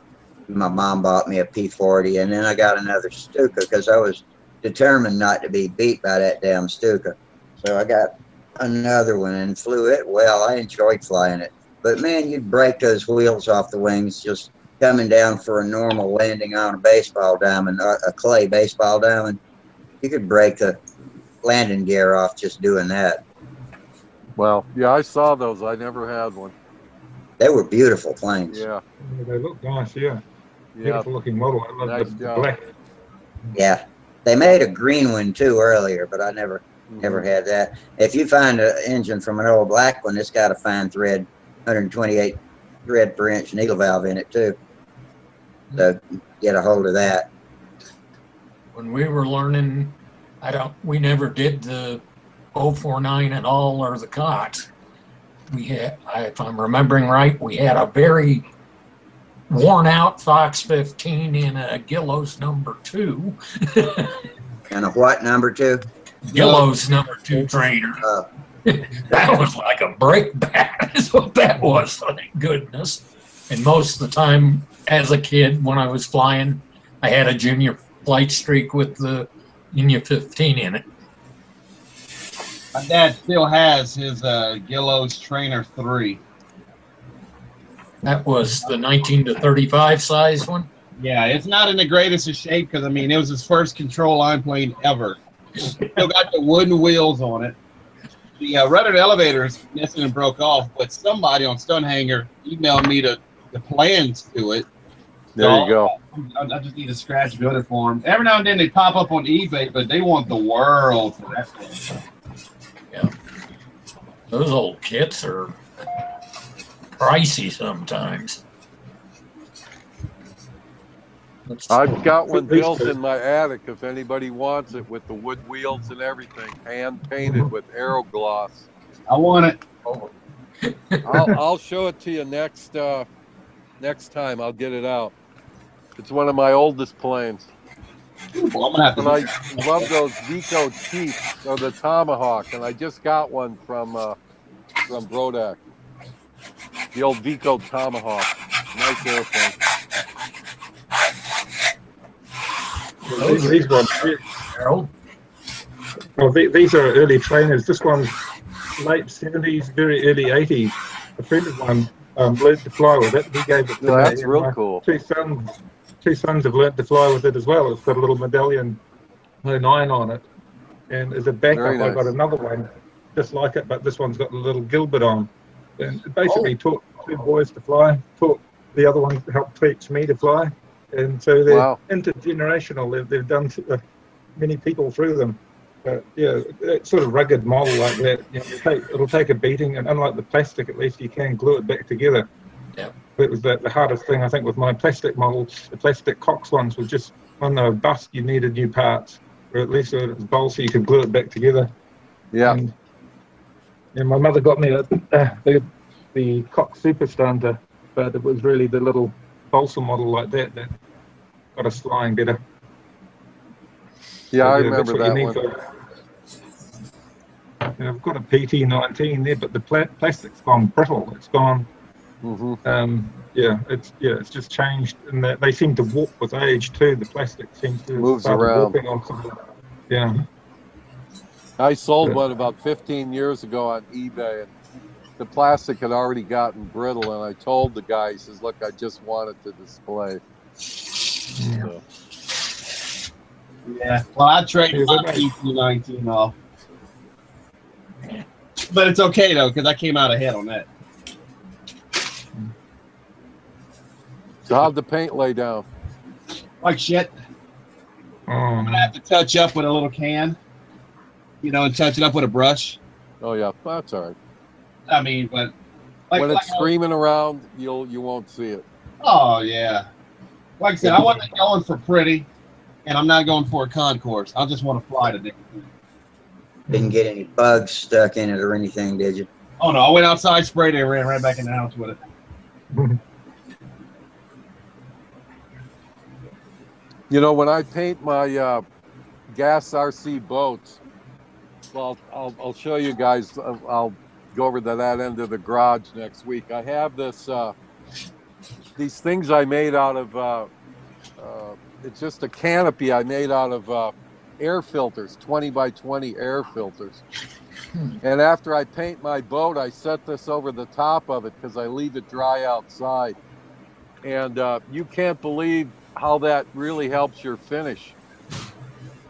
[SPEAKER 1] My mom bought me a P-40, and then I got another Stuka because I was determined not to be beat by that damn Stuka. So I got another one and flew it well. I enjoyed flying it, but man, you'd break those wheels off the wings just coming down for a normal landing on a baseball diamond, a clay baseball diamond. You could break the landing gear off just doing that.
[SPEAKER 5] Well, yeah, I saw those. I never had one.
[SPEAKER 1] They were beautiful planes.
[SPEAKER 5] Yeah.
[SPEAKER 2] Yeah, they look nice, yeah.
[SPEAKER 5] Yeah.
[SPEAKER 2] Beautiful looking model. I love
[SPEAKER 5] Nice
[SPEAKER 2] the
[SPEAKER 5] job.
[SPEAKER 2] black.
[SPEAKER 1] Yeah. They made a green one too earlier, but I never had that. If you find an engine from an old black one, it's got a fine thread, 128 thread per inch needle valve in it too. So get a hold of that.
[SPEAKER 6] When we were learning, we never did the 049 at all or the COTS. We had, if I'm remembering right, we had a very worn out Fox 15 in a Gillows number 2.
[SPEAKER 1] And a what number 2?
[SPEAKER 6] Gillows number 2 trainer. That was like a brake bat is what that was, thank goodness. And most of the time as a kid when I was flying, I had a junior flight streak with the Union 15 in it.
[SPEAKER 4] My dad still has his Gillows Trainer 3.
[SPEAKER 6] That was the 19 to 35 size one.
[SPEAKER 4] Yeah, it's not in the greatest of shape because, I mean, it was his first control line plane ever. Still got the wooden wheels on it. The rudder elevator is missing and broke off, but somebody on Stunthangar emailed me the plans to it.
[SPEAKER 5] There you go.
[SPEAKER 4] I just need to scratch build it for them. Every now and then they pop up on eBay, but they want the world for that thing.
[SPEAKER 6] Yeah. Those old kits are pricey sometimes.
[SPEAKER 5] I've got one built in my attic if anybody wants it, with the wood wheels and everything, hand painted with Aerogloss.
[SPEAKER 4] I want it.
[SPEAKER 5] I'll show it to you next time. I'll get it out. It's one of my oldest planes.
[SPEAKER 4] Well, I'm gonna have to.
[SPEAKER 5] And I love those Vico Chiefs or the Tomahawk, and I just got one from Brodak. The old Vico Tomahawk, nice airplane.
[SPEAKER 2] These ones,
[SPEAKER 6] Harold?
[SPEAKER 2] well, these are early trainers. This one's late 70s, very early 80s. A friend of mine learned to fly with it. He gave it to me.
[SPEAKER 5] That's real
[SPEAKER 2] My
[SPEAKER 5] cool.
[SPEAKER 2] Two sons have learned to fly with it as well. It's got a little medallion 09 on it. And as a backup,
[SPEAKER 5] Very nice.
[SPEAKER 2] I got another one just like it, but this one's got a little Gilbert on. And it basically taught 2 boys to fly, taught the other one to help teach me to fly. And so they're intergenerational. They've done many people through them. But yeah, that sort of rugged model like that, you know, it'll take a beating, and unlike the plastic, at least you can glue it back together.
[SPEAKER 6] Yeah.
[SPEAKER 2] That was the hardest thing, I think, with my plastic models. The plastic Cox ones were just, when they were bust, you needed new parts, or at least it was bold so you could glue it back together.
[SPEAKER 5] Yeah.
[SPEAKER 2] And my mother got me the Cox Super Stunter, but it was really the little balsa model like that got us flying better.
[SPEAKER 5] Yeah,
[SPEAKER 2] So,
[SPEAKER 5] I
[SPEAKER 2] that's
[SPEAKER 5] remember
[SPEAKER 2] what
[SPEAKER 5] that
[SPEAKER 2] you
[SPEAKER 5] one.
[SPEAKER 2] need and I've got a PT-19 there, but the plastic's gone brittle. It's gone. It's just changed, and they seem to warp with age too. The plastic seems to
[SPEAKER 5] Moves
[SPEAKER 2] start
[SPEAKER 5] around.
[SPEAKER 2] warping on something. Yeah.
[SPEAKER 5] I sold one about 15 years ago on eBay, and the plastic had already gotten brittle, and I told the guy, he says, look, I just want it to display. So.
[SPEAKER 4] Yeah, well, I traded my PT-19 off. But it's okay, though, because I came out ahead on that.
[SPEAKER 5] So how'd the paint lay down?
[SPEAKER 4] Like shit. I'm going to have to touch up with a little can, and touch it up with a brush.
[SPEAKER 5] Oh, yeah, that's all right.
[SPEAKER 4] I mean, but...
[SPEAKER 5] when it's screaming around, you won't see it.
[SPEAKER 4] Oh, yeah. Like I said, I wasn't going for pretty, and I'm not going for a concourse. I just want to fly today.
[SPEAKER 1] Didn't get any bugs stuck in it or anything, did you?
[SPEAKER 4] Oh, no. I went outside, sprayed it, and ran right back in the house with it.
[SPEAKER 5] When I paint my gas RC boats, well, I'll show you guys. I'll go over to that end of the garage next week. I have these things I made out of, it's just a canopy I made out of air filters, 20 by 20 air filters. And after I paint my boat, I set this over the top of it because I leave it dry outside. And you can't believe how that really helps your finish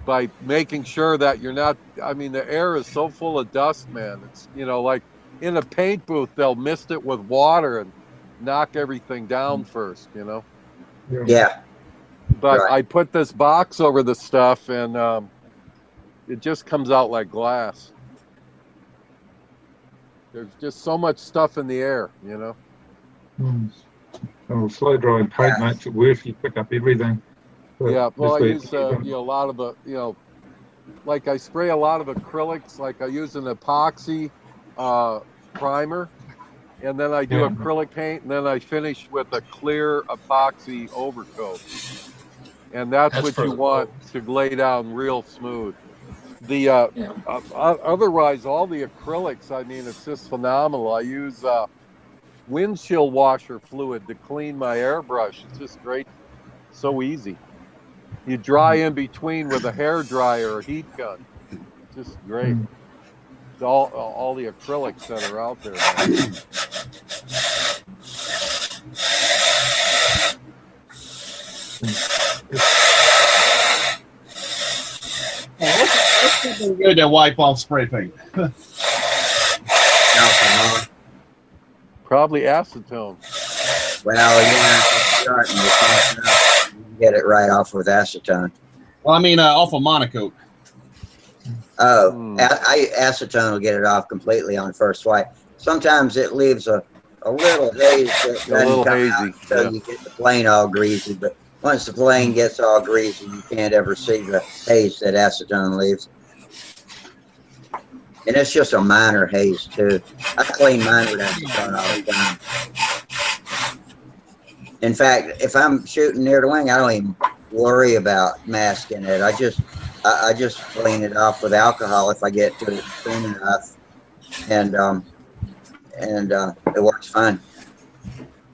[SPEAKER 5] by making sure that you're not, the air is so full of dust, man. It's, like in a paint booth, they'll mist it with water and knock everything down first,
[SPEAKER 1] Yeah.
[SPEAKER 5] But
[SPEAKER 1] Right.
[SPEAKER 5] I put this box over the stuff, and it just comes out like glass. There's just so much stuff in the air,
[SPEAKER 2] Oh, slow drying paint makes it worse. You pick up everything. But
[SPEAKER 5] Yeah, well, I
[SPEAKER 2] just
[SPEAKER 5] use a lot of the, like I spray a lot of acrylics. Like I use an epoxy primer, and then I do acrylic paint, and then I finish with a clear epoxy overcoat. And that's what you want to lay down real smooth. The otherwise, all the acrylics, I mean, it's just phenomenal. I use windshield washer fluid to clean my airbrush. It's just great, so easy. You dry in between with a hair dryer or heat gun. Just great. It's all the acrylics that are out there, man.
[SPEAKER 4] What's something good to wipe off spray paint?
[SPEAKER 5] Probably acetone.
[SPEAKER 1] Well, you can get it right off with acetone.
[SPEAKER 4] Well, I mean, off a monocoat.
[SPEAKER 1] Oh, acetone will get it off completely on first swipe. Sometimes it leaves a little haze that doesn't come out until you get the plane all greasy. But once the plane gets all greasy, you can't ever see the haze that acetone leaves. And it's just a minor haze too. I clean mine with acetone all the time. In fact, if I'm shooting near the wing, I don't even worry about masking it. I just clean it off with alcohol if I get to it soon enough, and it works fine.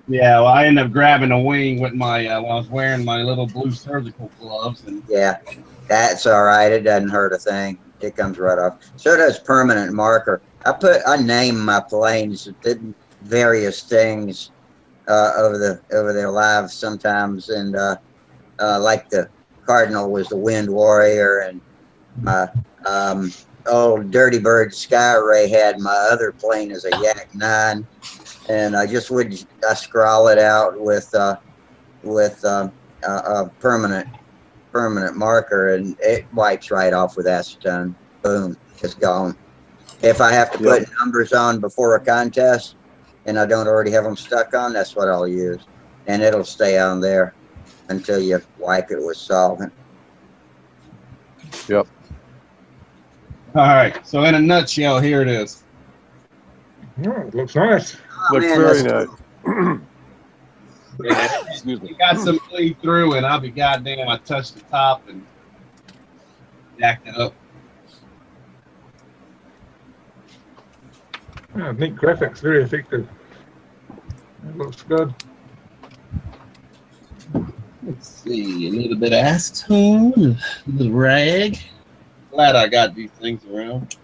[SPEAKER 4] Yeah, well, I ended up grabbing a wing with my when I was wearing my little blue surgical gloves, and
[SPEAKER 1] yeah, that's all right. It doesn't hurt a thing. It comes right off. So does permanent marker. I name my planes, did various things over their lives sometimes, and like the Cardinal was the Wind Warrior, and my old Dirty Bird Sky Ray had my other plane as a Yak 9, and I scrawl it out with a permanent marker, and it wipes right off with acetone. Boom, it's gone. If I have to put numbers on before a contest and I don't already have them stuck on, that's what I'll use, and it'll stay on there until you wipe it with solvent.
[SPEAKER 5] Yep.
[SPEAKER 4] all right. So in a nutshell, here it is.
[SPEAKER 2] Oh, it looks nice.
[SPEAKER 5] Looks very nice.
[SPEAKER 4] Yeah,
[SPEAKER 5] Excuse me.
[SPEAKER 4] you got some bleed through, and I'll be goddamn. I touched the top and jacked it up.
[SPEAKER 2] Yeah, neat graphics, very effective. It looks good.
[SPEAKER 4] Let's see, a little bit of acetone, a little rag. Glad I got these things around.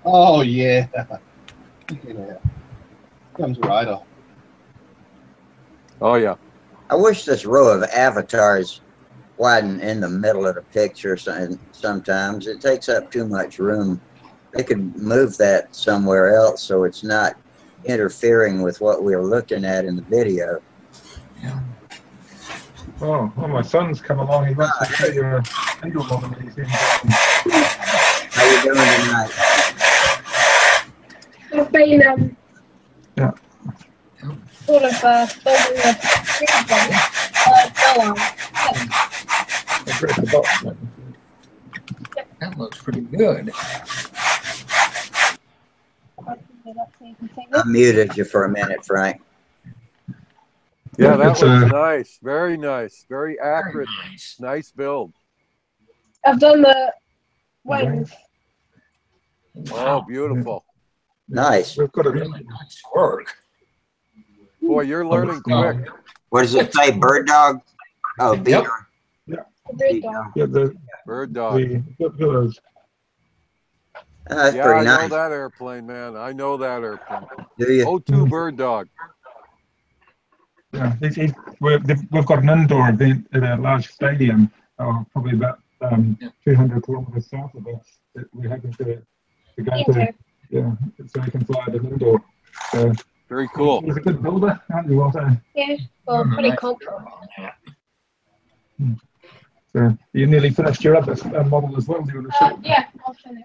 [SPEAKER 4] Oh yeah, comes right off.
[SPEAKER 5] Oh yeah.
[SPEAKER 1] I wish this row of avatars wasn't in the middle of the picture. Sometimes it takes up too much room. They could move that somewhere else so it's not interfering with what we're looking at in the video.
[SPEAKER 2] Yeah. Oh, well, my son's come along. He wants to show you a single model that he's in.
[SPEAKER 1] How you doing tonight?
[SPEAKER 11] I've been
[SPEAKER 2] Yeah.
[SPEAKER 11] sort of building a
[SPEAKER 2] Break the box.
[SPEAKER 6] That looks pretty good.
[SPEAKER 1] I muted you for a minute, Frank.
[SPEAKER 5] Yeah, that
[SPEAKER 2] It's,
[SPEAKER 5] looks nice. Very nice. Very accurate. Nice build.
[SPEAKER 11] I've done the wings.
[SPEAKER 5] Oh, beautiful.
[SPEAKER 1] Nice.
[SPEAKER 2] We've got a
[SPEAKER 6] Really nice work.
[SPEAKER 5] Boy, you're learning quick.
[SPEAKER 1] What does it say? Bird dog? Oh, beaver.
[SPEAKER 11] The bird dog.
[SPEAKER 2] yeah, the
[SPEAKER 5] Bird dog.
[SPEAKER 2] pillows.
[SPEAKER 1] That's
[SPEAKER 5] Yeah,
[SPEAKER 1] pretty
[SPEAKER 5] I
[SPEAKER 1] nice.
[SPEAKER 5] know that airplane, man. I know that airplane.
[SPEAKER 1] Do you?
[SPEAKER 5] O2 Bird Dog.
[SPEAKER 2] Yeah, we've got an indoor event at a large stadium, probably about 200 kilometers south of us. That we're hoping to go to. Yeah, so we can fly them indoor. So
[SPEAKER 5] very cool.
[SPEAKER 2] He's a good builder, aren't you, Walter?
[SPEAKER 11] Yeah, well, pretty confident.
[SPEAKER 2] So you nearly finished your other model as well. Do you want to show?
[SPEAKER 11] Yeah, I'll show it.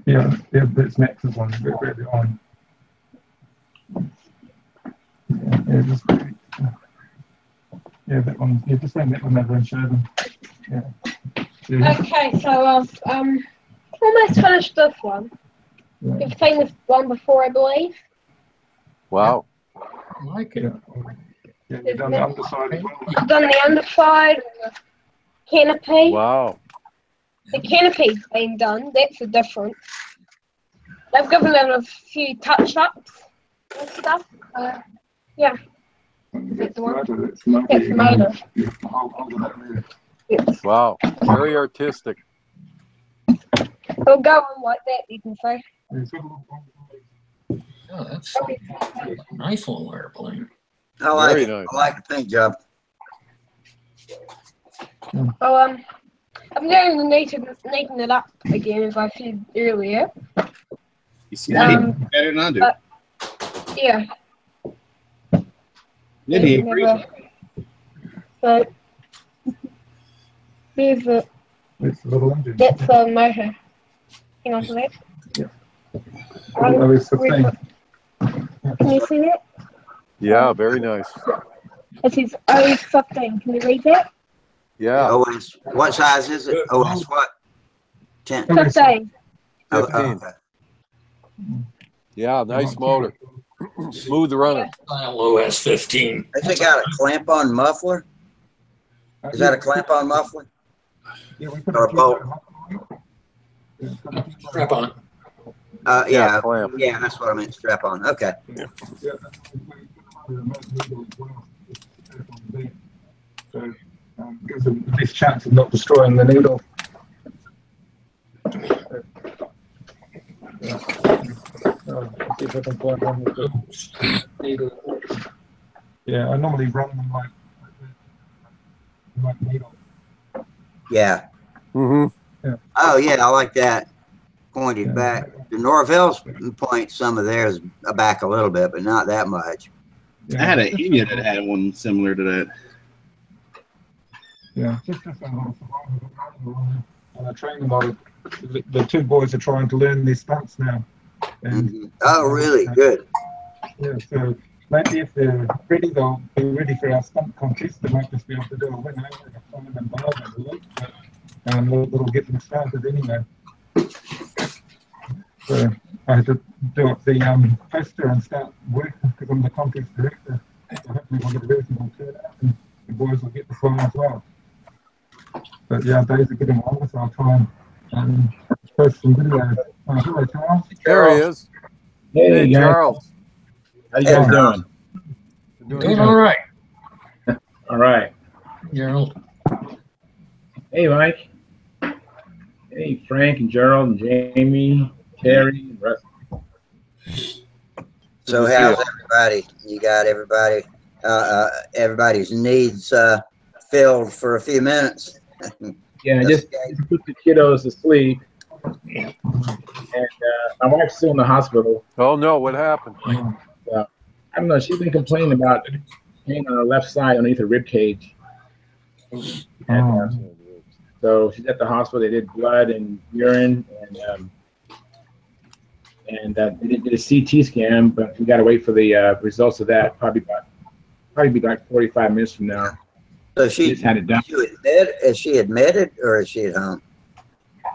[SPEAKER 2] Yeah, that's Max's one. We're on. Yeah, just, Yeah, that one. Yeah, just bring that one over and show them. Yeah.
[SPEAKER 11] Okay, so I've almost finished this one.
[SPEAKER 2] Yeah.
[SPEAKER 11] You've seen this one before, I believe.
[SPEAKER 5] Wow.
[SPEAKER 6] I like it.
[SPEAKER 2] Yeah, you've done the underside as well.
[SPEAKER 11] I've done the underside, the canopy.
[SPEAKER 5] Wow.
[SPEAKER 11] The canopy's been done. That's the difference. They've given it a few touch-ups and stuff. Yeah. That's the one.
[SPEAKER 2] It's motor.
[SPEAKER 11] That's the motor.
[SPEAKER 2] You have to hold it up there.
[SPEAKER 11] Yes.
[SPEAKER 5] Wow. Very artistic.
[SPEAKER 11] It'll go on like that, you can say.
[SPEAKER 2] Yeah, it's got a little-
[SPEAKER 6] Oh, that's a nice little airplane.
[SPEAKER 1] I like
[SPEAKER 5] Very
[SPEAKER 1] it.
[SPEAKER 5] nice.
[SPEAKER 1] I like the paint job.
[SPEAKER 11] Oh, I'm going to neaten it up again, as I said earlier.
[SPEAKER 4] You see that better than I do.
[SPEAKER 11] Yeah.
[SPEAKER 4] Did he agree?
[SPEAKER 11] So, there's a,
[SPEAKER 2] It's a little engine.
[SPEAKER 11] that's a motor. Hang on to that.
[SPEAKER 2] Yeah. Oh, it's the thing.
[SPEAKER 11] Can you see that?
[SPEAKER 5] Yeah, very nice.
[SPEAKER 11] It says O15. Can you read that?
[SPEAKER 5] Yeah.
[SPEAKER 1] OS, what size is it? OS what? 10.
[SPEAKER 11] 15.
[SPEAKER 1] Oh,
[SPEAKER 5] 15.
[SPEAKER 1] okay.
[SPEAKER 5] Yeah, nice motor. Smooth running.
[SPEAKER 6] OS 15.
[SPEAKER 1] Has it got a clamp-on muffler? Is that a clamp-on muffler?
[SPEAKER 2] Yeah, we put
[SPEAKER 1] Or a bolt?
[SPEAKER 6] Strap on.
[SPEAKER 1] Yeah,
[SPEAKER 5] clamp.
[SPEAKER 1] yeah, that's what I meant. Strap-on. Okay.
[SPEAKER 2] So gives them the best chance of not destroying the needle. See if I can find one with the needle. Yeah, I normally run them like needle.
[SPEAKER 1] Yeah.
[SPEAKER 5] Mm-hmm.
[SPEAKER 1] Oh, yeah, I like that. Pointed back. The Norvell's point some of theirs back a little bit, but not that much.
[SPEAKER 4] I had an Enya that had one similar to that.
[SPEAKER 2] Yeah, just and I train them all. The two boys are trying to learn their stunts now. And
[SPEAKER 1] Oh, really? Good.
[SPEAKER 2] yeah, so maybe if they're ready, they'll be ready for our stunt contest. They might just be able to do a win over a fun and involvement with it, but it'll get them started anyway. So I had to do up the poster and start working because I'm the contest director. So hopefully we'll get a reasonable turnout and the boys will get to fly as well. But yeah, days are getting longer, so I'll try and post some videos. Hello, Charles.
[SPEAKER 5] There he is. Hey, Charles.
[SPEAKER 12] How you guys doing?
[SPEAKER 6] Doing all right.
[SPEAKER 12] All right.
[SPEAKER 6] Gerald.
[SPEAKER 12] Hey, Mike. Hey, Frank and Gerald and Jamie, Terry, and Russ.
[SPEAKER 1] So how's everybody? You got everybody, everybody's needs filled for a few minutes?
[SPEAKER 12] Yeah, I just put the kiddos to sleep. And my wife's still in the hospital.
[SPEAKER 5] Oh, no. What happened?
[SPEAKER 12] I don't know. She's been complaining about pain on her left side underneath her rib cage. And, so she's at the hospital. They did blood and urine, and they did a CT scan, but we got to wait for the results of that. Probably be like 45 minutes from now.
[SPEAKER 1] So she
[SPEAKER 12] just had it done.
[SPEAKER 1] Is she admitted or is she at home?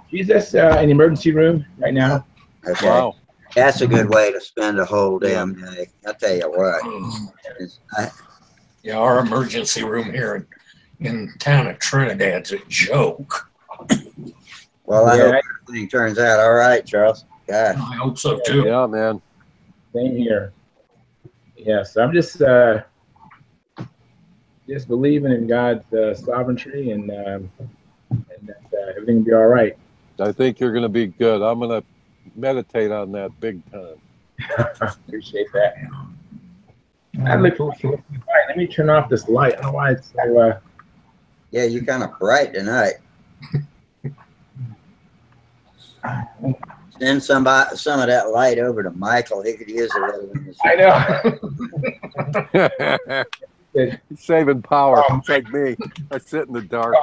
[SPEAKER 12] She's just in the emergency room right now.
[SPEAKER 1] Okay.
[SPEAKER 5] Wow.
[SPEAKER 1] That's a good way to spend a whole damn day. I'll tell you what.
[SPEAKER 6] Yeah, our emergency room here in town of Trinidad's a joke.
[SPEAKER 1] Well, I hope everything turns out all right, Charles. God.
[SPEAKER 6] I hope so too.
[SPEAKER 5] Yeah, man.
[SPEAKER 12] Same here. Yeah, so I'm just believing in God's sovereignty and that everything will be all right.
[SPEAKER 5] I think you're going to be good. I'm going to meditate on that big time.
[SPEAKER 12] Appreciate that. Let me turn off this light. I don't know why it's so.
[SPEAKER 1] Yeah, you're kind of bright tonight. Send some of that light over to Michael. He could use a little.
[SPEAKER 12] I know.
[SPEAKER 5] He's saving power. It's like me. I sit in the dark.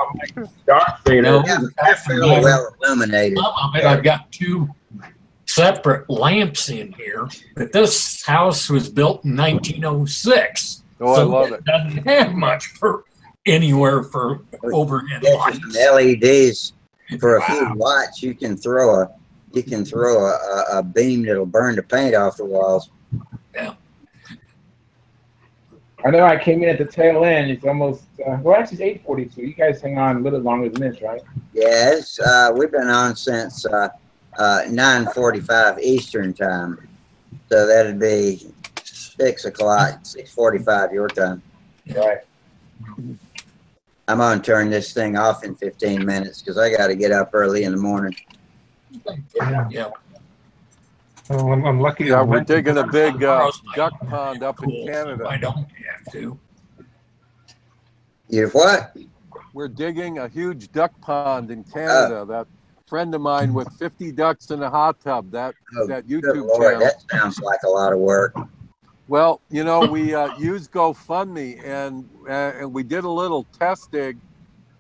[SPEAKER 12] Dark
[SPEAKER 6] No,
[SPEAKER 1] Yeah, they're fairly well illuminated.
[SPEAKER 6] I've got two separate lamps in here, but this house was built in 1906.
[SPEAKER 5] Oh, I love it.
[SPEAKER 6] Doesn't have much for anywhere for overhead
[SPEAKER 1] Get you
[SPEAKER 6] lights.
[SPEAKER 1] some LEDs for a
[SPEAKER 6] Wow.
[SPEAKER 1] few watts. You can throw a beam that'll burn the paint off the walls.
[SPEAKER 6] Yeah.
[SPEAKER 12] I know I came in at the tail end. It's almost, well, actually it's 8:42. You guys hang on a little longer than this, right?
[SPEAKER 1] Yes, we've been on since 9:45 Eastern time. So that'd be 6 o'clock, 6:45 your time.
[SPEAKER 12] Right.
[SPEAKER 1] I'm gonna turn this thing off in 15 minutes because I got to get up early in the morning.
[SPEAKER 6] Yeah.
[SPEAKER 2] Oh, I'm lucky.
[SPEAKER 5] Yeah,
[SPEAKER 2] I'm
[SPEAKER 5] we're
[SPEAKER 2] happy.
[SPEAKER 5] digging a big
[SPEAKER 6] Tomorrow's
[SPEAKER 5] duck pond up in
[SPEAKER 6] cool. I
[SPEAKER 5] Canada.
[SPEAKER 6] don't have to.
[SPEAKER 1] You what?
[SPEAKER 5] We're digging a huge duck pond in Canada. That friend of mine with 50 ducks in a hot tub. That
[SPEAKER 1] Good
[SPEAKER 5] YouTube
[SPEAKER 1] Lord,
[SPEAKER 5] channel.
[SPEAKER 1] that sounds like a lot of work.
[SPEAKER 5] Well, you know, we used GoFundMe and we did a little test dig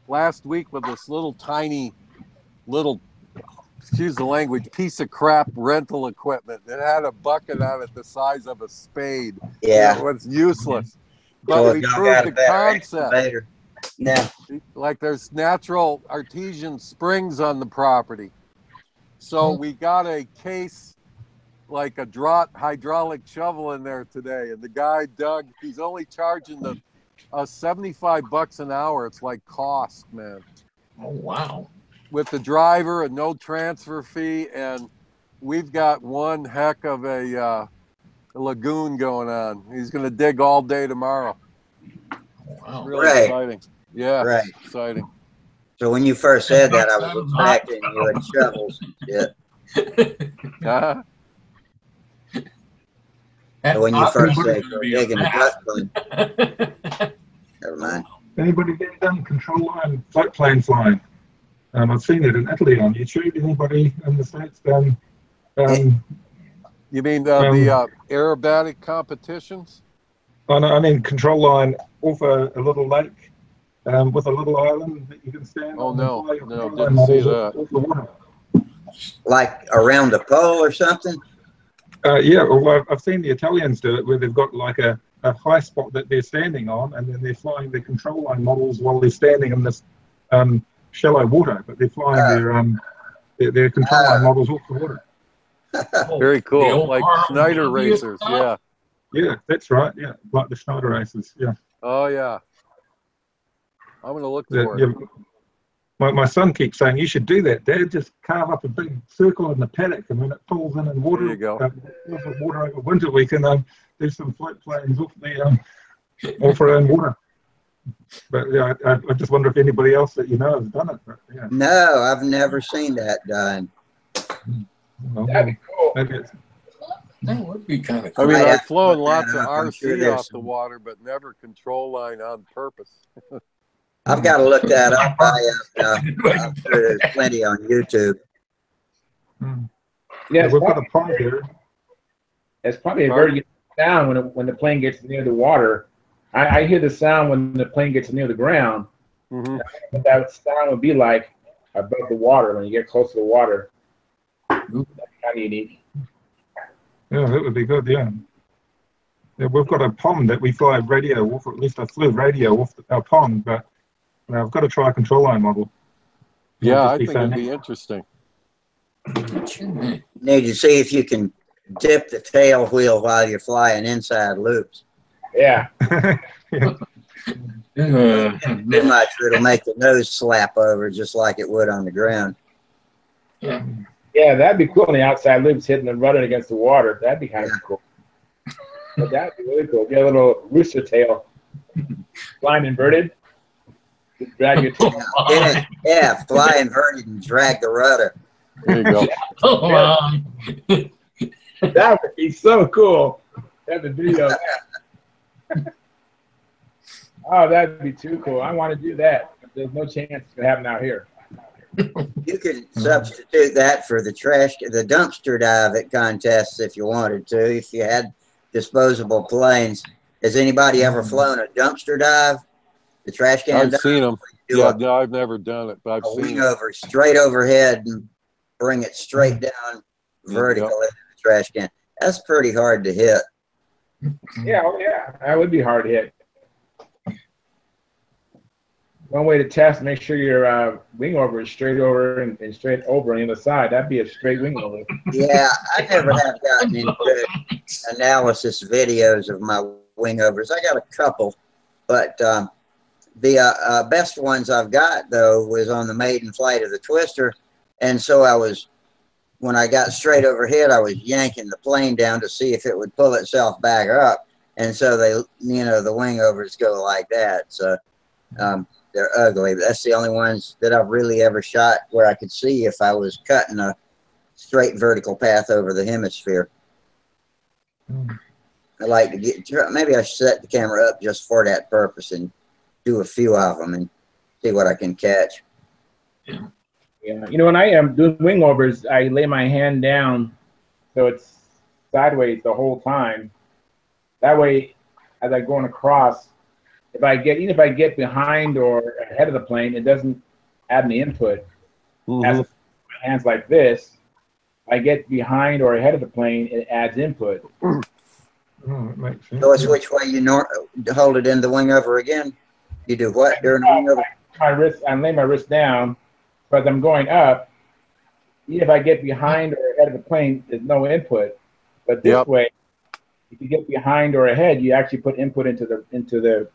[SPEAKER 5] last week with this little tiny, excuse the language, piece of crap rental equipment. It had a bucket on it the size of a spade.
[SPEAKER 1] Yeah.
[SPEAKER 5] You know, it was useless. But
[SPEAKER 1] So
[SPEAKER 5] we
[SPEAKER 1] if y'all
[SPEAKER 5] proved
[SPEAKER 1] got
[SPEAKER 5] the
[SPEAKER 1] a better
[SPEAKER 5] concept.
[SPEAKER 1] excavator. Yeah.
[SPEAKER 5] Like there's natural artesian springs on the property. So we got a case, like a draught hydraulic shovel in there today. And the guy, Doug, he's only charging the $75 an hour. It's like cost, man.
[SPEAKER 6] Oh, wow.
[SPEAKER 5] With the driver and no transfer fee. And we've got one heck of a lagoon going on. He's going to dig all day tomorrow.
[SPEAKER 6] Wow.
[SPEAKER 5] Really
[SPEAKER 1] Right.
[SPEAKER 5] exciting. Yeah,
[SPEAKER 1] Right.
[SPEAKER 5] exciting.
[SPEAKER 1] So when you first said that, I was
[SPEAKER 6] Sounds hot.
[SPEAKER 1] expecting you had shovels. Yeah. So when you first said you're digging a duck pond, never mind.
[SPEAKER 2] Anybody get done control line float plane flying? I've seen it in Italy on YouTube. Anybody in the States done?
[SPEAKER 5] You mean the aerobatic competitions?
[SPEAKER 2] Oh, no, I mean control line off a little lake with a little island that you can stand
[SPEAKER 5] Oh,
[SPEAKER 2] on.
[SPEAKER 5] no.
[SPEAKER 2] And fly your
[SPEAKER 5] No,
[SPEAKER 2] control
[SPEAKER 5] didn't
[SPEAKER 2] line
[SPEAKER 5] see
[SPEAKER 2] models
[SPEAKER 5] that.
[SPEAKER 2] off the water.
[SPEAKER 1] Like around the pole or something?
[SPEAKER 2] Yeah, well, I've seen the Italians do it where they've got like a high spot that they're standing on, and then they're flying their control line models while they're standing in this shallow water, but they're flying their control line models off the water.
[SPEAKER 5] Very
[SPEAKER 6] The
[SPEAKER 5] cool.
[SPEAKER 6] old
[SPEAKER 5] Like Snyder
[SPEAKER 6] ROW
[SPEAKER 5] racers.
[SPEAKER 6] stuff?
[SPEAKER 5] Yeah.
[SPEAKER 2] Yeah, that's right. Yeah, like the Schneider races. Yeah.
[SPEAKER 5] Oh, yeah. I'm going to look
[SPEAKER 2] Yeah,
[SPEAKER 5] for
[SPEAKER 2] yeah.
[SPEAKER 5] it.
[SPEAKER 2] My son keeps saying, you should do that, Dad. Just carve up a big circle in the paddock, and when it pulls in water,
[SPEAKER 5] There you go.
[SPEAKER 2] Water over winter, we can do some float planes off our own water. But yeah, I just wonder if anybody else that you know has done it. But, yeah.
[SPEAKER 1] No, I've never seen that done.
[SPEAKER 2] Well,
[SPEAKER 12] That'd be cool.
[SPEAKER 2] maybe it's,
[SPEAKER 6] That would be kind of
[SPEAKER 5] I
[SPEAKER 6] cool.
[SPEAKER 5] mean,
[SPEAKER 1] Might have
[SPEAKER 5] I've
[SPEAKER 1] to
[SPEAKER 5] flown
[SPEAKER 1] look
[SPEAKER 5] lots
[SPEAKER 1] that
[SPEAKER 5] of
[SPEAKER 1] up. I'm sure
[SPEAKER 5] RC
[SPEAKER 1] there's
[SPEAKER 5] off the
[SPEAKER 1] some-
[SPEAKER 5] water, but never control line on purpose.
[SPEAKER 1] I've got to look that up. I'm sure there's plenty on YouTube.
[SPEAKER 2] yeah,
[SPEAKER 12] Yeah,
[SPEAKER 2] we've got a pond here.
[SPEAKER 12] it's probably a very good sound when the plane gets near the water. I hear the sound when the plane gets near the ground.
[SPEAKER 5] Mm-hmm.
[SPEAKER 12] What that sound would be like above the water when you get close to the water. That's kind of unique.
[SPEAKER 2] Yeah, that would be good. Yeah. Yeah, we've got a pond that we fly radio off, or at least I flew radio off our pond, but I've got to try a control line model.
[SPEAKER 5] Yeah, I
[SPEAKER 2] It'll
[SPEAKER 5] think
[SPEAKER 2] just
[SPEAKER 5] it'd
[SPEAKER 2] be
[SPEAKER 5] be interesting.
[SPEAKER 1] Need to see if you can dip the tail wheel while you're flying inside loops.
[SPEAKER 12] Yeah.
[SPEAKER 1] Too much, it'll make the nose slap over just like it would on the ground.
[SPEAKER 6] Yeah.
[SPEAKER 12] Yeah, that'd be cool on the outside loops hitting and running against the water. That'd be kind of cool. But that'd be really cool. Get a little rooster tail flying inverted. Just drag your tail.
[SPEAKER 1] Yeah, fly inverted and drag the rudder.
[SPEAKER 5] There you go.
[SPEAKER 12] That would be so cool. Have the video of that. Oh, that'd be too cool. I want to do that. There's no chance it's gonna happen out here.
[SPEAKER 1] You could substitute that for the dumpster dive at contests if you wanted to, if you had disposable planes. Has anybody ever flown a dumpster dive? The trash can
[SPEAKER 5] I've
[SPEAKER 1] dive?
[SPEAKER 5] seen them.
[SPEAKER 1] Do
[SPEAKER 5] Yeah,
[SPEAKER 1] a-
[SPEAKER 5] no, I've never done it, but I've
[SPEAKER 1] a
[SPEAKER 5] seen
[SPEAKER 1] wing
[SPEAKER 5] it.
[SPEAKER 1] over, straight overhead, and bring it straight down vertical into the trash can. That's pretty hard to hit.
[SPEAKER 12] Yeah, oh yeah, that would be hard to hit. one way to test, make sure your wing over is straight over and straight over on the other side. That'd be a straight wing over.
[SPEAKER 1] Yeah, I never have gotten into analysis videos of my wing overs. I got a couple, but the best ones I've got, though, was on the maiden flight of the Twister. And so when I got straight overhead, I was yanking the plane down to see if it would pull itself back up. And so the wing overs go like that. So they're ugly. But that's the only ones that I've really ever shot where I could see if I was cutting a straight vertical path over the hemisphere. I like to maybe I should set the camera up just for that purpose and do a few of them and see what I can catch.
[SPEAKER 12] Yeah. You know, when I am doing wing overs, I lay my hand down so it's sideways the whole time. That way, as I'm going across, even if I get behind or ahead of the plane, it doesn't add any input. As my hands like this, I get behind or ahead of the plane, it adds input.
[SPEAKER 2] Oh, it makes sense.
[SPEAKER 1] So it's which way you hold it in the wing over again? You do what during the wing over?
[SPEAKER 12] I lay my wrist down, but as I'm going up, even if I get behind or ahead of the plane, there's no input. But this way, if you get behind or ahead, you actually put input into the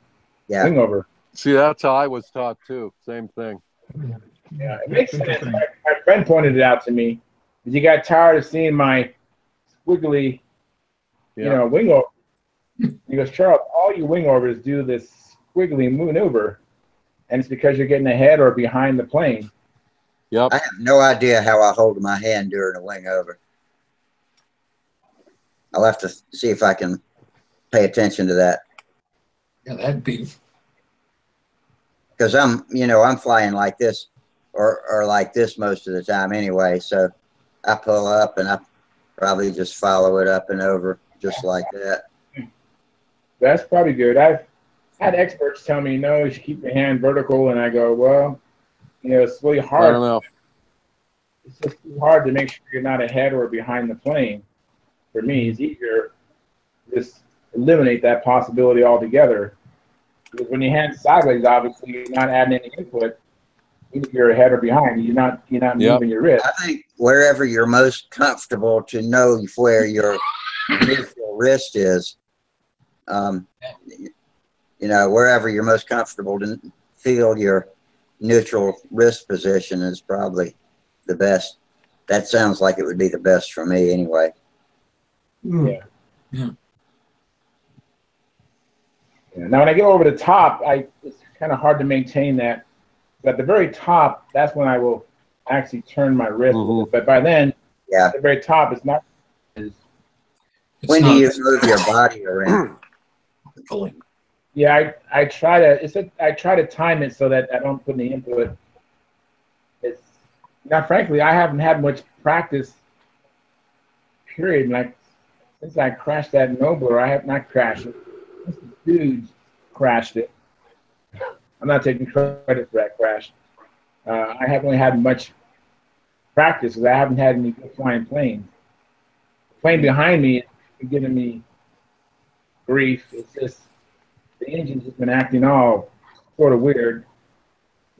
[SPEAKER 12] wing over.
[SPEAKER 5] See, that's how I was taught too. Same thing.
[SPEAKER 12] Yeah, it makes sense. My friend pointed it out to me. Because he got tired of seeing my squiggly, wing over. He goes, Charles, all you wing overs do this squiggly maneuver, and it's because you're getting ahead or behind the plane.
[SPEAKER 5] Yep.
[SPEAKER 1] I have no idea how I hold my hand during a wing over. I'll have to see if I can pay attention to that.
[SPEAKER 6] Yeah, that'd be.
[SPEAKER 1] Because I'm flying like this or like this most of the time anyway. So I pull up and I probably just follow it up and over just like that.
[SPEAKER 12] That's probably good. I've had experts tell me, no, you should keep your hand vertical. And I go, well, it's really hard.
[SPEAKER 5] I don't know.
[SPEAKER 12] It's just too hard to make sure you're not ahead or behind the plane. For me, it's easier to just eliminate that possibility altogether. Because when your hand's sideways, obviously, you're not adding any input. Either you're ahead or behind. You're not moving your wrist.
[SPEAKER 1] I think wherever you're most comfortable to know where your neutral wrist is, wherever you're most comfortable to feel your neutral wrist position is probably the best. That sounds like it would be the best for me anyway.
[SPEAKER 12] Yeah. Now, when I get over the top, it's kind of hard to maintain that. But at the very top, that's when I will actually turn my wrist. But by then, at the very top, it's not.
[SPEAKER 1] When do you move your body around?
[SPEAKER 12] Yeah, I try to time it so that I don't put any input. Frankly, I haven't had much practice. Period. Like since I crashed that Nobler, I have not crashed it. This dude crashed it. I'm not taking credit for that crash. I haven't really had much practice because I haven't had any good flying planes. The plane behind me is giving me grief. It's just the engine's just been acting all sort of weird.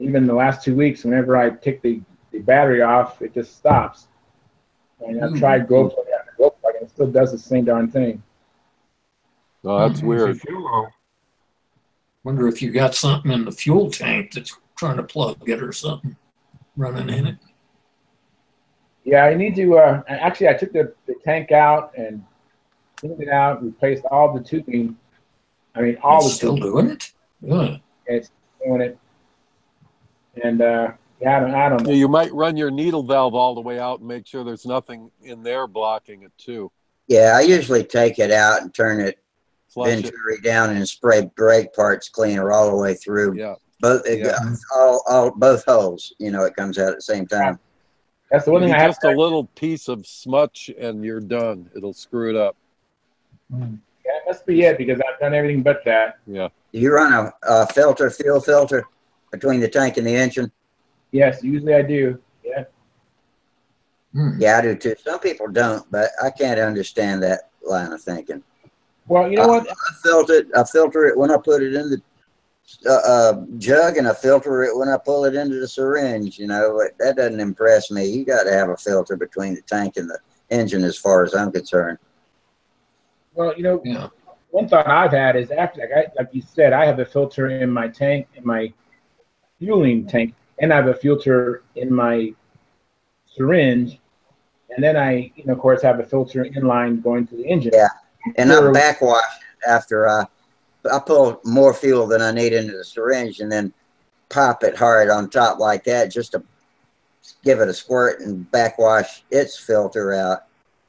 [SPEAKER 12] Even the last 2 weeks, whenever I take the battery off, it just stops. And I've tried GoPro after GoPro, and it still does the same darn thing.
[SPEAKER 5] Oh, that's weird.
[SPEAKER 6] Wonder if you got something in the fuel tank that's trying to plug it or something running in it.
[SPEAKER 12] Yeah, I need to. Actually, I took the tank out and cleaned it out, replaced all the tubing. I mean, all
[SPEAKER 6] It's
[SPEAKER 12] the
[SPEAKER 6] still
[SPEAKER 12] tubing.
[SPEAKER 6] doing it? Yeah.
[SPEAKER 12] It's doing it. And I don't know.
[SPEAKER 5] Yeah, you might run your needle valve all the way out and make sure there's nothing in there blocking it too.
[SPEAKER 1] Yeah, I usually take it out and turn it
[SPEAKER 5] Flush it.
[SPEAKER 1] venturi down and spray brake parts cleaner all the way through.
[SPEAKER 5] Yeah.
[SPEAKER 1] Both both holes. It comes out at the same time.
[SPEAKER 12] That's the one thing I have.
[SPEAKER 5] Just a little piece of smutch and you're done. It'll screw it up.
[SPEAKER 12] Yeah, it must be it because I've done everything but that.
[SPEAKER 5] Yeah.
[SPEAKER 1] Do you run a fuel filter between the tank and the engine?
[SPEAKER 12] Yes, usually I do. Yeah.
[SPEAKER 1] Yeah, I do too. Some people don't, but I can't understand that line of thinking.
[SPEAKER 12] Well, you know what?
[SPEAKER 1] I filter it when I put it in the jug and a filter it when I pull it into the syringe. You know, that doesn't impress me. You got to have a filter between the tank and the engine, as far as I'm concerned.
[SPEAKER 12] Well, you know, one thought I've had is after, like you said, I have a filter in my tank, in my fueling tank, and I have a filter in my syringe, and then I, of course, have a filter inline going to the engine.
[SPEAKER 1] Yeah, and I backwash after I pull more fuel than I need into the syringe, and then pop it hard on top like that, just to give it a squirt and backwash its filter out,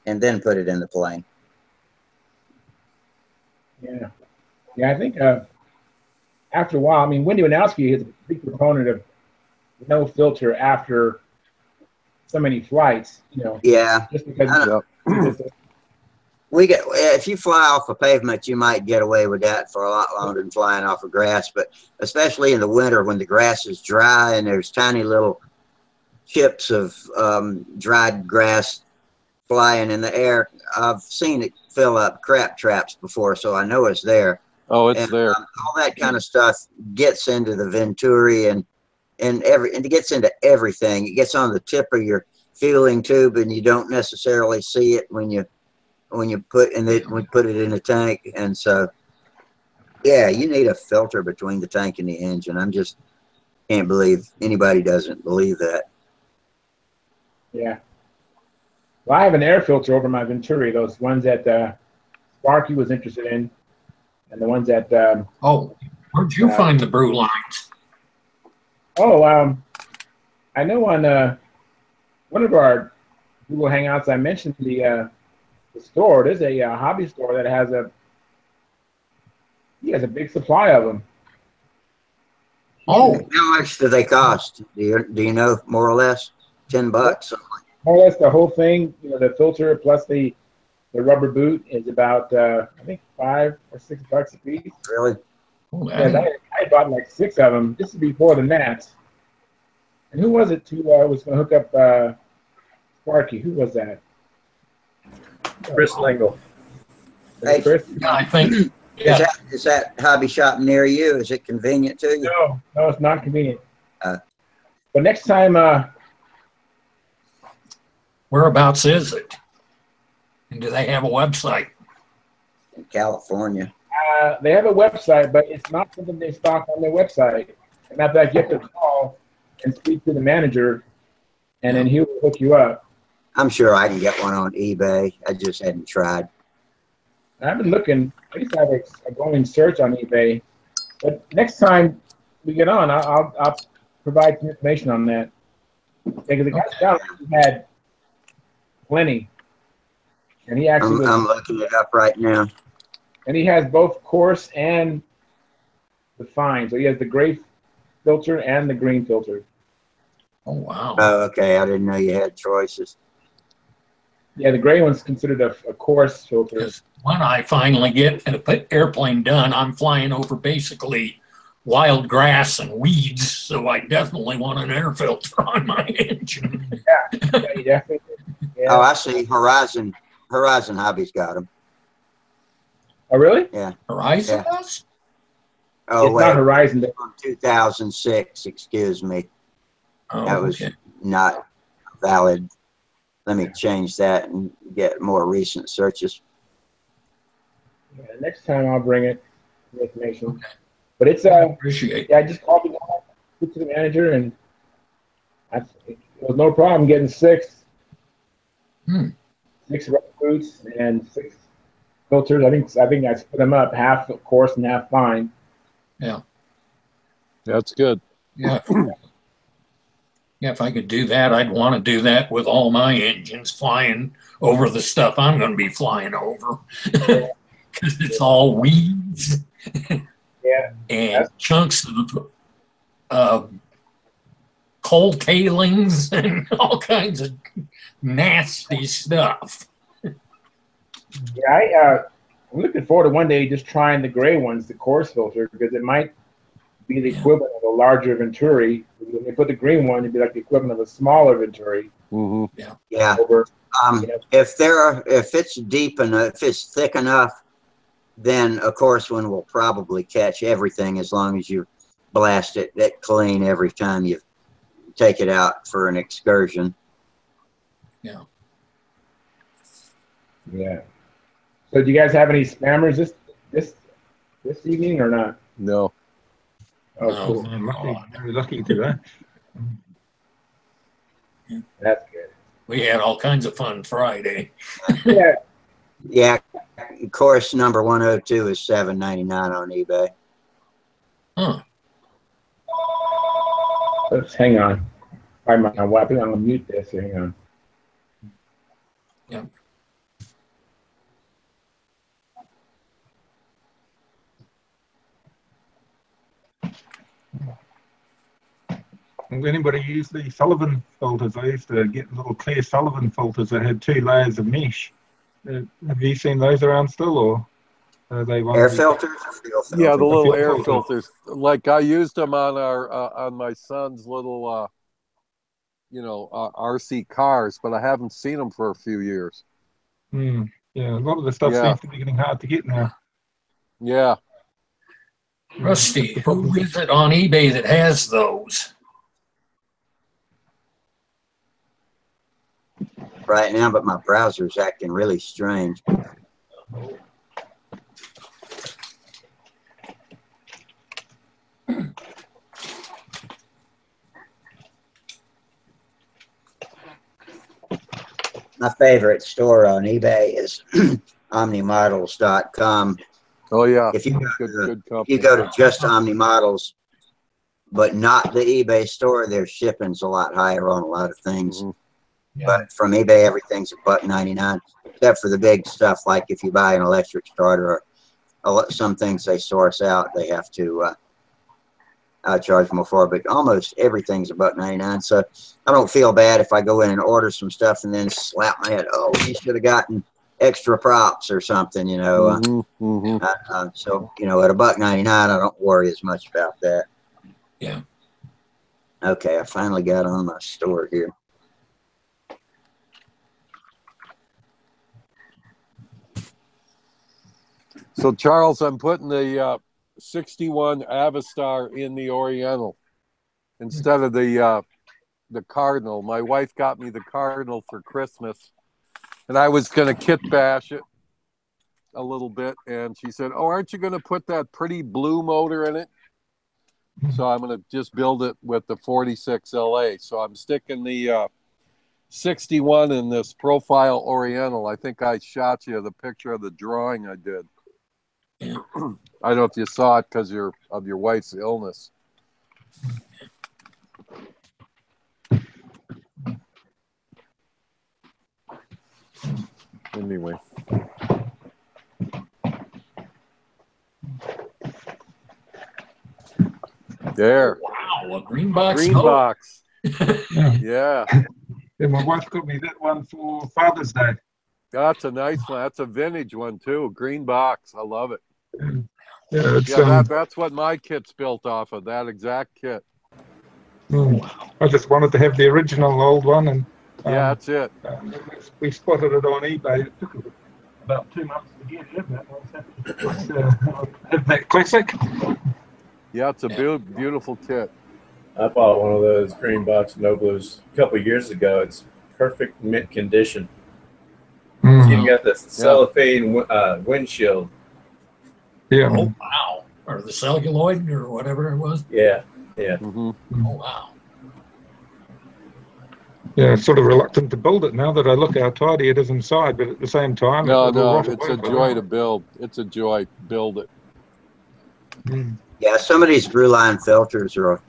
[SPEAKER 1] and then put it in the plane.
[SPEAKER 12] Yeah, yeah. I think after a while, I mean, Wendy Wanowski is a big proponent of no filter after so many flights. You know.
[SPEAKER 1] Yeah.
[SPEAKER 12] Just because.
[SPEAKER 1] We get, if you fly off a pavement, you might get away with that for a lot longer than flying off of grass. But especially in the winter when the grass is dry and there's tiny little chips of dried grass flying in the air, I've seen it fill up crap traps before, so I know it's there.
[SPEAKER 5] Oh, it's there.
[SPEAKER 1] All that kind of stuff gets into the Venturi and it gets into everything. It gets on the tip of your fueling tube, and you don't necessarily see it when you put it in the tank. And so, yeah, you need a filter between the tank and the engine. I'm just can't believe anybody doesn't believe that.
[SPEAKER 12] Yeah. Well, I have an air filter over my Venturi, those ones that Sparky was interested in, and the ones that.
[SPEAKER 6] Where'd you find the brew lines?
[SPEAKER 12] Oh, I know on one of our Google Hangouts, I mentioned the store. There's a hobby store that has a big supply of them.
[SPEAKER 1] Oh, how much do they cost? Do you know more or less? $10.
[SPEAKER 12] More or less the whole thing. You know, the filter plus the rubber boot is about I think $5 or $6 a piece.
[SPEAKER 1] Really?
[SPEAKER 6] Oh,
[SPEAKER 12] I bought like 6 of them. This is before the Nats. And who was it who was going to hook up Sparky? Who was that?
[SPEAKER 10] Chris Lingle.
[SPEAKER 1] Hey,
[SPEAKER 12] Chris?
[SPEAKER 6] Yeah, I think. Yeah.
[SPEAKER 1] Is that hobby shop near you? Is it convenient to you?
[SPEAKER 12] No, it's not convenient. But next time,
[SPEAKER 6] Whereabouts is it? And do they have a website?
[SPEAKER 1] In California.
[SPEAKER 12] they have a website, but it's not something they stock on their website. And matter of fact, you have to call and speak to the manager, and then he'll hook you up.
[SPEAKER 1] I'm sure I can get one on eBay. I just hadn't tried.
[SPEAKER 12] I've been looking. I used to have a going search on eBay, but next time we get on, I'll provide some information on that. Because the guy had plenty, and he actually
[SPEAKER 1] I'm looking it up right now.
[SPEAKER 12] And he has both coarse and the fine. So he has the gray filter and the green filter.
[SPEAKER 6] Oh wow!
[SPEAKER 1] Oh, okay. I didn't know you had choices.
[SPEAKER 12] Yeah, the gray one's considered a coarse filter.
[SPEAKER 6] When I finally get an airplane done, I'm flying over basically wild grass and weeds, so I definitely want an air filter on my engine.
[SPEAKER 12] Yeah, you definitely. Yeah.
[SPEAKER 1] Oh, I see. Horizon Hobby's got them.
[SPEAKER 12] Oh, really?
[SPEAKER 1] Yeah.
[SPEAKER 6] Horizon does?
[SPEAKER 1] Oh,
[SPEAKER 12] it's
[SPEAKER 1] wait.
[SPEAKER 12] not Horizon.
[SPEAKER 1] From 2006, excuse me.
[SPEAKER 6] Oh,
[SPEAKER 1] that was not valid. Let me change that and get more recent searches.
[SPEAKER 12] Yeah, next time I'll bring it, the information. Okay. But it's
[SPEAKER 6] appreciate.
[SPEAKER 12] Yeah, I just called the guy, speak to the manager, and it was no problem getting 6. 6 rubber boots and 6 filters. I think I split them up, half coarse and half fine.
[SPEAKER 6] Yeah.
[SPEAKER 5] That's good.
[SPEAKER 6] Yeah. Yeah, if I could do that, I'd want to do that with all my engines flying over the stuff I'm going to be flying over. Because it's all weeds.
[SPEAKER 12] Yeah.
[SPEAKER 6] And chunks of coal tailings and all kinds of nasty stuff.
[SPEAKER 12] Yeah, I'm looking forward to one day just trying the gray ones, the coarse filter, because it might be the equivalent of a larger Venturi. When you put the green one, it'd be like the equivalent of a smaller Venturi.
[SPEAKER 5] Mm-hmm.
[SPEAKER 6] Yeah.
[SPEAKER 1] Yeah. If it's deep enough, if it's thick enough, then a coarse one will probably catch everything as long as you blast it clean every time you take it out for an excursion.
[SPEAKER 6] Yeah.
[SPEAKER 12] Yeah. So do you guys have any spammers this evening or not?
[SPEAKER 5] No.
[SPEAKER 12] Oh,
[SPEAKER 6] No.
[SPEAKER 12] cool.
[SPEAKER 2] Very lucky to that.
[SPEAKER 12] That's good.
[SPEAKER 6] We had all kinds of fun Friday.
[SPEAKER 12] Yeah.
[SPEAKER 1] Yeah, course number 102 is $7.99 on eBay.
[SPEAKER 6] Huh.
[SPEAKER 12] Let's hang on. I'm gonna mute this. Hang on.
[SPEAKER 6] Yep.
[SPEAKER 2] Anybody use the Sullivan filters? I used to get little clear Sullivan filters that had 2 layers of mesh. Have you seen those around still, or are they
[SPEAKER 1] Air filters or fuel filters?
[SPEAKER 5] Yeah, the little
[SPEAKER 2] fuel
[SPEAKER 5] air
[SPEAKER 2] filter.
[SPEAKER 5] filters. Like I used them on our on my son's little RC cars, but I haven't seen them for a few years.
[SPEAKER 2] Yeah, a lot of the stuff seems to be getting hard to get now.
[SPEAKER 5] Yeah.
[SPEAKER 6] Rusty, who is it on eBay that has those?
[SPEAKER 1] Right now, but my browser's acting really strange. My favorite store on eBay is omnimodels.com.
[SPEAKER 5] Oh yeah.
[SPEAKER 1] If you
[SPEAKER 5] good company.
[SPEAKER 1] if you go to just OmniModels, but not the eBay store, their shipping's a lot higher on a lot of things.
[SPEAKER 5] Mm-hmm.
[SPEAKER 6] Yeah.
[SPEAKER 1] But from eBay, everything's $1.99, except for the big stuff, like if you buy an electric starter or some things they source out, they have to charge more for. But almost everything's $1.99. So I don't feel bad if I go in and order some stuff and then slap my head. Oh, you should have gotten extra props or something, you know. So you know, at $1.99, I don't worry as much about that.
[SPEAKER 6] Yeah.
[SPEAKER 1] Okay, I finally got on my store here.
[SPEAKER 5] So Charles, I'm putting the 61 Avistar in the Oriental instead of the Cardinal. My wife got me the Cardinal for Christmas, and I was going to kit bash it a little bit, and she said, "Oh, aren't you going to put that pretty blue motor in it?" So I'm going to just build it with the 46 LA. So I'm sticking the 61 in this profile Oriental. I think I shot you the picture of the drawing I did.
[SPEAKER 6] Yeah.
[SPEAKER 5] I don't know if you saw it because of your wife's illness. Anyway. There.
[SPEAKER 6] Wow, a green box.
[SPEAKER 5] Green box. Yeah.
[SPEAKER 2] Yeah, my wife got me that one for Father's Day.
[SPEAKER 5] That's a nice one. That's a vintage one too. Green box. I love it.
[SPEAKER 2] Yeah, it's,
[SPEAKER 5] that's what my kit's built off of. That exact kit.
[SPEAKER 2] I just wanted to have the original old one, and
[SPEAKER 5] yeah, that's it.
[SPEAKER 2] We spotted it on eBay. It took about 2 months to get it. I was happy to have that classic.
[SPEAKER 5] Yeah, it's a beautiful kit.
[SPEAKER 10] I bought one of those green box no blues a couple of years ago. It's perfect mint condition. It's even got the cellophane windshield.
[SPEAKER 2] Yeah.
[SPEAKER 6] Oh wow! Or the celluloid, or whatever it was.
[SPEAKER 10] Yeah. Yeah.
[SPEAKER 6] Oh wow!
[SPEAKER 2] Yeah, sort of reluctant to build it now that I look how tidy it is inside, but at the same time,
[SPEAKER 5] no, it's a joy to build. It's a joy. Build it.
[SPEAKER 1] Yeah, some of these Brewline filters are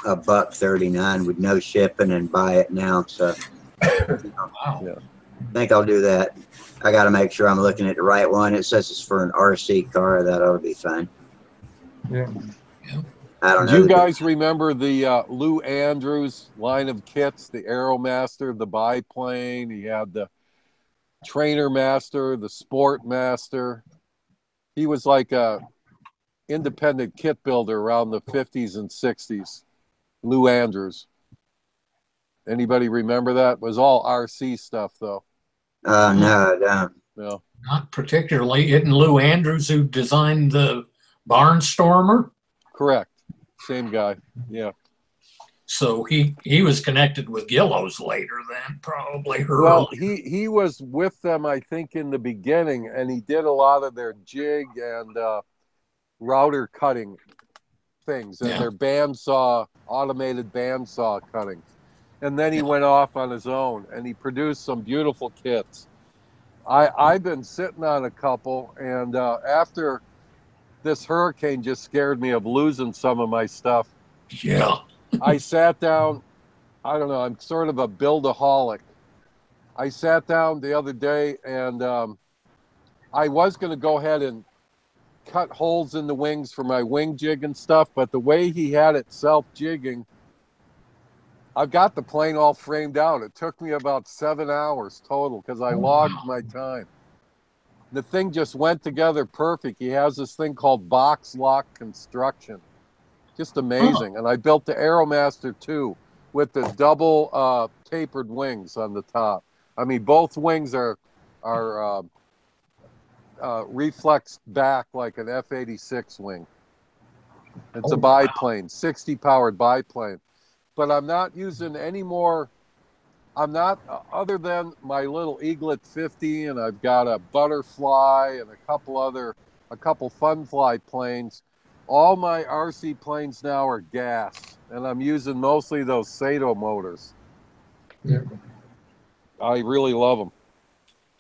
[SPEAKER 1] $1.39 with no shipping, and buy it now. So
[SPEAKER 6] Wow.
[SPEAKER 5] Yeah.
[SPEAKER 1] I think I'll do that. I got to make sure I'm looking at the right one. It says it's for an RC car. That ought to be fine.
[SPEAKER 2] Yeah.
[SPEAKER 1] I don't know.
[SPEAKER 5] Do you guys remember the Lou Andrews line of kits? The Aeromaster, the biplane. He had the Trainer Master, the Sport Master. He was like a independent kit builder around the 50s and 60s. Lou Andrews. Anybody remember that? It was all RC stuff, though.
[SPEAKER 1] No, I don't.
[SPEAKER 5] No.
[SPEAKER 6] Not particularly. Isn't Lou Andrews who designed the Barnstormer?
[SPEAKER 5] Correct. same guy. Yeah.
[SPEAKER 6] So he was connected with Gillows later then, probably.
[SPEAKER 5] Well,
[SPEAKER 6] Early.
[SPEAKER 5] he was with them, I think, in the beginning, and he did a lot of their jig and router cutting things and their bandsaw, automated bandsaw cuttings. And then he went off on his own, and he produced some beautiful kits. I've been sitting on a couple, and after this hurricane just scared me of losing some of my stuff.
[SPEAKER 6] Yeah.
[SPEAKER 5] I sat down. I don't know. I'm sort of a buildaholic. I sat down the other day, and I was going to go ahead and cut holes in the wings for my wing jig and stuff, but the way he had it self-jigging, I've got the plane all framed out. It took me about 7 hours total because I logged my time. The thing just went together perfect. He has this thing called box lock construction. Just amazing. And I built the Aeromaster 2 with the double tapered wings on the top. I mean, both wings are reflexed back like an F-86 wing. It's a biplane, 60 powered biplane. But I'm not using any more. I'm not, other than my little Eaglet 50, and I've got a Butterfly and a couple Fun Fly planes. All my RC planes now are gas, and I'm using mostly those Sato motors.
[SPEAKER 12] Yeah.
[SPEAKER 5] I really love them.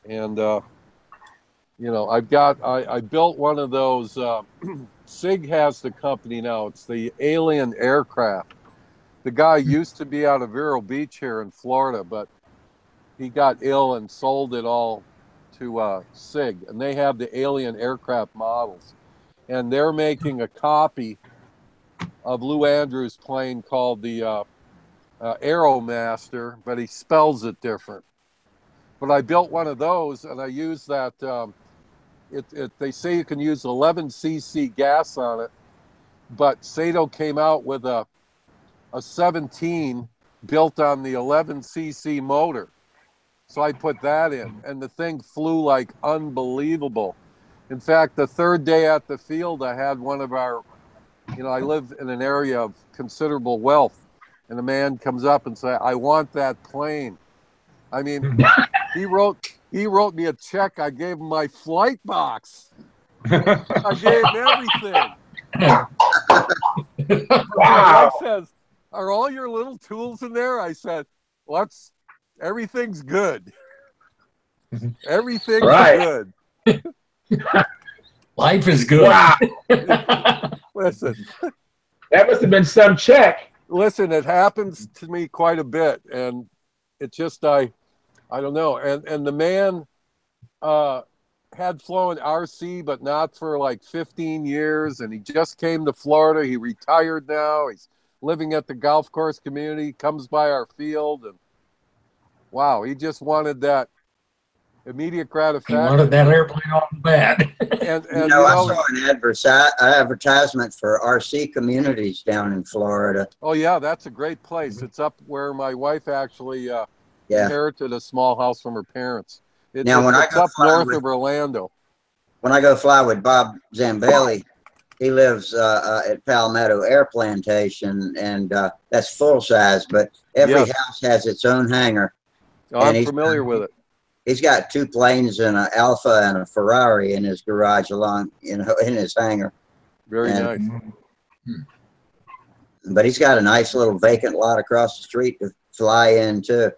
[SPEAKER 5] And, you know, I built one of those, SIG has the company now. It's the Alien Aircraft. The guy used to be out of Vero Beach here in Florida, but he got ill and sold it all to SIG. And they have the Alien Aircraft models. And they're making a copy of Lou Andrews' plane called the Aeromaster, but he spells it different. But I built one of those, and I used that. They say you can use 11 cc gas on it, but Sato came out with a 17 built on the 11 cc motor. So I put that in, and the thing flew like unbelievable. In fact, the third day at the field, I had one of our, you know, I live in an area of considerable wealth, and a man comes up and says, "I want that plane." I mean, he wrote me a check. I gave him my flight box. I gave him everything.
[SPEAKER 12] Wow.
[SPEAKER 5] My wife says, "Are all your little tools in there?" I said, "Well, everything's good. Everything's good."
[SPEAKER 6] Life is good.
[SPEAKER 12] Wow.
[SPEAKER 5] Listen.
[SPEAKER 12] That must have been some check.
[SPEAKER 5] Listen, it happens to me quite a bit, and it just I don't know. And the man had flown RC, but not for like 15 years, and he just came to Florida. He retired now. He's living at the golf course community, comes by our field, and wow, he just wanted that immediate gratification.
[SPEAKER 6] He wanted that airplane on bad.
[SPEAKER 5] And
[SPEAKER 1] you know, I saw an advertisement for RC communities down in Florida.
[SPEAKER 5] Oh yeah, that's a great place. It's up where my wife actually inherited a small house from her parents. It's up north of Orlando.
[SPEAKER 1] When I go fly with Bob Zambelli, he lives at Palmetto Air Plantation, and that's full size, but every house has its own hangar.
[SPEAKER 5] Oh, I'm familiar with it.
[SPEAKER 1] He's got 2 planes and an Alpha and a Ferrari in his garage in his hangar.
[SPEAKER 5] Very nice.
[SPEAKER 1] But he's got a nice little vacant lot across the street to fly in too.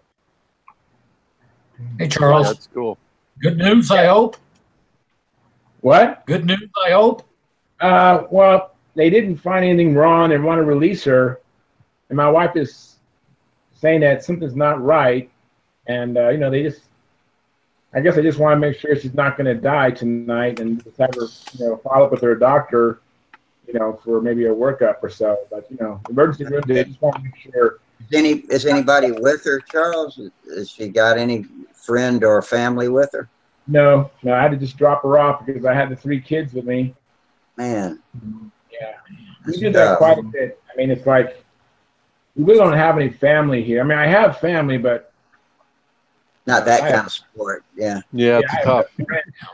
[SPEAKER 6] Hey, Charles.
[SPEAKER 5] That's cool.
[SPEAKER 6] Good news, I hope.
[SPEAKER 12] What?
[SPEAKER 6] Good news, I hope.
[SPEAKER 12] Well, they didn't find anything wrong and want to release her. And my wife is saying that something's not right. And, you know, I guess I just want to make sure she's not going to die tonight and just have her, you know, follow up with her doctor, you know, for maybe a workup or so. But, you know, emergency room, they just want to make sure.
[SPEAKER 1] Is anybody with her, Charles? Has she got any friend or family with her?
[SPEAKER 12] No, I had to just drop her off because I had the 3 kids with me.
[SPEAKER 1] Man.
[SPEAKER 12] Yeah. We do that quite a bit. I mean, it's like, we really don't have any family here. I mean, I have family, but
[SPEAKER 1] not that kind of support. Yeah.
[SPEAKER 5] Yeah, it's tough.
[SPEAKER 12] And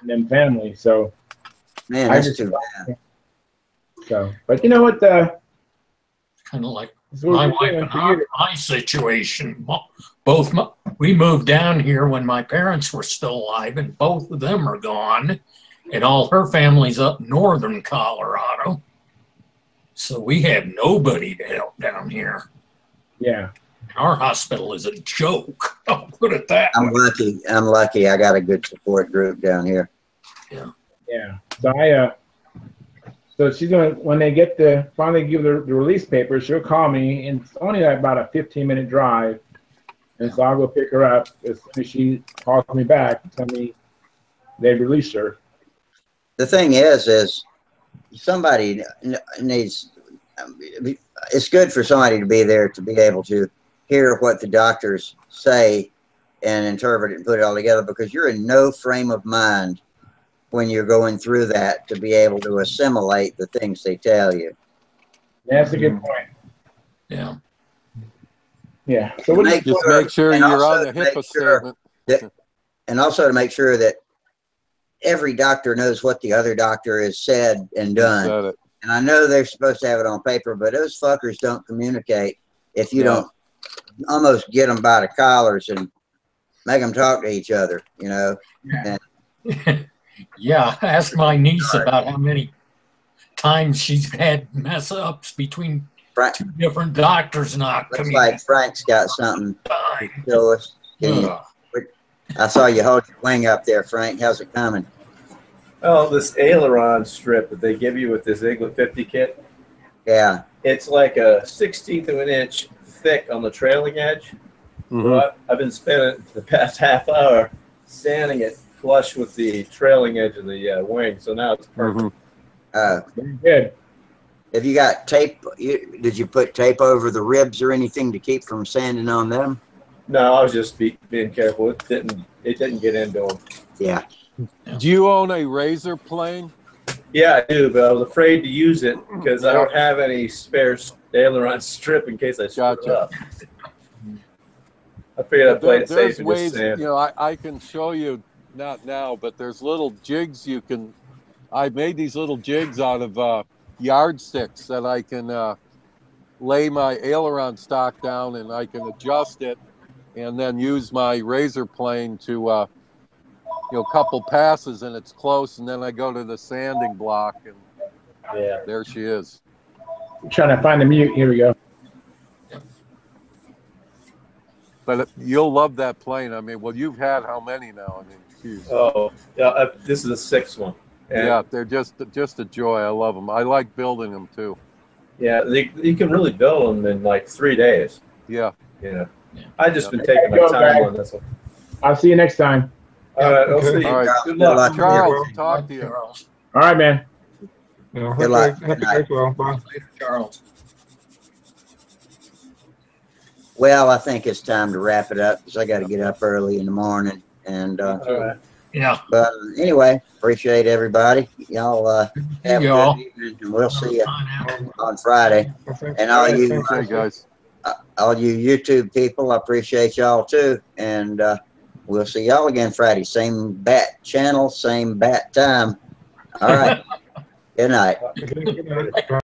[SPEAKER 12] then family, so.
[SPEAKER 1] Man, that's too bad.
[SPEAKER 12] So, but you know what?
[SPEAKER 6] kind of like
[SPEAKER 12] So what
[SPEAKER 6] my
[SPEAKER 12] we're
[SPEAKER 6] wife
[SPEAKER 12] doing
[SPEAKER 6] and
[SPEAKER 12] for you.
[SPEAKER 6] my situation. We moved down here when my parents were still alive, and both of them are gone, and all her family's up northern Colorado. So we have nobody to help down here.
[SPEAKER 12] Yeah.
[SPEAKER 6] Our hospital is a joke. I'll put it that
[SPEAKER 1] I'm
[SPEAKER 6] way.
[SPEAKER 1] lucky. I'm lucky. I got a good support group down here.
[SPEAKER 12] Yeah. So so she's gonna, when they get finally give the release paper, she'll call me, and it's only like about a 15-minute drive. And so I'll go pick her up as soon as she calls me back and tell me they released her.
[SPEAKER 1] The thing is somebody needs, it's good for somebody to be there to be able to hear what the doctors say and interpret it and put it all together, because you're in no frame of mind when you're going through that to be able to assimilate the things they tell you.
[SPEAKER 12] That's a good point.
[SPEAKER 6] Yeah.
[SPEAKER 12] Yeah. So what
[SPEAKER 1] Make
[SPEAKER 5] Just
[SPEAKER 1] sure-
[SPEAKER 5] make sure
[SPEAKER 1] and
[SPEAKER 5] you're
[SPEAKER 1] also
[SPEAKER 5] on the
[SPEAKER 1] to make
[SPEAKER 5] HIPAA
[SPEAKER 1] sure
[SPEAKER 5] statement.
[SPEAKER 1] and also to make sure that every doctor knows what the other doctor has said and done.
[SPEAKER 5] Said it.
[SPEAKER 1] And I know they're supposed to have it on paper, but those fuckers don't communicate if you don't almost get them by the collars and make them talk to each other, you know. And
[SPEAKER 6] Yeah, ask my niece about how many times she's had mess ups between two different doctors not
[SPEAKER 1] looks
[SPEAKER 6] communicating.
[SPEAKER 1] like Frank's got something to show us. I saw you hold your wing up there, Frank. How's it coming?
[SPEAKER 10] Oh, this aileron strip that they give you with this Igla 50 kit.
[SPEAKER 1] Yeah.
[SPEAKER 10] It's like a 1/16 of an inch thick on the trailing edge. So I've been spending the past half hour sanding it flush with the trailing edge of the wing. So now it's perfect.
[SPEAKER 12] Very good.
[SPEAKER 1] Have you got tape? Did you put tape over the ribs or anything to keep from sanding on them?
[SPEAKER 10] No, I was just being careful. It didn't get into them.
[SPEAKER 1] Yeah.
[SPEAKER 5] Do you own a razor plane?
[SPEAKER 10] Yeah, I do, but I was afraid to use it because I don't have any spare aileron strip in case I screw it up. I figured I'd play it safe and just sand.
[SPEAKER 5] You know, I can show you, not now, but there's little jigs you can. I made these little jigs out of yardsticks that I can lay my aileron stock down, and I can adjust it, and then use my razor plane to, you know, couple passes, and it's close, and then I go to the sanding block, and there she is.
[SPEAKER 12] I'm trying to find the mute. Here we go.
[SPEAKER 5] But you'll love that plane. I mean, well, you've had how many now? I mean, geez.
[SPEAKER 10] Oh, yeah, this is the 6th one. And
[SPEAKER 5] yeah, they're just a joy. I love them. I like building them too.
[SPEAKER 10] Yeah, you can really build them in like 3 days.
[SPEAKER 5] Yeah.
[SPEAKER 10] Yeah. I've just been taking my time on this one.
[SPEAKER 12] I'll see you next time.
[SPEAKER 10] All right, I'll see you.
[SPEAKER 5] All right.
[SPEAKER 10] Good luck.
[SPEAKER 5] Charles, talk to you.
[SPEAKER 6] Charles.
[SPEAKER 12] All right, man.
[SPEAKER 2] Yeah,
[SPEAKER 1] Good luck.
[SPEAKER 2] hope it goes well. Bye.
[SPEAKER 6] Charles.
[SPEAKER 1] Well, I think it's time to wrap it up because I got to get up early in the morning. And
[SPEAKER 10] All right.
[SPEAKER 6] Yeah.
[SPEAKER 1] but anyway, appreciate everybody. Y'all have a
[SPEAKER 6] y'all.
[SPEAKER 1] good evening, and we'll see you on Friday. And all you
[SPEAKER 5] guys,
[SPEAKER 1] all you YouTube people, I appreciate y'all too. And we'll see y'all again Friday. Same bat channel, same bat time. All right. Good night.
[SPEAKER 2] Good night.